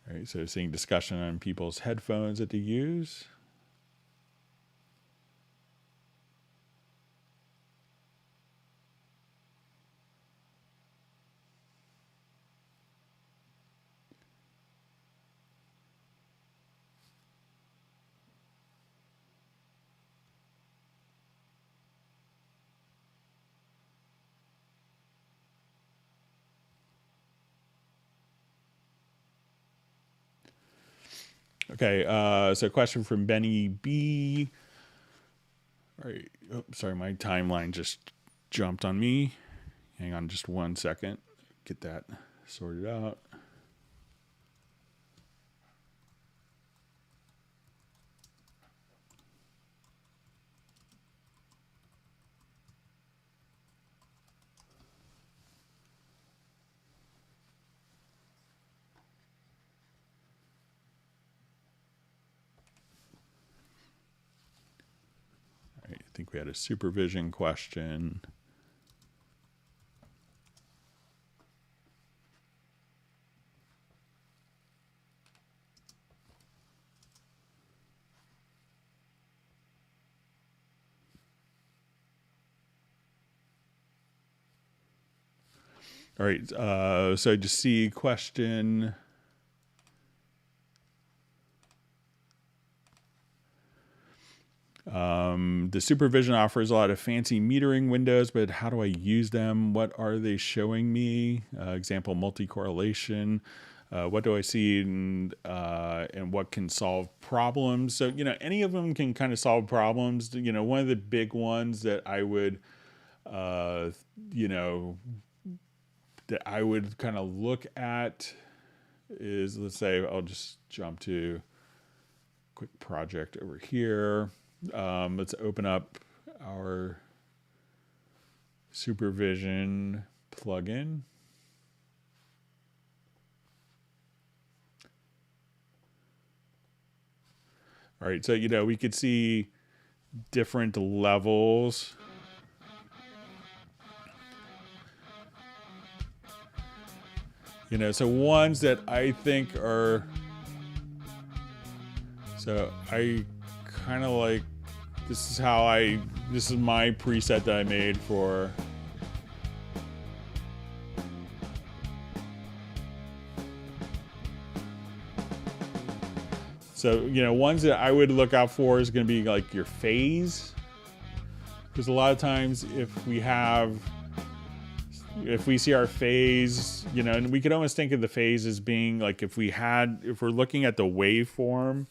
All right, so seeing discussion on people's headphones that they use. Okay, so a question from Benny B. All right, oh, sorry, my timeline just jumped on me. Hang on just 1 second. get that sorted out. All right, I think we had a supervision question. All right, so I just see question. The supervision offers a lot of fancy metering windows, but how do I use them? What are they showing me? Example, multi-correlation. What do I see and what can solve problems? So, any of them can kind of solve problems. One of the big ones that I would, that I would kind of look at is, let's say, I'll just jump to a quick project over here. Let's open up our supervision plugin. All right, so we could see different levels. So ones that I think are, so I kind of like, this is my preset that I made for so ones that I would look out for is going to be like your phase, because a lot of times if we see our phase, and we could almost think of the phase as being like if we're looking at the waveform,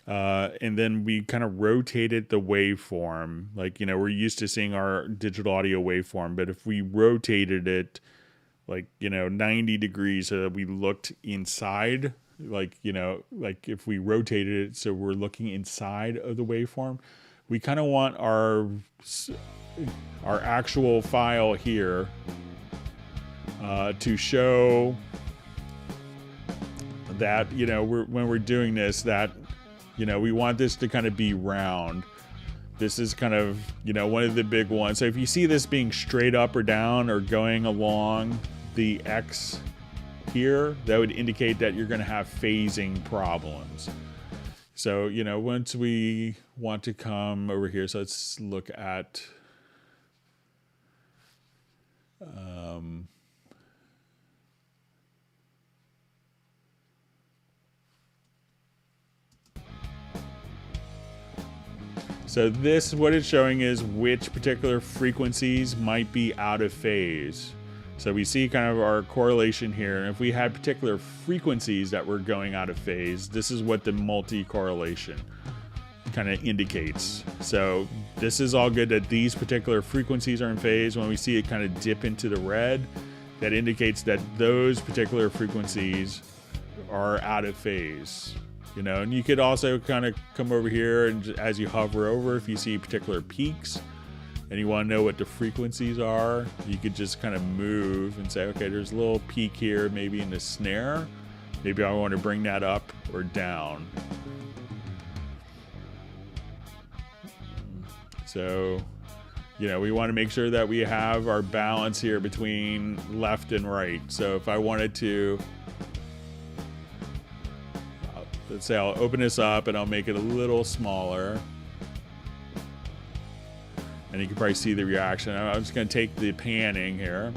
and then we kind of rotated the waveform, like, we're used to seeing our digital audio waveform, but if we rotated it like, 90 degrees so that we looked inside, like, like if we rotated it so we're looking inside of the waveform, we kind of want our actual file here to show that, when we're doing this, that we want this to kind of be round. This is kind of, one of the big ones. So if you see this being straight up or down or going along the X here, that would indicate that you're going to have phasing problems. So, once we want to come over here, so let's look at so this, what it's showing is which particular frequencies might be out of phase. So we see kind of our correlation here. And if we had particular frequencies that were going out of phase, this is what the multi-correlation kind of indicates. So this is all good that these particular frequencies are in phase. When we see it kind of dip into the red, that indicates that those particular frequencies are out of phase. And you could also kind of come over here and as you hover over, if you see particular peaks and you want to know what the frequencies are, you could just kind of move and say, okay, there's a little peak here, maybe in the snare. Maybe I want to bring that up or down. So, we want to make sure that we have our balance here between left and right. So if I wanted to, let's say I'll open this up and I'll make it a little smaller. And you can probably see the reaction. I'm just going to take the panning here.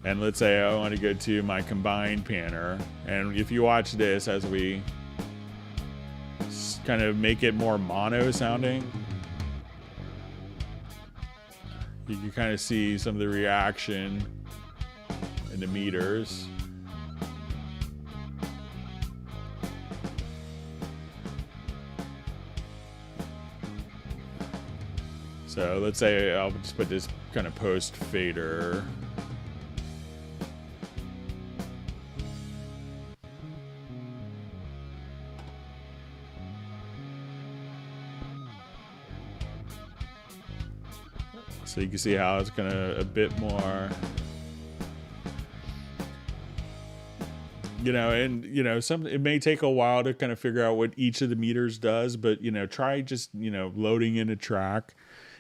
And let's say I want to go to my combined panner. And if you watch this as we kind of make it more mono sounding, you can kind of see some of the reaction in the meters. So let's say I'll just put this kind of post fader. So you can see how it's kind of a bit more, you know, and, you know, it may take a while to kind of figure out what each of the meters does, but, you know, try just, you know, loading in a track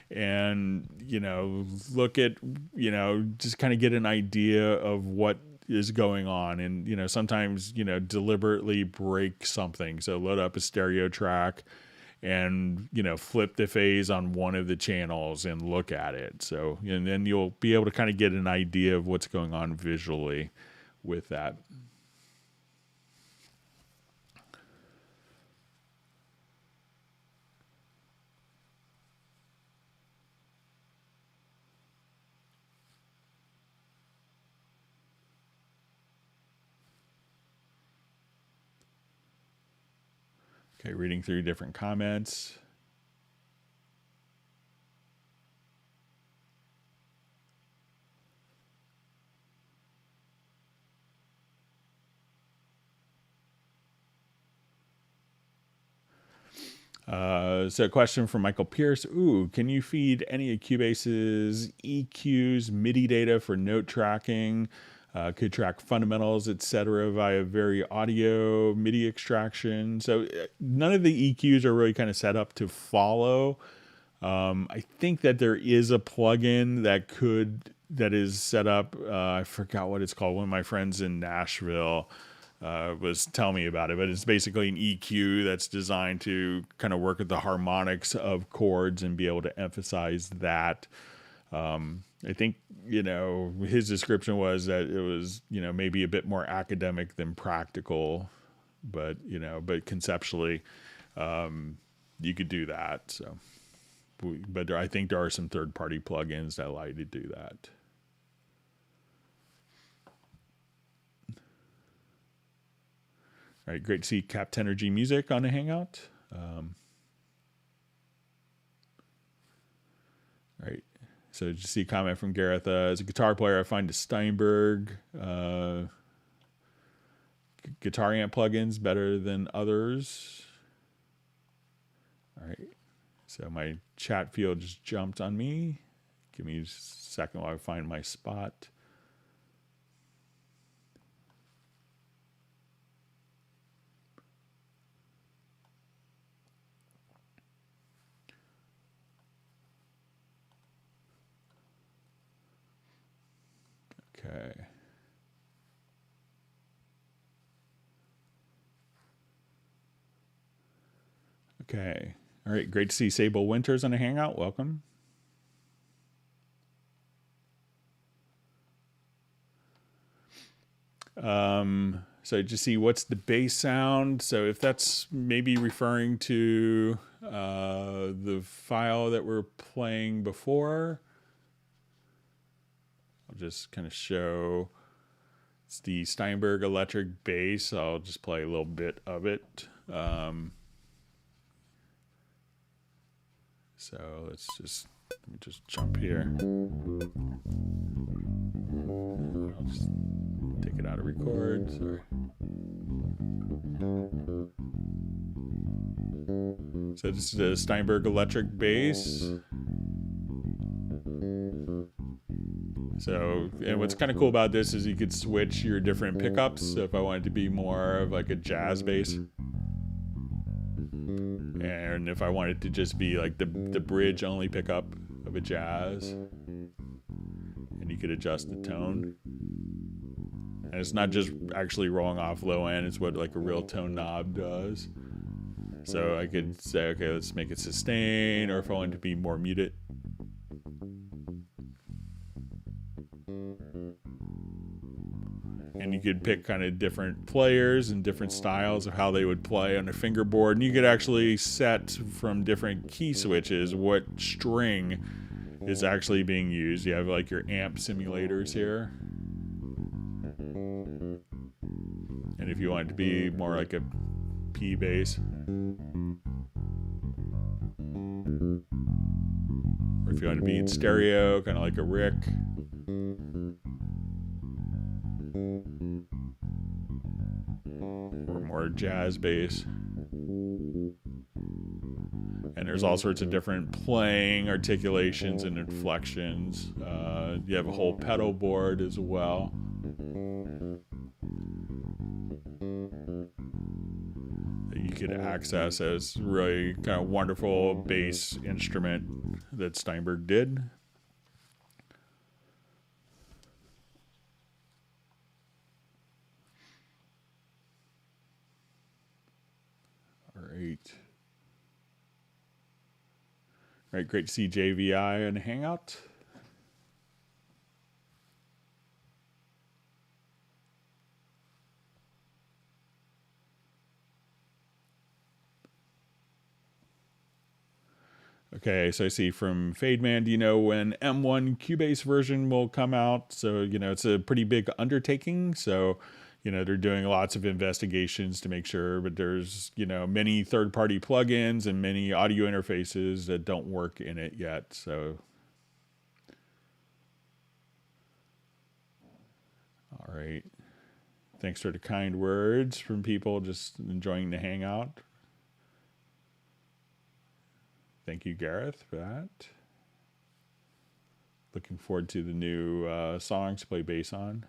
and, you know, look at, you know, just kind of get an idea of what is going on. And, you know, sometimes, you know, deliberately break something. So load up a stereo track and, you know, flip the phase on one of the channels and look at it. So, and then you'll be able to kind of get an idea of what's going on visually with that. Okay, reading through different comments. So a question from Michael Pierce. Ooh, can you feed any of Cubase's EQs, MIDI data for note tracking? Could track fundamentals, etc., via very audio MIDI extraction. So none of the EQs are really kind of set up to follow. I think that there is a plugin that is set up. I forgot what it's called. One of my friends in Nashville was telling me about it, but it's basically an EQ that's designed to kind of work with the harmonics of chords and be able to emphasize that. I think, you know, his description was that it was, you know, maybe a bit more academic than practical, but, you know, but conceptually, you could do that. So, but I think there are some third-party plugins that allow you to do that. All right, great to see Captenergy Music on the Hangout. All right, so just see a comment from Gareth. As a guitar player, I find the Steinberg guitar amp plugins better than others. All right, so my chat field just jumped on me. Give me just a second while I find my spot. Okay. Okay. All right. Great to see Sable Winters on a Hangout. Welcome. So just see what's the bass sound. So if that's maybe referring to the file that we're playing before, I'll just kind of show it's the Steinberg electric bass. I'll just play a little bit of it. So let me just jump here. I'll just take it out of record. Sorry. So this is the Steinberg electric bass. So, and what's kind of cool about this is you could switch your different pickups. So if I wanted to be more of like a jazz bass, and if I wanted to just be like the bridge only pickup of a jazz, and you could adjust the tone. And it's not just actually rolling off low end, it's what like a real tone knob does. So I could say, okay, let's make it sustain, or if I wanted to be more muted. And you could pick kind of different players and different styles of how they would play on a fingerboard. And you could actually set from different key switches what string is actually being used. You have like your amp simulators here. And if you want it to be more like a P bass, or if you want to be in stereo, kind of like a Rick. Or more jazz bass. And there's all sorts of different playing articulations and inflections. You have a whole pedal board as well. That you could access as really kind of wonderful bass instrument that Steinberg did. All right. All right, great to see JVI on Hangout. Okay, so I see from Fademan, do you know when M1 Cubase version will come out? So, it's a pretty big undertaking. So, they're doing lots of investigations to make sure, but there's, many third-party plugins and many audio interfaces that don't work in it yet. So, all right. Thanks for the kind words from people just enjoying the Hangout. Thank you, Gareth, for that. Looking forward to the new songs to play bass on.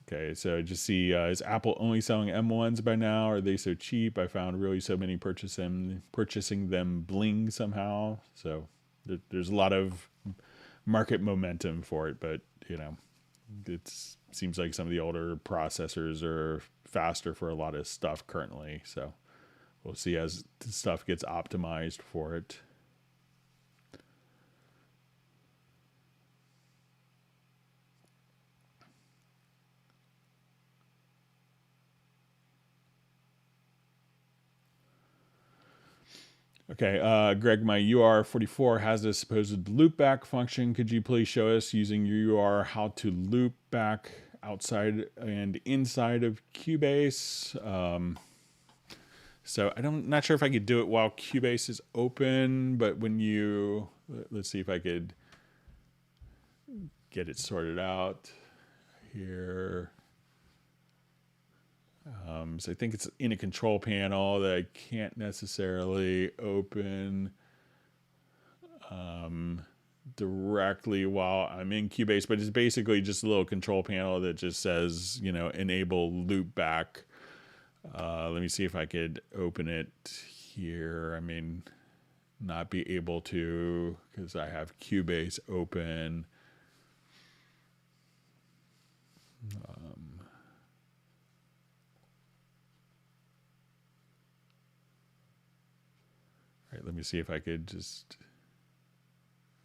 Okay, so I just see, is Apple only selling M1s by now? Are they so cheap? I found really so many purchasing them bling somehow. So there's a lot of market momentum for it, but, it seems like some of the older processors are faster for a lot of stuff currently. So we'll see as the stuff gets optimized for it. Okay, Greg, my UR44 has this supposed loopback function. Could you please show us using UR how to loop back outside and inside of Cubase? So I'm not sure if I could do it while Cubase is open, but when let's see if I could get it sorted out here. So I think it's in a control panel that I can't necessarily open directly while I'm in Cubase, but it's basically just a little control panel that just says, enable loop back. Let me see if I could open it here. I mean, not be able to because I have Cubase open. All right, let me see if I could just,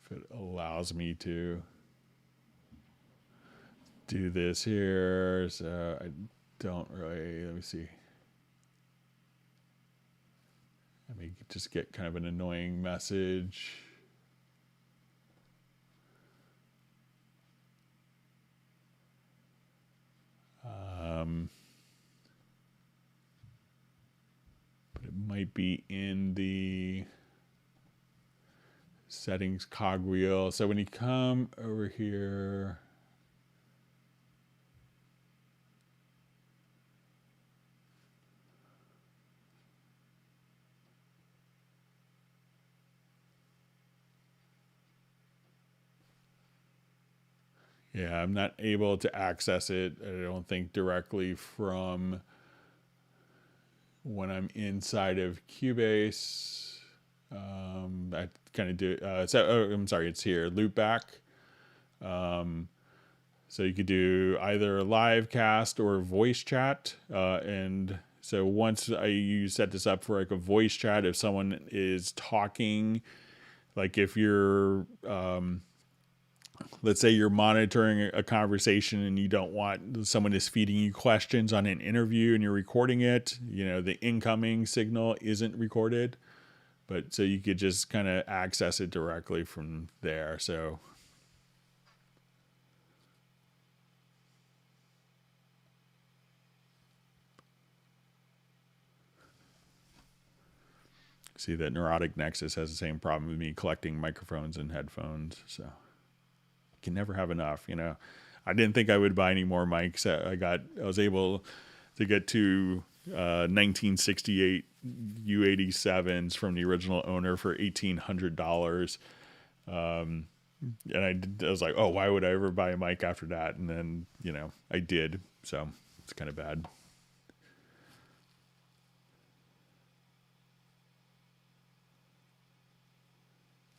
if it allows me to do this here. So I don't really, let me see. Let me just get kind of an annoying message. But it might be in the settings cogwheel. So when you come over here, yeah, I'm not able to access it, I don't think, directly from when I'm inside of Cubase. I kind of do I'm sorry, it's here, loop back. So you could do either live cast or voice chat. And so once you set this up for like a voice chat, if someone is talking, like if you're, let's say you're monitoring a conversation and you don't want someone is feeding you questions on an interview and you're recording it, the incoming signal isn't recorded, but so you could just kind of access it directly from there. So See that Neurotic Nexus has the same problem with me collecting microphones and headphones. So you can never have enough, you know. I didn't think I would buy any more mics. I was able to get to 1968 U87s from the original owner for $1,800. And I was like, oh, why would I ever buy a mic after that? And then, you know, I did. So it's kind of bad.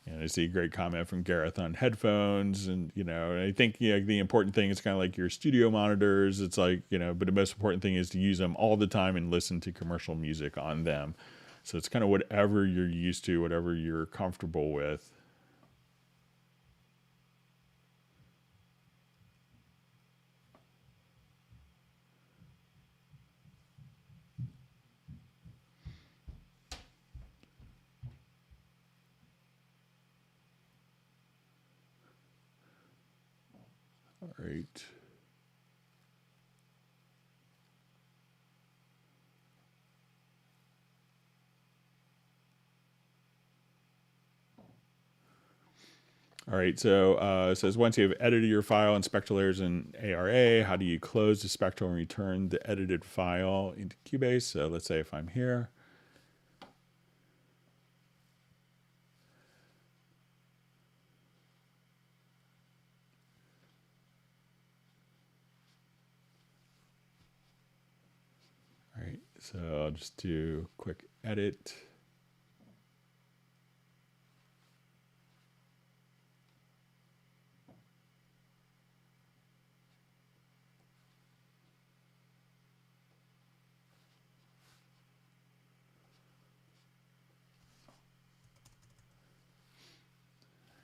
And I see a great comment from Gareth on headphones. And, you know, and I think, you know, the important thing is kind of like your studio monitors. It's like, you know, but the most important thing is to use them all the time and listen to commercial music on them. So it's kind of whatever you're used to, whatever you're comfortable with. All right. All right, so it says once you have edited your file in Spectral Layers in ARA, how do you close the spectral and return the edited file into Cubase? So let's say if I'm here. All right, so I'll just do a quick edit.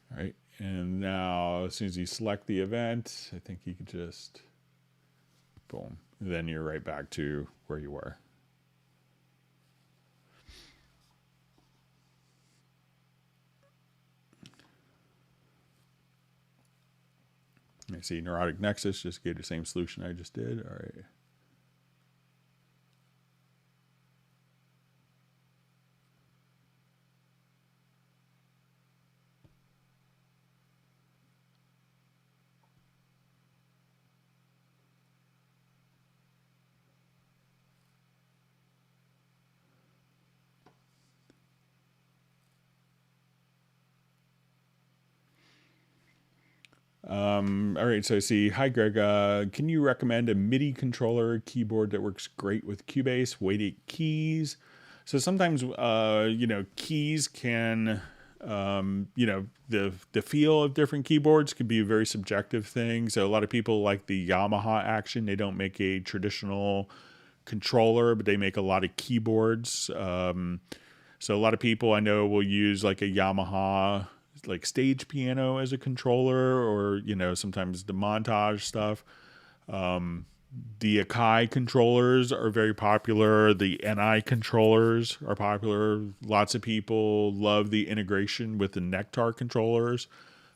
All right, and now as soon as you select the event, I think you could just, boom, then you're right back to where you were. I see Neurotic Nexus just gave the same solution I just did. All right. All right, so I see, hi Greg, can you recommend a MIDI controller keyboard that works great with Cubase, weighted keys? So sometimes, you know, keys can, you know, the feel of different keyboards could be a very subjective thing. So a lot of people like the Yamaha Action. They don't make a traditional controller, but they make a lot of keyboards. So a lot of people I know will use like a Yamaha like stage piano as a controller, or you know sometimes the montage stuff. The Akai controllers are very popular. The NI controllers are popular. Lots of people love the integration with the Nectar controllers.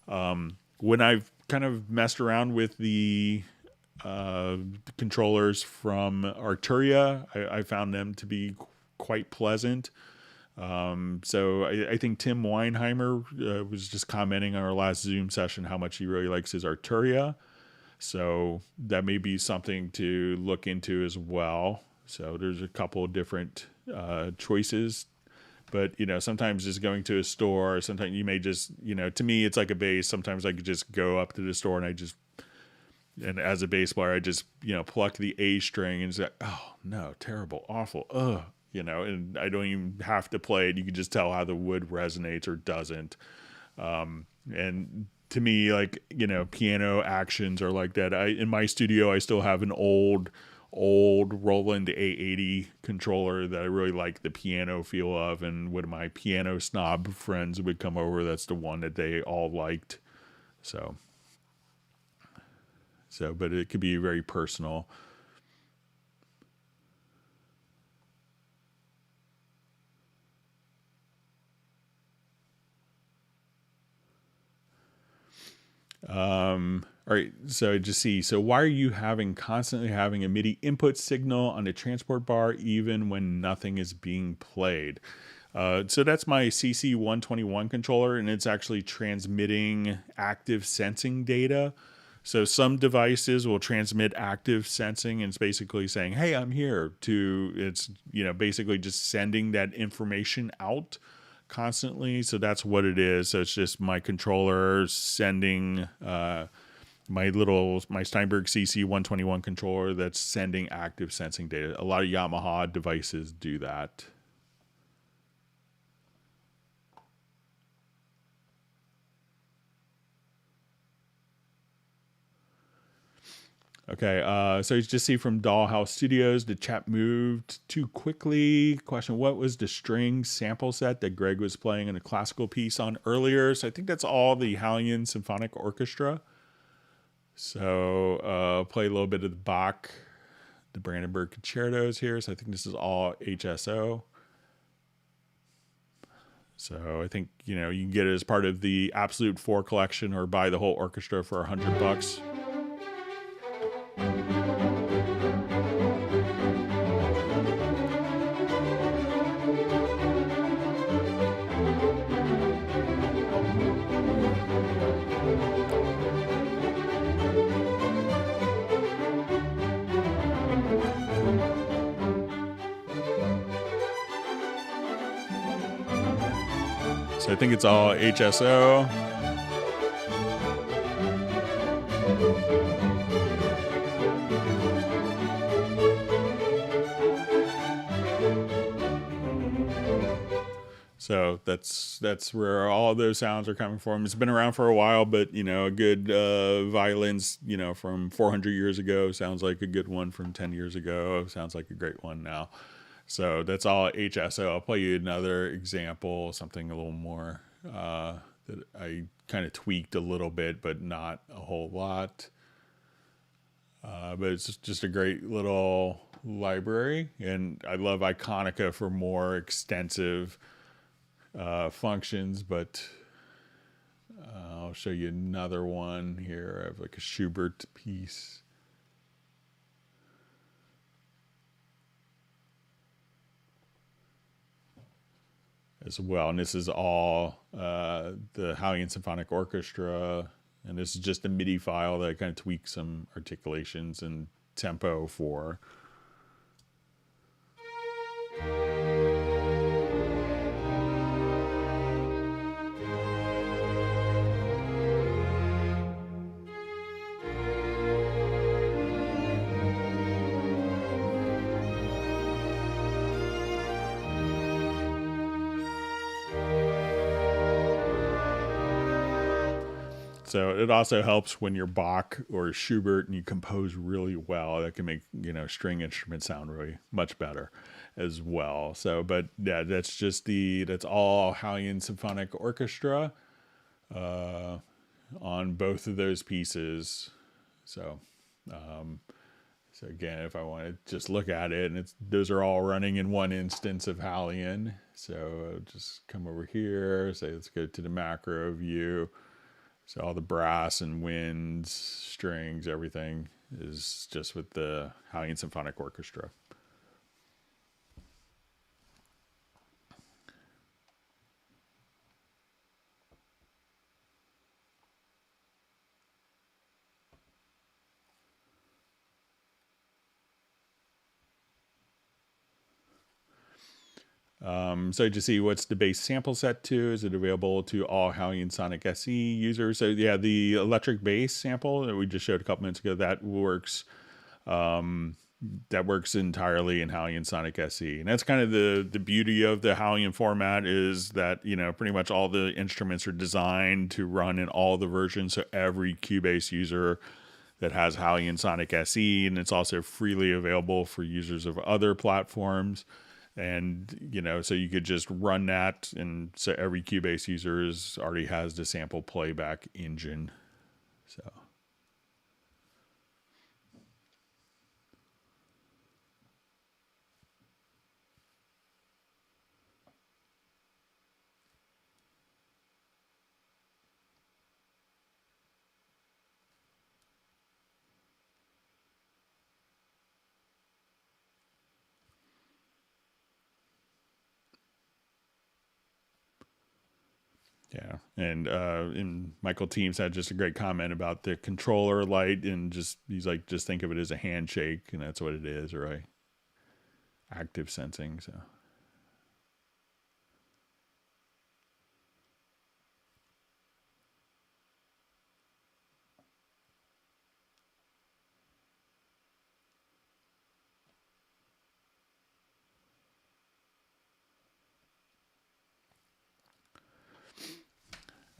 When I've kind of messed around with the controllers from Arturia, I found them to be quite pleasant. So I think Tim Weinheimer was just commenting on our last Zoom session how much he really likes his Arturia. So that may be something to look into as well. So there's a couple of different choices. But, you know, sometimes just going to a store, sometimes you may just, you know, to me, it's like a bass. Sometimes I could just go up to the store and as a bass player, I just, you know, pluck the A string and say, oh, no, terrible, awful, ugh. You know, and I don't even have to play it. You can just tell how the wood resonates or doesn't. And to me, like, you know, piano actions are like that. In my studio, I still have an old Roland A80 controller that I really like the piano feel of. And when my piano snob friends would come over, that's the one that they all liked. So, but it could be very personal. All right, so just see. So why are you constantly having a MIDI input signal on the transport bar even when nothing is being played? So that's my CC121 controller, and it's actually transmitting active sensing data. So some devices will transmit active sensing, and it's basically saying, "Hey, I'm here." It's basically just sending that information out constantly. So that's what it is. So it's just my controller sending my Steinberg CC121 controller that's sending active sensing data. A lot of Yamaha devices do that. Okay, so you just see from Dollhouse Studios, the chat moved too quickly. Question, what was the string sample set that Greg was playing in a classical piece on earlier? So I think that's all the Hallian Symphonic Orchestra. So play a little bit of the Bach, the Brandenburg concertos here. So I think this is all HSO. So I think, you can get it as part of the Absolute 4 collection or buy the whole orchestra for $100. So I think it's all HSO. So that's where all those sounds are coming from. It's been around for a while, but a good violins, from 400 years ago sounds like a good one from 10 years ago. Sounds like a great one now. So that's all HSO. I'll play you another example, something a little more that I kind of tweaked a little bit, but not a whole lot. But it's just a great little library, and I love Iconica for more extensive functions, but I'll show you another one here. I have like a Schubert piece. As well, and this is all the Hallian Symphonic Orchestra, and this is just a MIDI file that I kind of tweak some articulations and tempo for. So it also helps when you're Bach or Schubert and you compose really well. That can make string instruments sound really much better as well. So, but yeah, that's all Hallian Symphonic Orchestra on both of those pieces. So, so again, if I want to just look at it, and those are all running in one instance of Hallian. So I'll just come over here, say let's go to the macro view. So all the brass and winds, strings, everything is just with the Hallian Symphonic Orchestra. So to see what's the bass sample set to, is it available to all Hallian Sonic SE users? So yeah, the electric bass sample that we just showed a couple minutes ago, that works entirely in Hallian Sonic SE. And that's kind of the beauty of the Hallian format, is that, pretty much all the instruments are designed to run in all the versions. So every Cubase user that has Hallian Sonic SE, and it's also freely available for users of other platforms. And, so you could just run that, and so every Cubase user already has the sample playback engine. So. And Michael Teams had just a great comment about the controller light, and he's like, just think of it as a handshake, and that's what it is, right? Active sensing. So.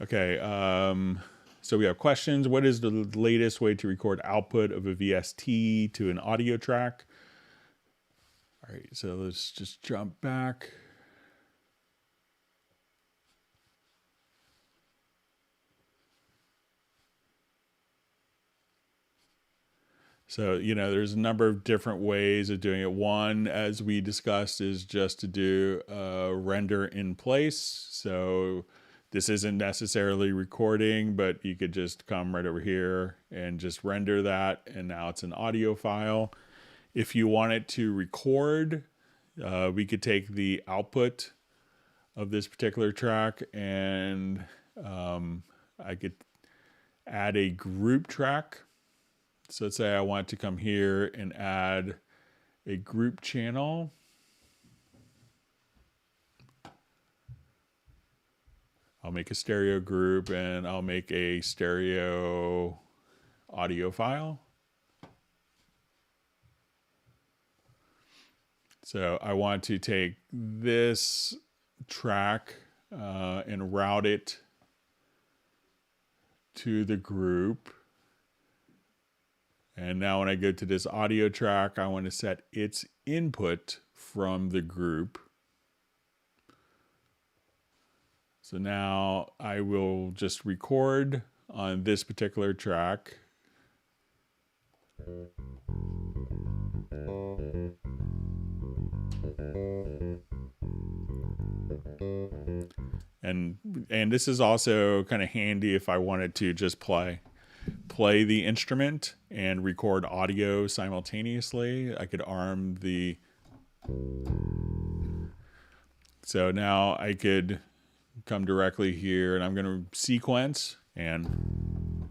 Okay, so we have questions. What is the latest way to record output of a VST to an audio track? All right, so let's just jump back. So, there's a number of different ways of doing it. One, as we discussed, is just to do a render in place. So this isn't necessarily recording, but you could just come right over here and just render that. And now it's an audio file. If you want it to record, we could take the output of this particular track, and I could add a group track. So let's say I want to come here and add a group channel. I'll make a stereo group, and I'll make a stereo audio file. So I want to take this track and route it to the group. And now when I go to this audio track, I want to set its input from the group. So now I will just record on this particular track. And this is also kind of handy if I wanted to just play the instrument and record audio simultaneously. I could arm the... So now I could come directly here, and I'm going to sequence and...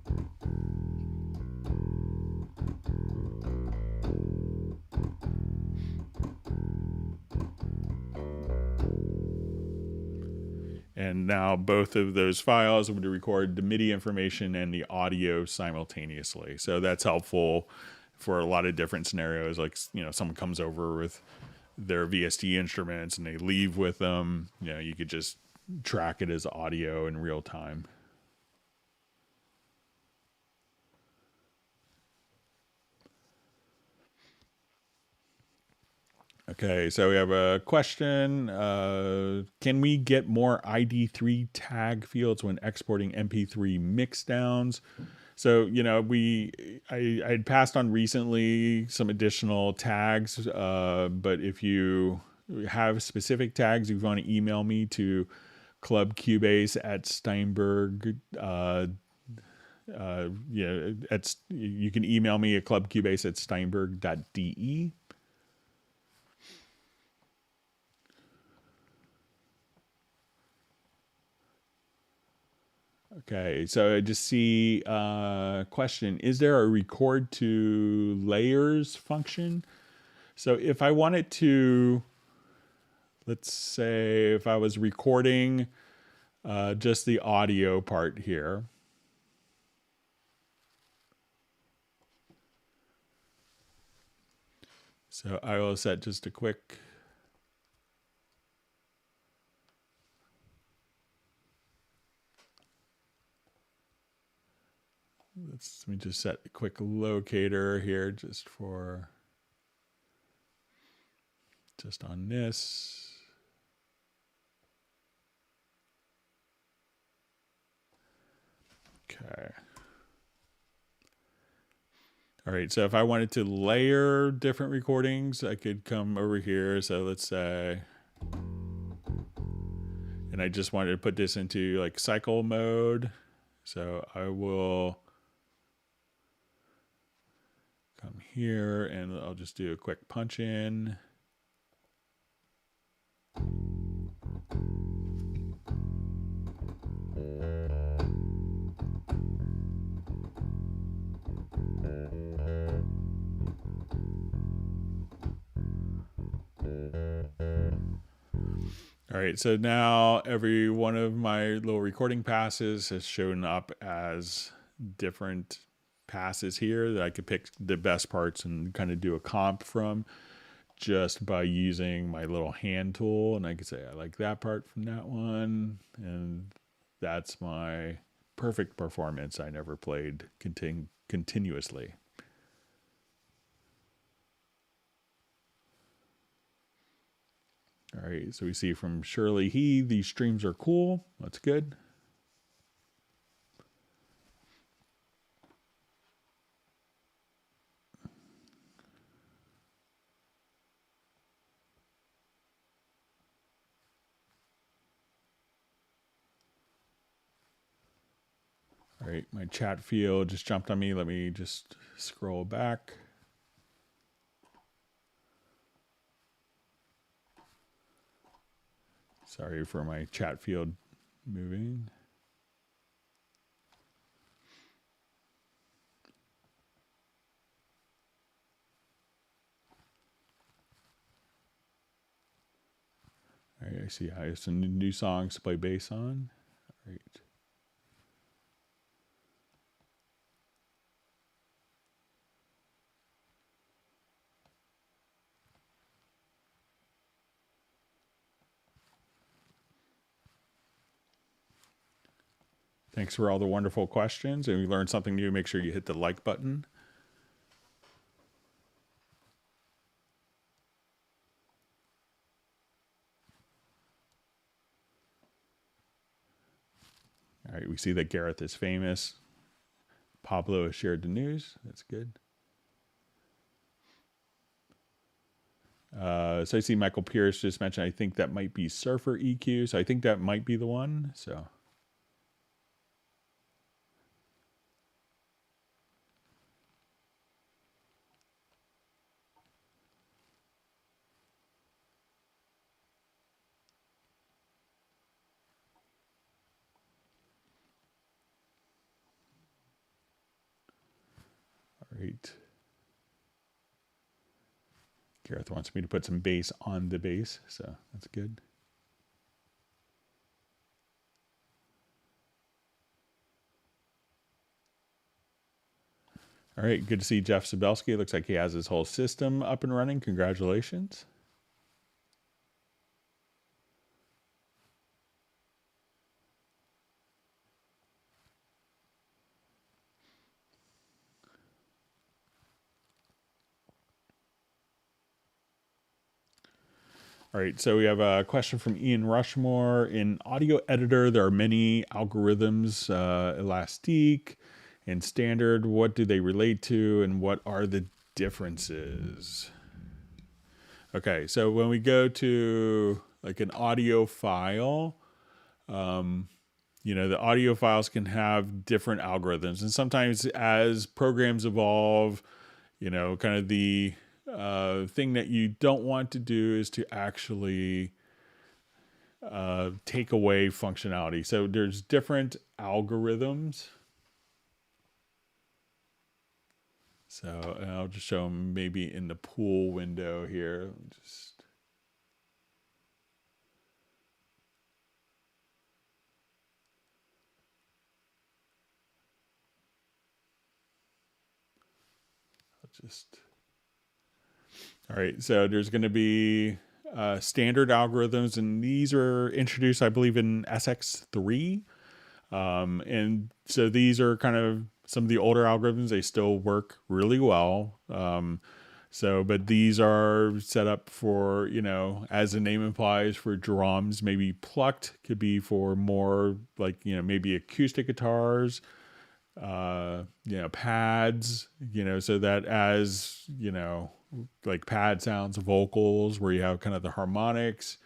And now both of those files are going to record the MIDI information and the audio simultaneously. So that's helpful for a lot of different scenarios. Like, someone comes over with their VST instruments and they leave with them. You could just track it as audio in real time. Okay, so we have a question. Can we get more ID3 tag fields when exporting MP3 mixdowns? So, I had passed on recently some additional tags, but if you have specific tags, if you want to email me to clubcubase at Steinberg, you can email me at clubcubase at steinberg.de. Okay, so I just see question. Is there a record to layers function? So if I wanted to, let's say if I was recording just the audio part here. So I will set just a quick... Let me just set a quick locator here just on this. Okay. All right, so if I wanted to layer different recordings, I could come over here. So let's say, and I just wanted to put this into like cycle mode. So I will come here and I'll just do a quick punch in. right, so now every one of my little recording passes has shown up as different passes here that I could pick the best parts and kind of do a comp from just by using my little hand tool. And I could say, I like that part from that one. And that's my perfect performance. I never played continuously. All right, so we see from Shirley He, these streams are cool. That's good. All right, my chat field just jumped on me. Let me just scroll back. Sorry for my chat field moving. All right, I see I have some new songs to play bass on. All right. Thanks for all the wonderful questions. And if you learned something new, make sure you hit the like button. All right, we see that Gareth is famous. Pablo has shared the news. That's good. So I see Michael Pierce just mentioned, I think that might be Surfer EQ. So I think that might be the one. So. All right. Gareth wants me to put some bass on the bass, so that's good. All right, good to see Jeff Sabelski. Looks like he has his whole system up and running. Congratulations. All right, so we have a question from Ian Rushmore. In Audio Editor, there are many algorithms, Elastique and Standard. What do they relate to, and what are the differences? Okay, so when we go to like an audio file, the audio files can have different algorithms. And sometimes as programs evolve, kind of the thing that you don't want to do is to actually take away functionality. So there's different algorithms. So I'll just show them maybe in the pool window here. All right, so there's going to be standard algorithms, and these are introduced, I believe, in SX3. And so these are kind of some of the older algorithms. They still work really well. But these are set up for, as the name implies, for drums. Maybe plucked could be for more like, maybe acoustic guitars, pads, so that as, like pad sounds, vocals, where you have kind of the harmonics,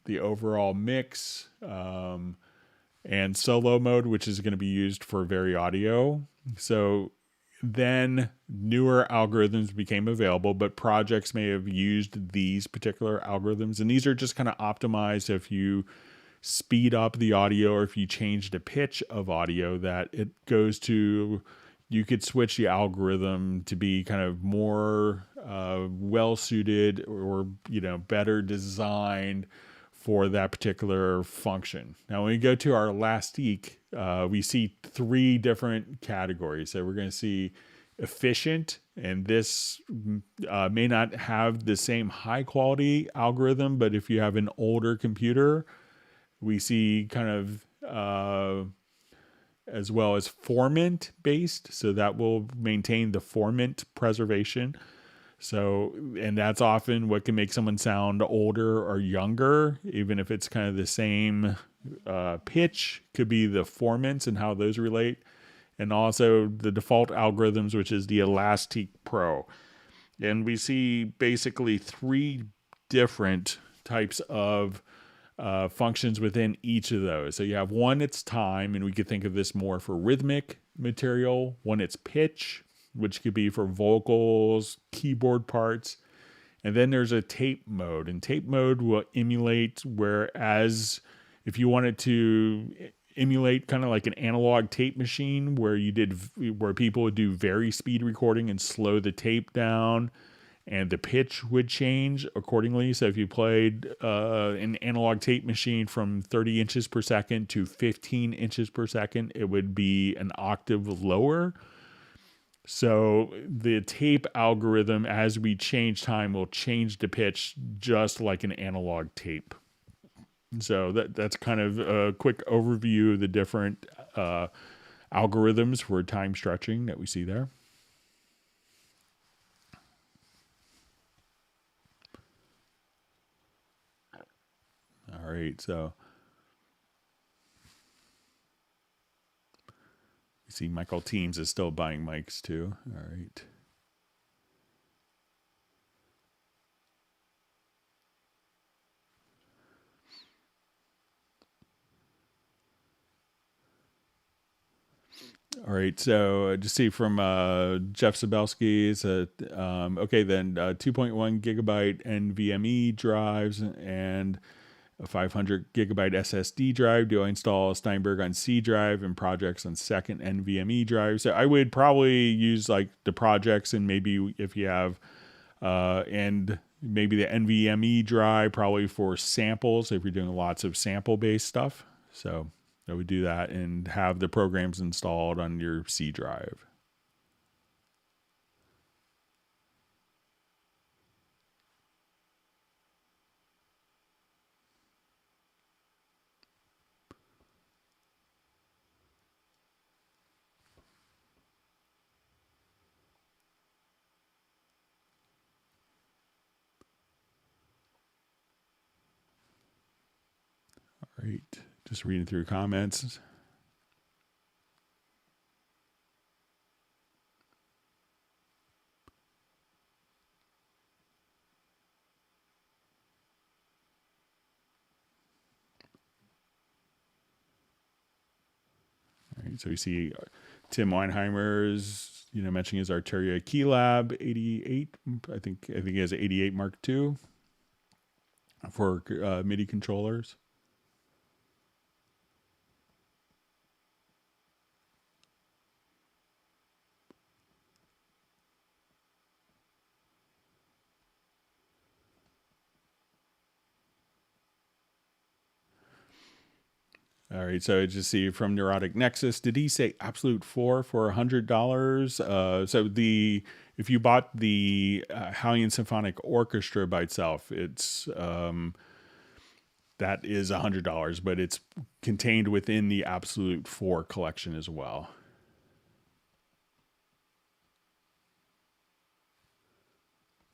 the overall mix, and solo mode, which is going to be used for very audio. So then newer algorithms became available, but projects may have used these particular algorithms. And these are just kind of optimized if you speed up the audio or if you change the pitch of audio, that it goes to, you could switch the algorithm to be kind of more well suited or better designed for that particular function. Now, when we go to our elastique, we see three different categories. So we're going to see efficient, and this may not have the same high quality algorithm, but if you have an older computer, we see kind of as well as formant based, so that will maintain the formant preservation. So, and that's often what can make someone sound older or younger, even if it's kind of the same pitch, could be the formants and how those relate. And also the default algorithms, which is the Elastic Pro. And we see basically three different types of functions within each of those. So you have one, it's time, and we could think of this more for rhythmic material. One, it's pitch, which could be for vocals, keyboard parts. And then there's a tape mode, and tape mode will emulate, whereas if you wanted to emulate kind of like an analog tape machine where people would do very speed recording and slow the tape down, and the pitch would change accordingly. So if you played an analog tape machine from 30 inches per second to 15 inches per second, it would be an octave lower. So the tape algorithm, as we change time, will change the pitch just like an analog tape. So that's kind of a quick overview of the different algorithms for time stretching that we see there. All right, so you see Michael Teams is still buying mics too. All right. All right, so just see from Jeff Sabelski, okay, then 2.1 gigabyte NVMe drives and a 500 gigabyte SSD drive. Do I install Steinberg on C drive and projects on second NVMe drive? So I would probably use like the projects, and maybe if you have, and maybe the NVMe drive probably for samples if you're doing lots of sample based stuff. So I would do that and have the programs installed on your C drive. All right, just reading through comments. All right, so we see Tim Weinheimer's, mentioning his Arteria Keylab 88. I think he has an 88 Mark II for MIDI controllers. All right, so I just see from Neurotic Nexus, did he say Absolute 4 for $100? So if you bought the Hallian Symphonic Orchestra by itself, it's that is $100, but it's contained within the Absolute 4 collection as well.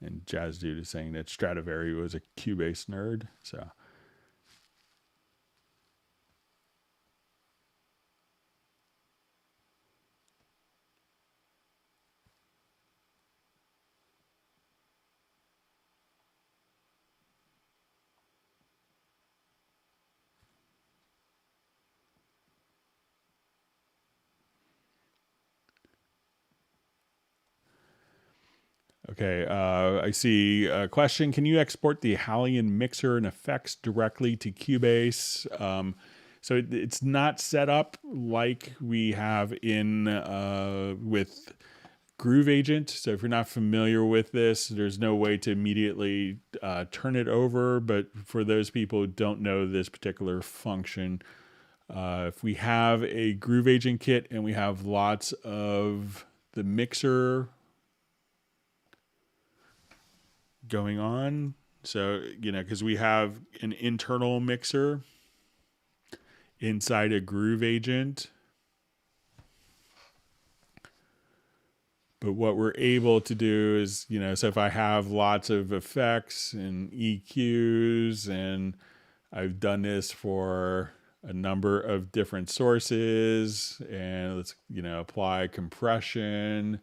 And Jazz Dude is saying that Stradivari was a Cubase nerd, so. Okay, I see a question. Can you export the Hallian mixer and effects directly to Cubase? So it's not set up like we have in with Groove Agent. So if you're not familiar with this, there's no way to immediately turn it over. But for those people who don't know this particular function, if we have a Groove Agent kit and we have lots of the mixer going on, so, because we have an internal mixer inside a Groove Agent. But what we're able to do is, so if I have lots of effects and EQs, and I've done this for a number of different sources, and let's, apply compression.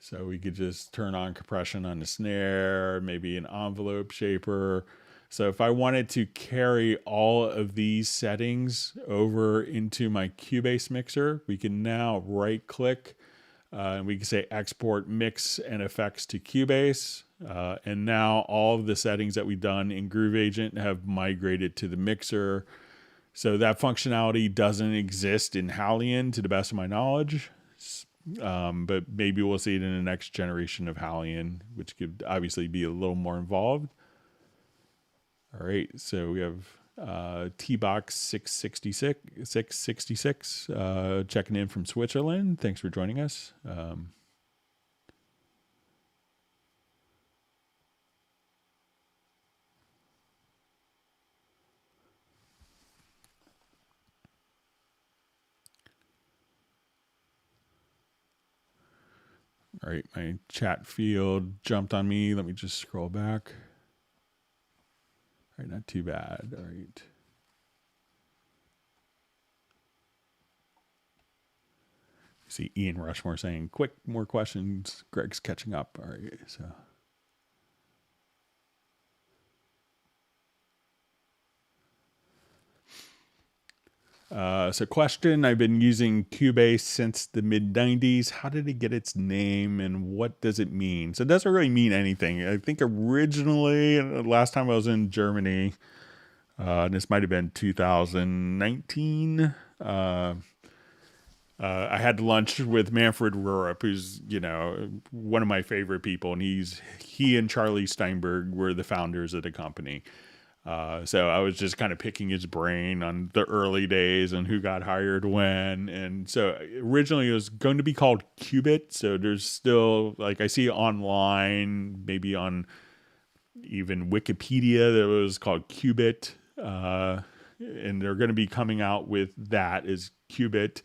So we could just turn on compression on the snare, maybe an envelope shaper. So if I wanted to carry all of these settings over into my Cubase mixer, we can now right click and we can say export mix and effects to Cubase. And now all of the settings that we've done in Groove Agent have migrated to the mixer. So that functionality doesn't exist in Halion to the best of my knowledge. But maybe we'll see it in the next generation of Halion, which could obviously be a little more involved. All right, so we have T-Box 666 checking in from Switzerland. Thanks for joining us. All right, my chat field jumped on me. Let me just scroll back. All right, not too bad. All right. See Ian Rushmore saying, quick, more questions. Greg's catching up. All right, so. So question, I've been using Cubase since the mid-90s. How did it get its name and what does it mean? So it doesn't really mean anything. I think originally, last time I was in Germany, and this might have been 2019, I had lunch with Manfred Röhrup, who's, one of my favorite people, and he and Charlie Steinberg were the founders of the company. So I was just kind of picking his brain on the early days and who got hired when. And so originally it was going to be called Qubit. So there's still, like, I see online, maybe on even Wikipedia, that it was called Qubit. And they're going to be coming out with that as Qubit.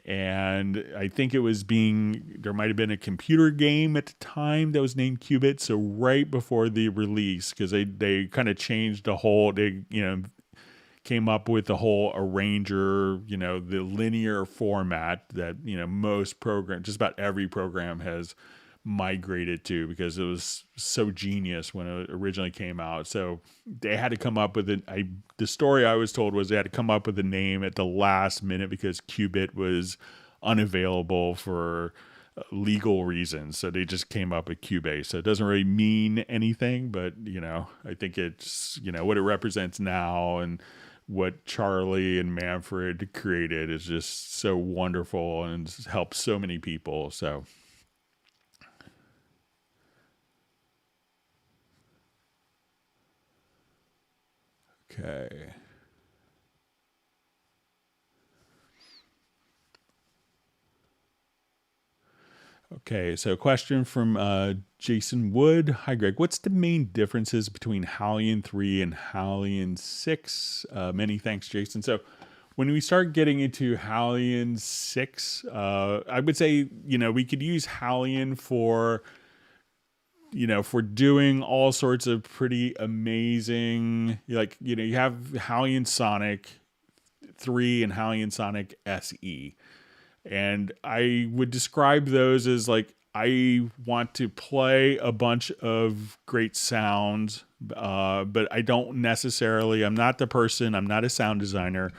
And I think there might have been a computer game at the time that was named Qubit. So right before the release, because they kind of changed the whole, came up with the whole arranger, the linear format that, most programs, just about every program has migrated to, because it was so genius when it originally came out. So they had to come up with the story I was told was they had to come up with a name at the last minute because Qubit was unavailable for legal reasons. So they just came up with Cubase. So it doesn't really mean anything, but I think it's, what it represents now and what Charlie and Manfred created is just so wonderful and helps so many people. So okay. Okay, so a question from Jason Wood. Hi, Greg. What's the main differences between Halion 3 and Halion 6? Many thanks, Jason. So when we start getting into Halion 6, I would say, we could use Halion for doing all sorts of pretty amazing, you have Halion Sonic 3 and Halion Sonic SE. And I would describe those as like, I want to play a bunch of great sounds, but I don't necessarily, I'm not a sound designer.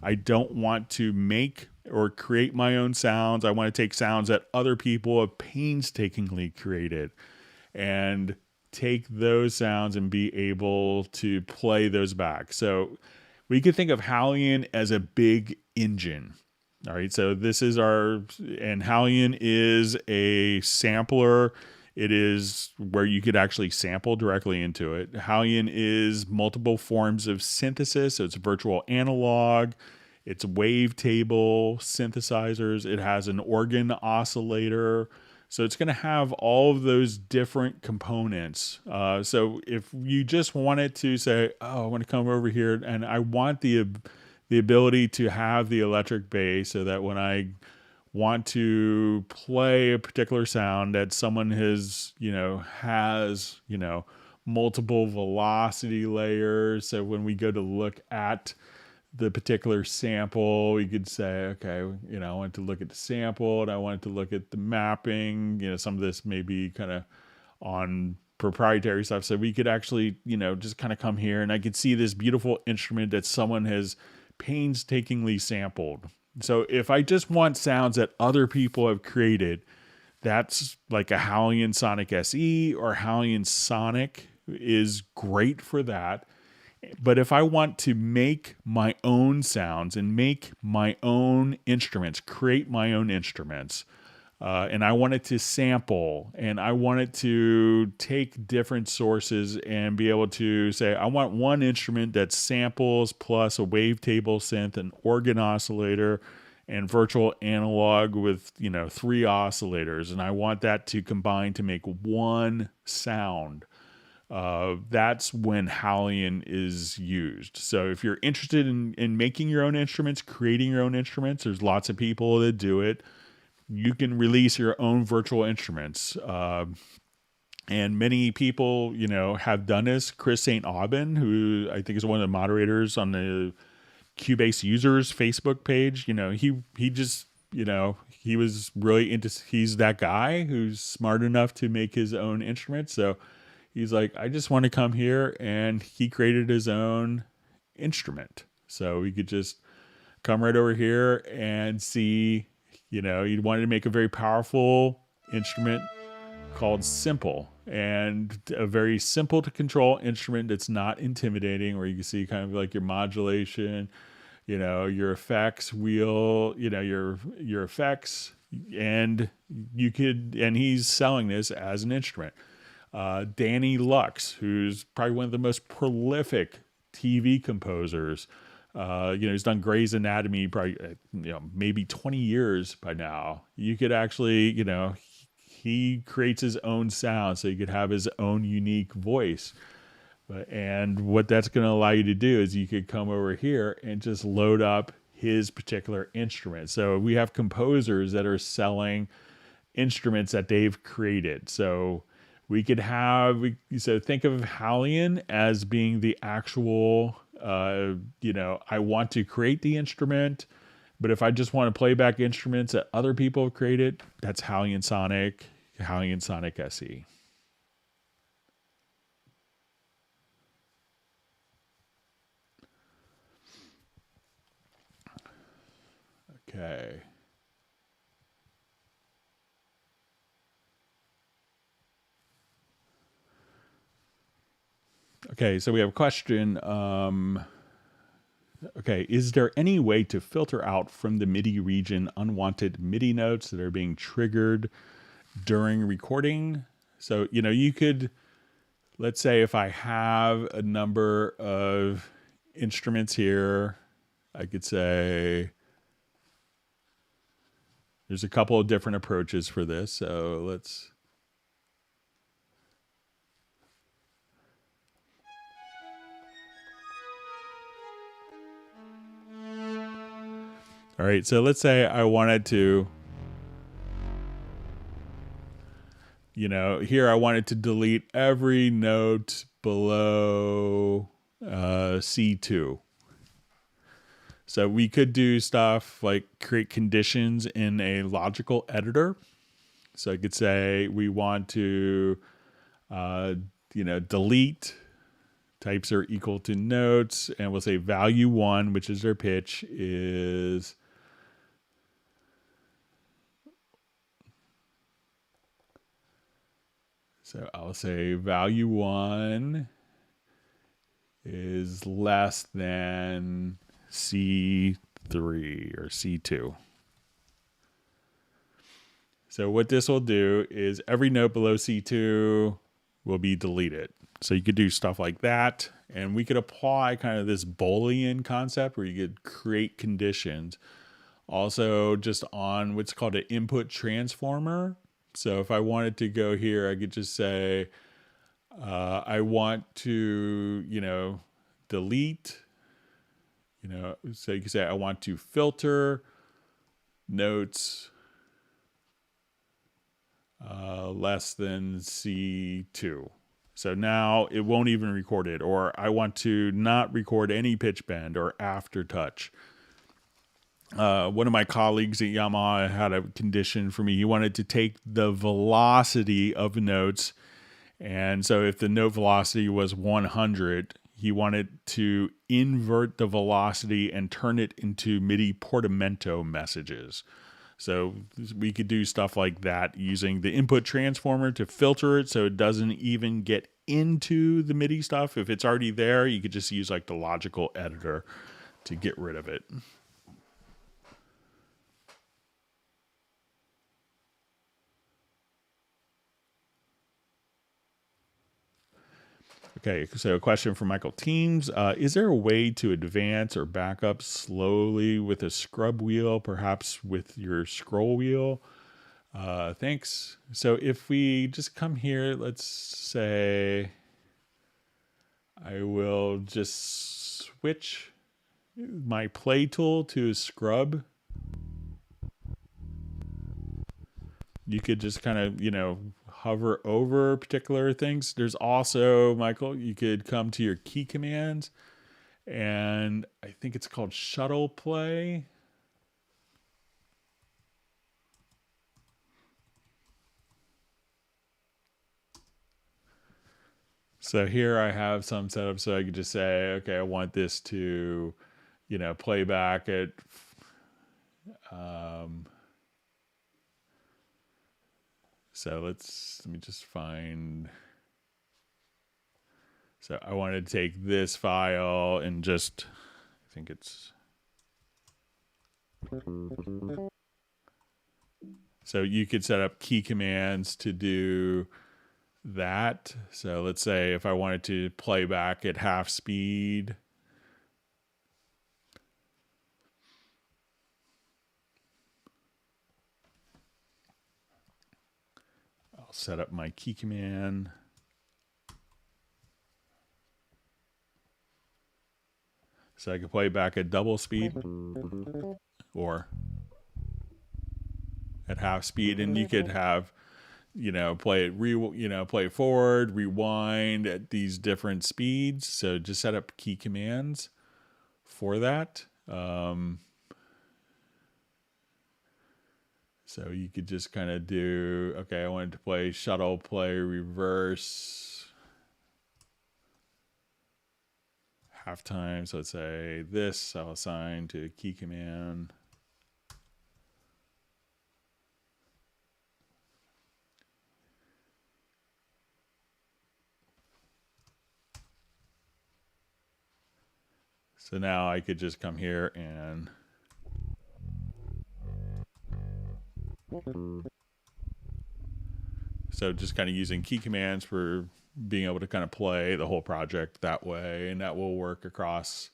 I don't want to make or create my own sounds. I want to take sounds that other people have painstakingly created and take those sounds and be able to play those back. So we could think of Halion as a big engine. All right, so this is and Halion is a sampler. It is where you could actually sample directly into it. Halion is multiple forms of synthesis. So it's virtual analog, it's wavetable synthesizers, it has an organ oscillator. So it's going to have all of those different components. So if you just wanted to say, oh, I want to come over here and I want the ability to have the electric bass so that when I want to play a particular sound that someone has multiple velocity layers. So when we go to look at the particular sample, we could say, okay, I want to look at the sample and I want to look at the mapping. Some of this may be kind of on proprietary stuff. So we could actually, just kind of come here and I could see this beautiful instrument that someone has painstakingly sampled. So if I just want sounds that other people have created, that's like a Halion Sonic SE or Halion Sonic is great for that. But if I want to make my own sounds and make my own instruments, create my own instruments, and I wanted to sample and I wanted to take different sources and be able to say, I want one instrument that samples plus a wavetable synth, an organ oscillator, and virtual analog with, 3 oscillators. And I want that to combine to make one sound. That's when Halion is used. So if you're interested in making your own instruments, creating your own instruments, there's lots of people that do it. You can release your own virtual instruments. And many people, have done this. Chris St. Aubin, who I think is one of the moderators on the Cubase users Facebook page, he just, he was really he's that guy who's smart enough to make his own instruments. So he's like, I just want to come here, and he created his own instrument. So we could just come right over here and see, he wanted to make a very powerful instrument called Simple, and a very simple to control instrument that's not intimidating, where you can see kind of like your modulation, your effects wheel, your effects, and he's selling this as an instrument. Danny Lux, who's probably one of the most prolific TV composers. He's done Grey's Anatomy probably, maybe 20 years by now. You could actually, he creates his own sound so he could have his own unique voice. And what that's going to allow you to do is you could come over here and just load up his particular instrument. So we have composers that are selling instruments that they've created. So we could so think of Halion as being the actual, I want to create the instrument, but if I just want to play back instruments that other people have created, that's Halion Sonic SE. Okay. Okay, so we have a question. Okay, is there any way to filter out from the MIDI region unwanted MIDI notes that are being triggered during recording? So, you could, let's say if I have a number of instruments here, I could say there's a couple of different approaches for this. So let's... All right, so let's say I wanted to, here I wanted to delete every note below C2. So we could do stuff like create conditions in a logical editor. So I could say we want to, delete types are equal to notes, and we'll say value 1, which is their pitch, is... So I'll say value 1 is less than C3 or C2. So what this will do is every note below C2 will be deleted. So you could do stuff like that. And we could apply kind of this Boolean concept where you could create conditions. Also just on what's called an input transformer. So if I wanted to go here, I could just say, I want to, delete, so you can say, I want to filter notes less than C2. So now it won't even record it. Or I want to not record any pitch bend or aftertouch. One of my colleagues at Yamaha had a condition for me. He wanted to take the velocity of notes. And so if the note velocity was 100, he wanted to invert the velocity and turn it into MIDI portamento messages. So we could do stuff like that using the input transformer to filter it so it doesn't even get into the MIDI stuff. If it's already there, you could just use like the logical editor to get rid of it. Okay, so a question from Michael Teams. Is there a way to advance or back up slowly with a scrub wheel, perhaps with your scroll wheel? Thanks. So if we just come here, let's say I will just switch my play tool to a scrub. You could just kind of, hover over particular things. There's also, Michael, you could come to your key commands, and I think it's called shuttle play. So here I have some set up so I could just say, okay, I want this to, play back at so let me just find. So I want to take this file and just, I think it's. So you could set up key commands to do that. So let's say if I wanted to play back at half speed. I'll set up my key command. So I can play back at double speed or at half speed, and you could have, play it play it forward, rewind at these different speeds. So just set up key commands for that. So you could just kind of do, okay, I wanted to play shuttle play reverse halftime. So let's say this, I'll assign to key command. So now I could just come here and so just kind of using key commands for being able to kind of play the whole project that way, and that will work across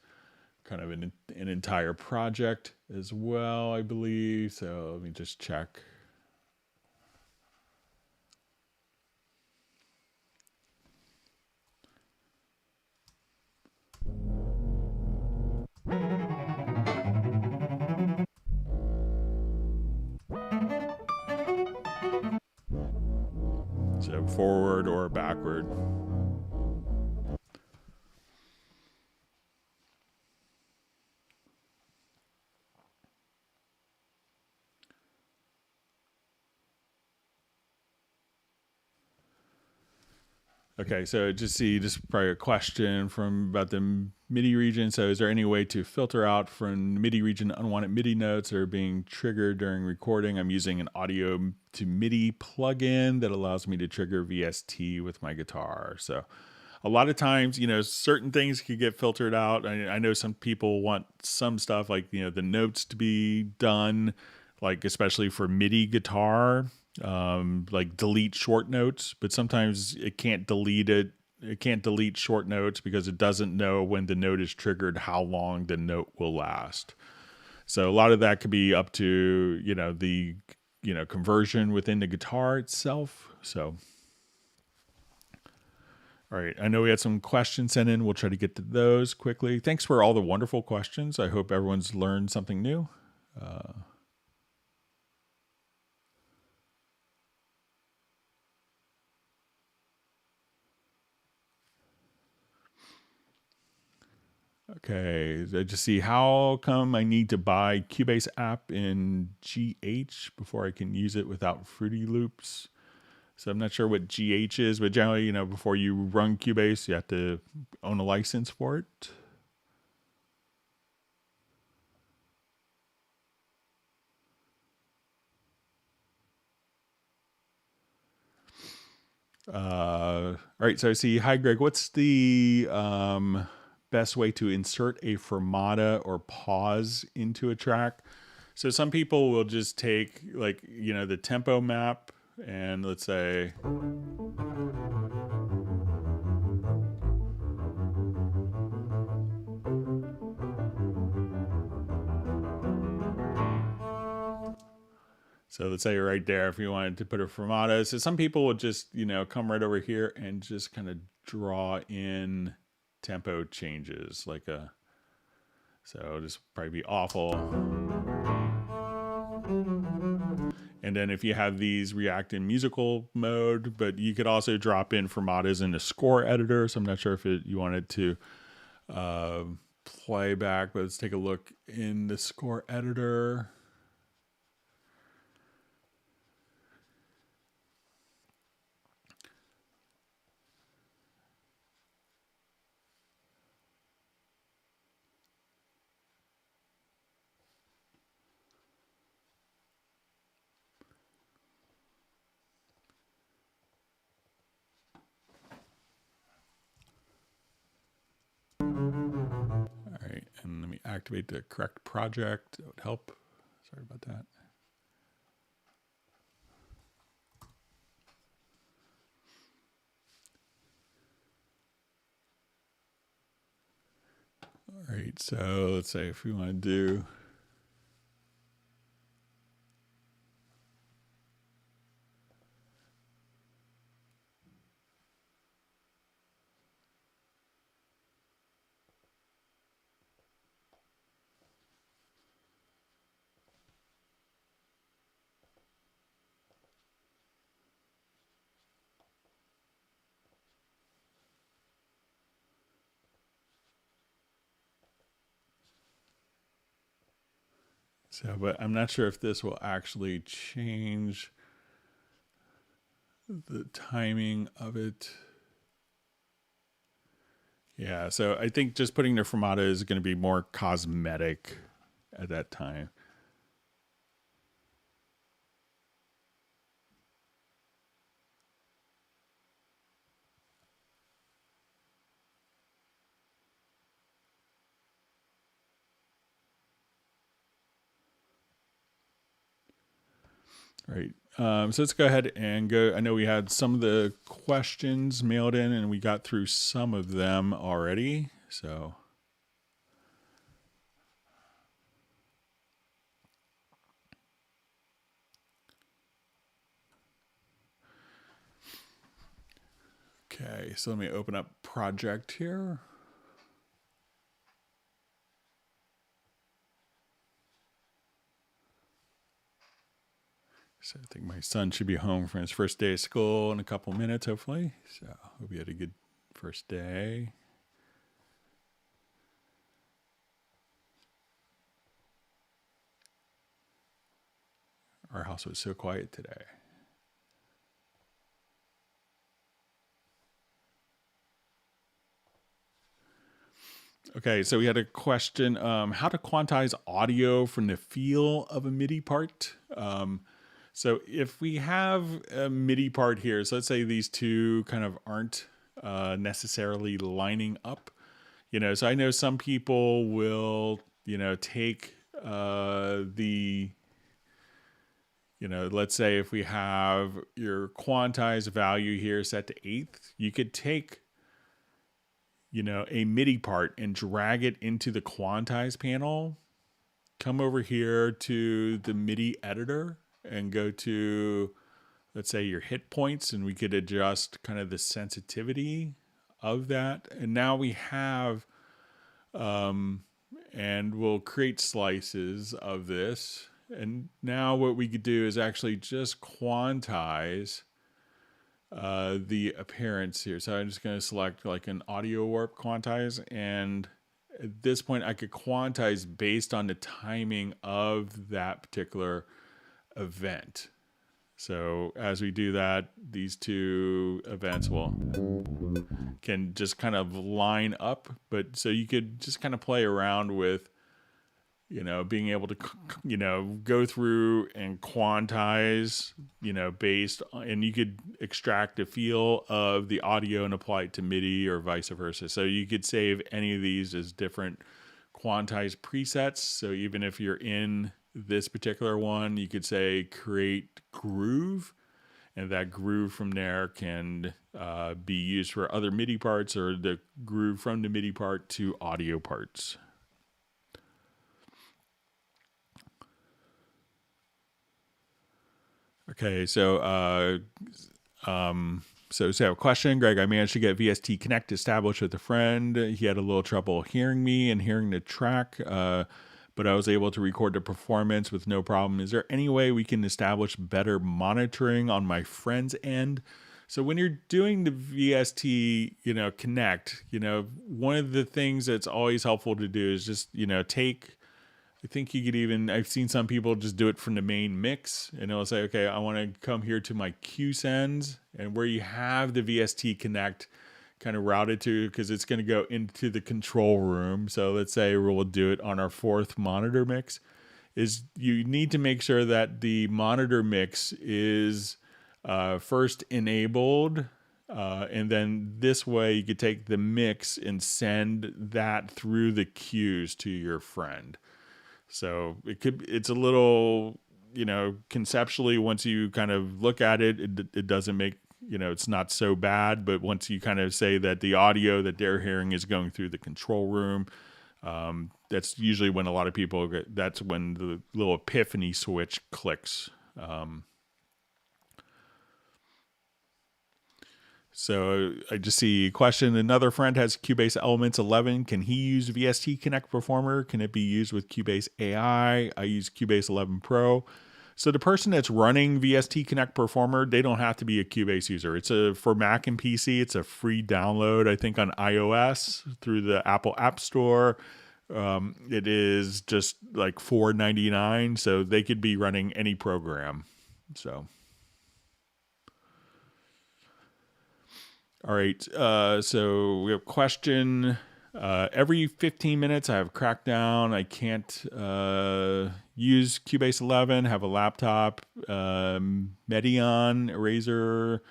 kind of an entire project as well, I believe. So let me just check. So forward or backward. Okay, so just probably a question from about the MIDI region. So is there any way to filter out from the MIDI region unwanted MIDI notes that are being triggered during recording? I'm using an audio to MIDI plugin that allows me to trigger VST with my guitar. So a lot of times, certain things could get filtered out. I know some people want some stuff like, the notes to be done like especially for MIDI guitar, like delete short notes, but sometimes it can't delete it. It can't delete short notes because it doesn't know when the note is triggered how long the note will last. So a lot of that could be up to, the, conversion within the guitar itself. So, all right. I know we had some questions sent in. We'll try to get to those quickly. Thanks for all the wonderful questions. I hope everyone's learned something new. Okay, I just see how come I need to buy Cubase app in GH before I can use it without Fruity Loops. So I'm not sure what GH is, but generally, before you run Cubase, you have to own a license for it. All right, so I see. Hi, Greg. What's the best way to insert a fermata or pause into a track? So some people will just take the tempo map and let's say right there if you wanted to put a fermata. So some people will just, come right over here and just kind of draw in tempo changes so this would probably be awful. And then if you have these react in musical mode, but you could also drop in fermatas in the score editor. So I'm not sure if you wanted to play back, but let's take a look in the score editor. All right, and let me activate the correct project. That would help. Sorry about that. All right, so let's say if we want to do but I'm not sure if this will actually change the timing of it. Yeah, so I think just putting the fermata is going to be more cosmetic at that time. All right. So let's go ahead and go. I know we had some of the questions mailed in and we got through some of them already. So. Okay, so let me open up project here. So I think my son should be home for his first day of school in a couple minutes, hopefully. So hope he had a good first day. Our house was so quiet today. Okay, so we had a question, how to quantize audio from the feel of a MIDI part. So if we have a MIDI part here, so let's say these two kind of aren't necessarily lining up, so I know some people will, take the let's say if we have your quantize value here set to 8th, you could take, a MIDI part and drag it into the quantize panel, come over here to the MIDI editor and go to, let's say, your hit points, and we could adjust kind of the sensitivity of that. And now we have, and we'll create slices of this. And now what we could do is actually just quantize the appearance here. So I'm just going to select like an audio warp quantize, and at this point I could quantize based on the timing of that particular event. So as we do that, these two events can just kind of line up. But so you could just kind of play around with, being able to, go through and quantize, based on, and you could extract a feel of the audio and apply it to MIDI or vice versa. So you could save any of these as different quantize presets. So even if you're in this particular one, you could say create groove, and that groove from there can be used for other MIDI parts, or the groove from the MIDI part to audio parts. Okay, so a question, Greg. I managed to get VST Connect established with a friend. He had a little trouble hearing me and hearing the track, but I was able to record the performance with no problem. Is there any way we can establish better monitoring on my friend's end? So when you're doing the VST, Connect, one of the things that's always helpful to do is just, take. I think you could even, I've seen some people just do it from the main mix, and it'll say, okay, I want to come here to my Q sends, and where you have the VST Connect kind of routed to, because it's going to go into the control room. So let's say we'll do it on our 4th monitor mix, is you need to make sure that the monitor mix is first enabled. And then this way you could take the mix and send that through the cues to your friend. So it's a little, conceptually, once you kind of look at it, it doesn't make, it's not so bad. But once you kind of say that the audio that they're hearing is going through the control room, that's usually when a lot of people that's when the little epiphany switch clicks. So I just see a question. Another friend has Cubase Elements 11. Can he use VST Connect Performer? Can it be used with Cubase AI? I use Cubase 11 Pro. So the person that's running VST Connect Performer, they don't have to be a Cubase user. It's for Mac and PC. It's a free download, I think, on iOS through the Apple App Store. It is just like $4.99, so they could be running any program. So. All right, so we have a question. Every 15 minutes, I have Crackdown. I can't use Cubase 11, have a laptop, Medion Eraser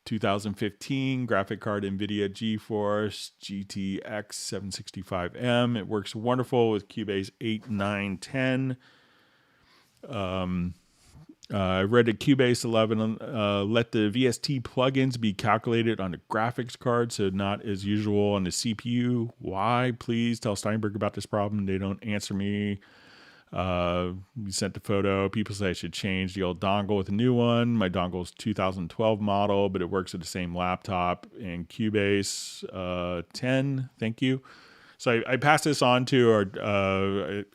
2015, graphic card NVIDIA GeForce GTX 765M. It works wonderful with Cubase 8, 9, 10. I read that Cubase 11 let the VST plugins be calculated on the graphics card, so not as usual on the CPU. Why? Please tell Steinberg about this problem. They don't answer me. We sent the photo. People say I should change the old dongle with a new one. My dongle is 2012 model, but it works with the same laptop and Cubase 10. Thank you. So I passed this on to our,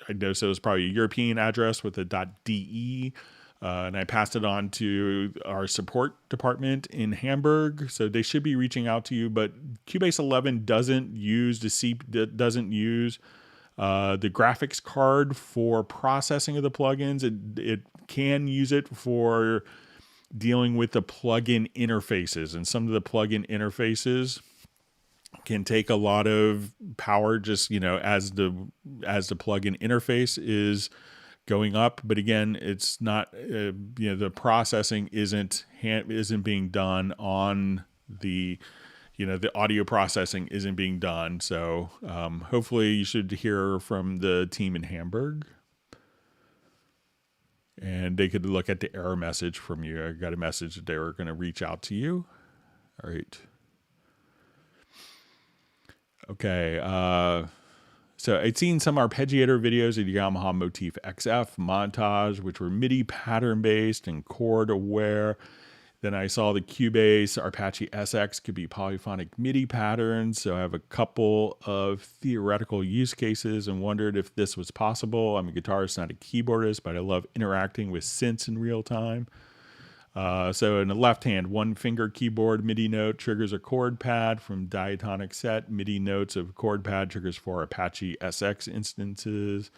I noticed it was probably a European address with a .de. And I passed it on to our support department in Hamburg, so they should be reaching out to you. But Cubase 11 doesn't use the graphics card for processing of the plugins. It can use it for dealing with the plugin interfaces, and some of the plugin interfaces can take a lot of power. Just as the plugin interface is going up, but again, it's not the processing isn't being done on the the audio processing isn't being done. So hopefully you should hear from the team in Hamburg. and they could look at the error message from you. I got a message that they were going to reach out to you. All right. Okay. So I'd seen some arpeggiator videos of the Yamaha Motif XF montage, which were MIDI pattern based and chord aware. Then I saw the Cubase Apache SX could be polyphonic MIDI patterns. So I have a couple of theoretical use cases and wondered if this was possible. I'm a guitarist, not a keyboardist, but I love interacting with synths in real time. So in the left hand, one finger keyboard MIDI note triggers a chord pad from diatonic set. MIDI notes of chord pad triggers 4 Apache SX instances.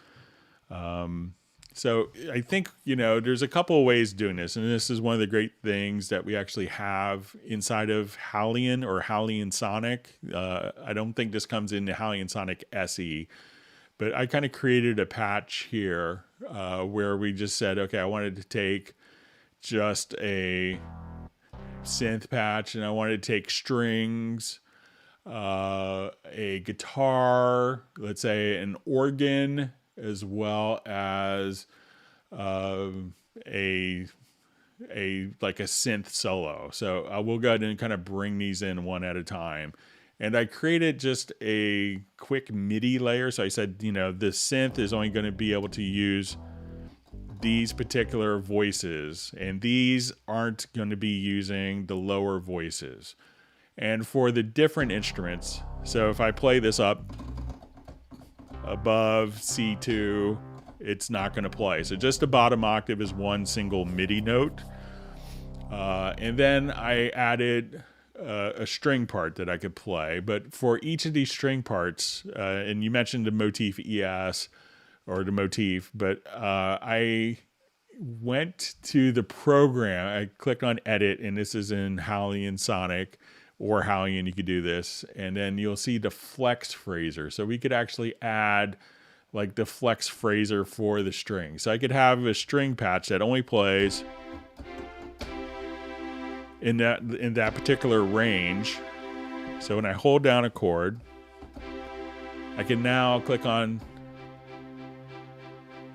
So I think, there's a couple of ways of doing this. And this is one of the great things that we actually have inside of Halion or Halion Sonic. I don't think this comes into Halion Sonic SE, but I kind of created a patch here where we just said, okay, I wanted to take just a synth patch and I wanted to take strings, a guitar, let's say an organ, as well as a synth solo. So I will go ahead and kind of bring these in one at a time. And I created just a quick MIDI layer. So I said, the synth is only going to be able to use these particular voices, and these aren't going to be using the lower voices. And for the different instruments, so if I play this up above C2, it's not going to play. So just the bottom octave is one single MIDI note. And then I added a string part that I could play. But for each of these string parts, and you mentioned the Motif ES or the Motif, but I went to the program. I clicked on edit, and this is in Halion Sonic or Halion. You could do this, and then you'll see the flex phraser. So we could actually add like the flex phraser for the string. So I could have a string patch that only plays in that particular range. So when I hold down a chord, I can now click on,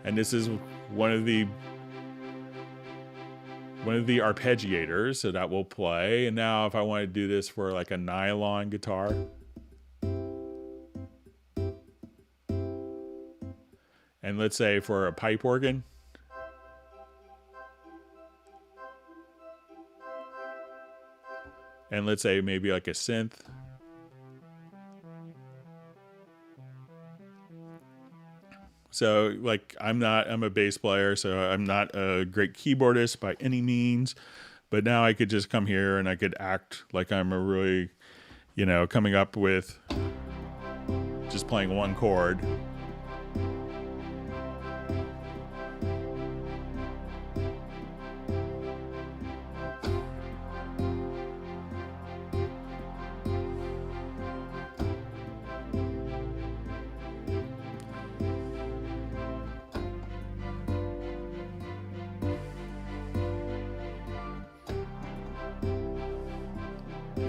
and this is one of the arpeggiators, so that will play. And now if I want to do this for like a nylon guitar, and let's say for a pipe organ, and let's say maybe like a synth, so like I'm a bass player, so I'm not a great keyboardist by any means, but now I could just come here and I could act like I'm a really, coming up with just playing one chord.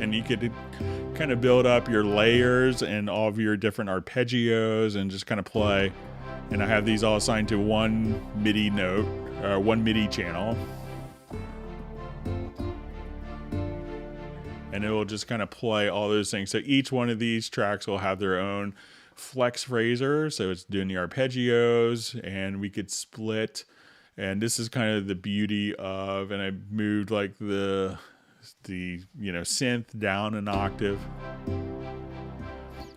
And you could kind of build up your layers and all of your different arpeggios and just kind of play. And I have these all assigned to one MIDI note, or one MIDI channel. And it will just kind of play all those things. So each one of these tracks will have their own flex phraser. So it's doing the arpeggios, and we could split. And this is kind of the beauty of, and I moved like the synth down an octave,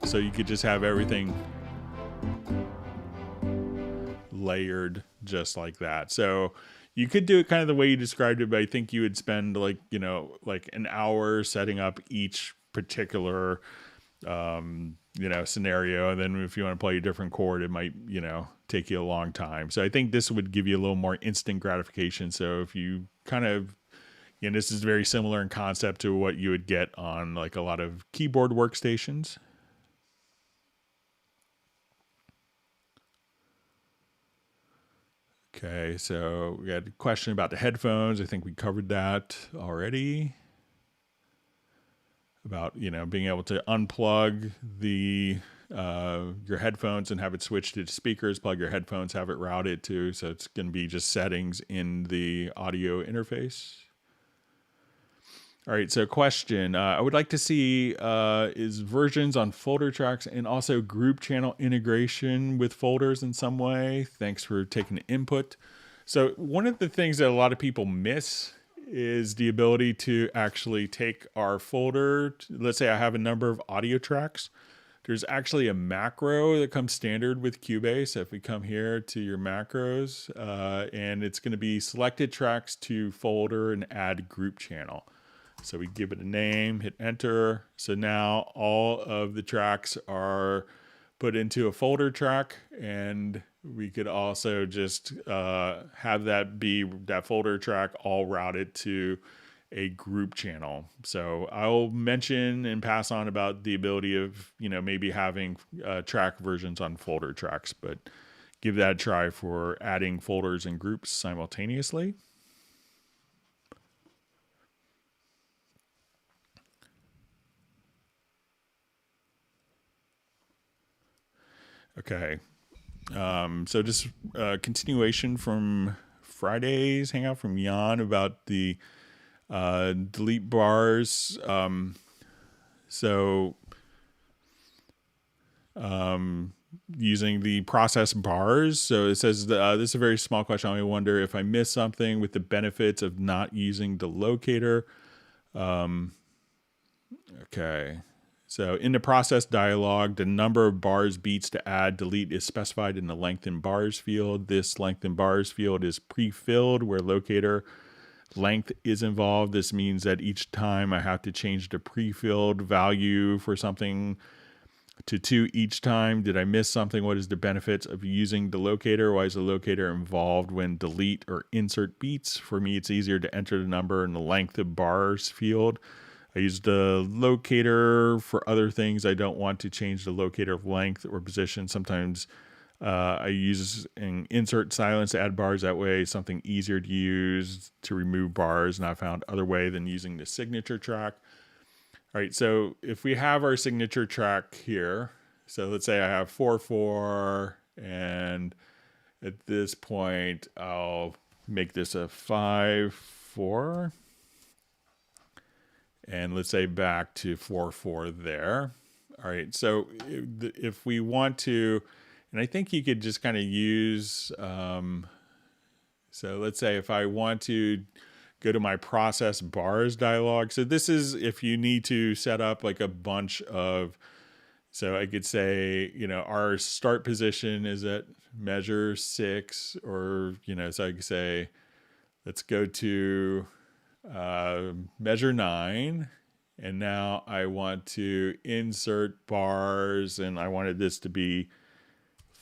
so you could just have everything layered just like that. So you could do it kind of the way you described it, but I think you would spend like an hour setting up each particular scenario, and then if you want to play a different chord, it might take you a long time. So I think this would give you a little more instant gratification. So if you kind of, this is very similar in concept to what you would get on like a lot of keyboard workstations. Okay, so we had a question about the headphones. I think we covered that already. About, being able to unplug the your headphones and have it switch to speakers, plug your headphones, have it routed to. So it's going to be just settings in the audio interface. All right, so question. I would like to see is versions on folder tracks and also group channel integration with folders in some way. Thanks for taking the input. So one of the things that a lot of people miss is the ability to actually take our folder. Let's say I have a number of audio tracks. There's actually a macro that comes standard with Cubase. If we come here to your macros, and it's going to be selected tracks to folder and add group channel. So we give it a name, hit enter. So now all of the tracks are put into a folder track, and we could also just have that be that folder track all routed to a group channel. So I'll mention and pass on about the ability of, maybe having track versions on folder tracks, but give that a try for adding folders and groups simultaneously. Okay. So just continuation from Friday's hangout from Jan about the delete bars. Using the process bars. So it says, this is a very small question. I wonder if I missed something with the benefits of not using the locator. Okay. So in the process dialog, the number of bars beats to add, delete is specified in the length in bars field. This length in bars field is pre-filled where locator length is involved. This means that each time I have to change the pre-filled value for something to 2 each time. Did I miss something? What is the benefits of using the locator? Why is the locator involved when delete or insert beats? For me, it's easier to enter the number in the length of bars field. I use the locator for other things. I don't want to change the locator length or position. Sometimes I use an insert silence to add bars. That way, something easier to use to remove bars. And I found other way than using the signature track. All right, so if we have our signature track here, so let's say I have 4/4, and at this point, I'll make this a 5/4. And let's say back to 4/4 there. All right, so if we want to, and I think you could just kind of use, so let's say if I want to go to my process bars dialog. So this is if you need to set up like a bunch of, so I could say, our start position is at measure 6, or, so I could say, let's go to measure 9, and now I want to insert bars, and I wanted this to be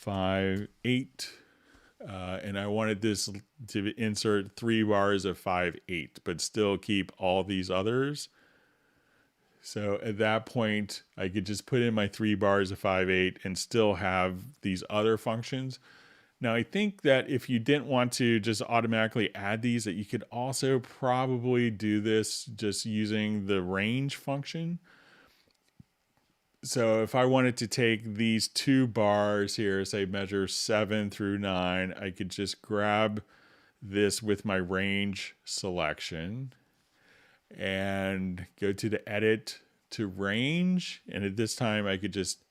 5/8, and I wanted this to insert 3 bars of 5/8, but still keep all these others. So at that point, I could just put in my 3 bars of 5/8 and still have these other functions. Now, I think that if you didn't want to just automatically add these, that you could also probably do this just using the range function. So if I wanted to take these 2 bars here, say measure 7 through 9, I could just grab this with my range selection and go to the edit to range. And at this time, I could just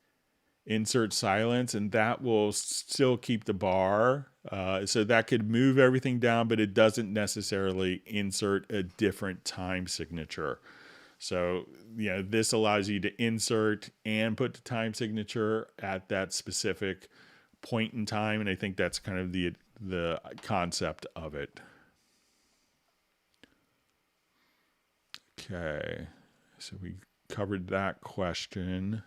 insert silence, and that will still keep the bar. So that could move everything down, but it doesn't necessarily insert a different time signature. So, this allows you to insert and put the time signature at that specific point in time. And I think that's kind of the concept of it. Okay. So we covered that question.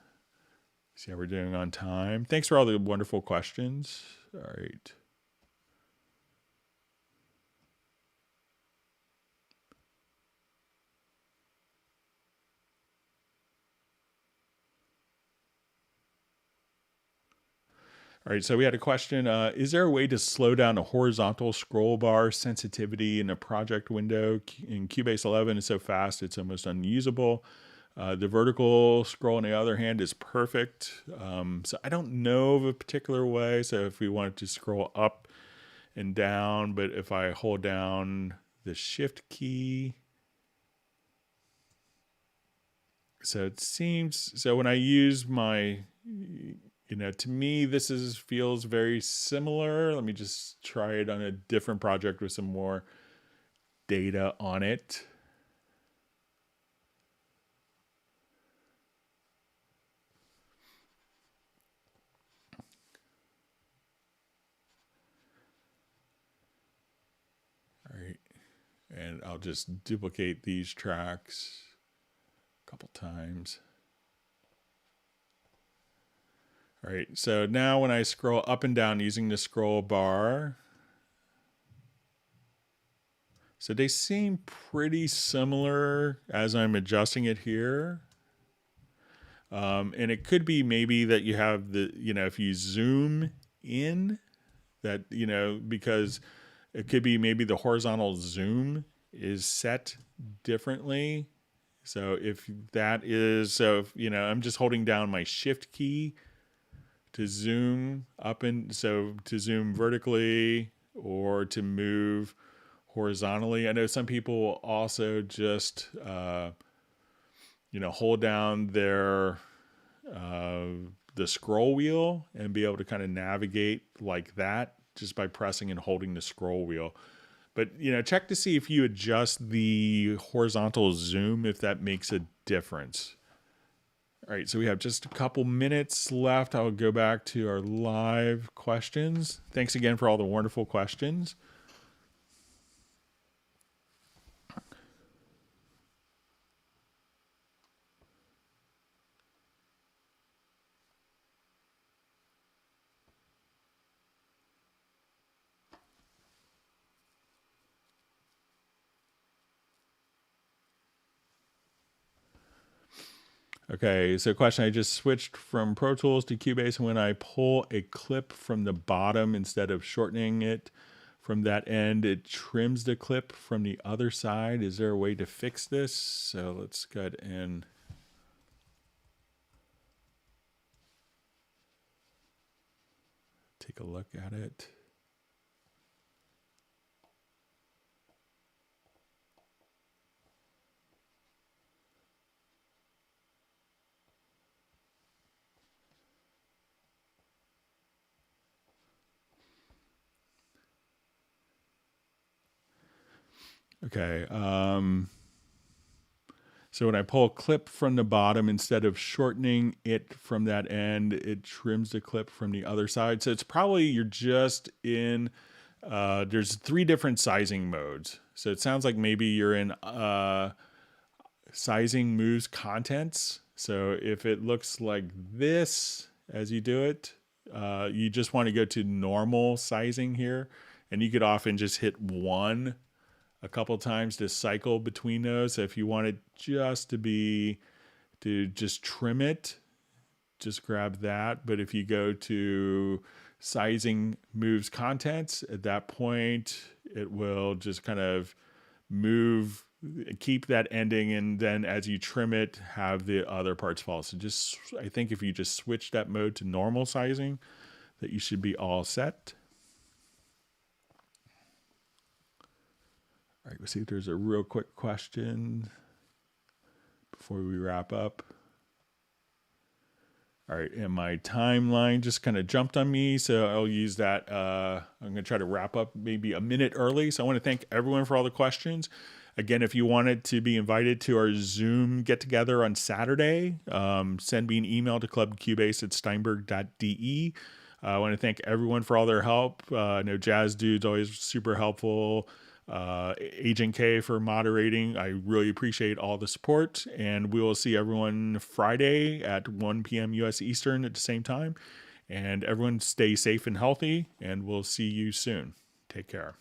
See how we're doing on time. Thanks for all the wonderful questions. All right. All right, so we had a question. Is there a way to slow down a horizontal scroll bar sensitivity in a project window? In Cubase 11, it's so fast, it's almost unusable. The vertical scroll, on the other hand, is perfect. So I don't know of a particular way. So if we wanted to scroll up and down, but if I hold down the shift key, so it seems, so when I use my, to me, this feels very similar. Let me just try it on a different project with some more data on it. All right. And I'll just duplicate these tracks a couple times. All right, so now when I scroll up and down using the scroll bar, so they seem pretty similar as I'm adjusting it here. And it could be maybe that you have the, if you zoom in, that, because it could be maybe the horizontal zoom is set differently. So if that is, I'm just holding down my shift key to zoom up, and so to zoom vertically or to move horizontally. I know some people also just hold down their the scroll wheel and be able to kind of navigate like that just by pressing and holding the scroll wheel. But check to see if you adjust the horizontal zoom, if that makes a difference. All right, so we have just a couple minutes left. I'll go back to our live questions. Thanks again for all the wonderful questions. Okay, so question, I just switched from Pro Tools to Cubase, and when I pull a clip from the bottom, instead of shortening it from that end, it trims the clip from the other side. Is there a way to fix this? So let's go ahead and take a look at it. Okay. So when I pull a clip from the bottom, instead of shortening it from that end, it trims the clip from the other side. So it's probably you're just in, there's 3 different sizing modes. So it sounds like maybe you're in sizing moves contents. So if it looks like this as you do it, you just want to go to normal sizing here. And you could often just hit 1 a couple times to cycle between those. So if you want it just to just trim it, just grab that. But if you go to sizing moves contents, at that point, it will just kind of move, keep that ending, and then as you trim it, have the other parts fall. So I think if you just switch that mode to normal sizing, that you should be all set. All right, let's see if there's a real quick question before we wrap up. All right, and my timeline just kind of jumped on me, so I'll use that. I'm going to try to wrap up maybe a minute early. So I want to thank everyone for all the questions. Again, if you wanted to be invited to our Zoom get-together on Saturday, send me an email to clubcubase@steinberg.de. I want to thank everyone for all their help. I know Jazz Dude's always super helpful. Agent K for moderating. I really appreciate all the support, and we will see everyone Friday at 1 p.m. US Eastern at the same time. And everyone stay safe and healthy, and we'll see you soon. Take care.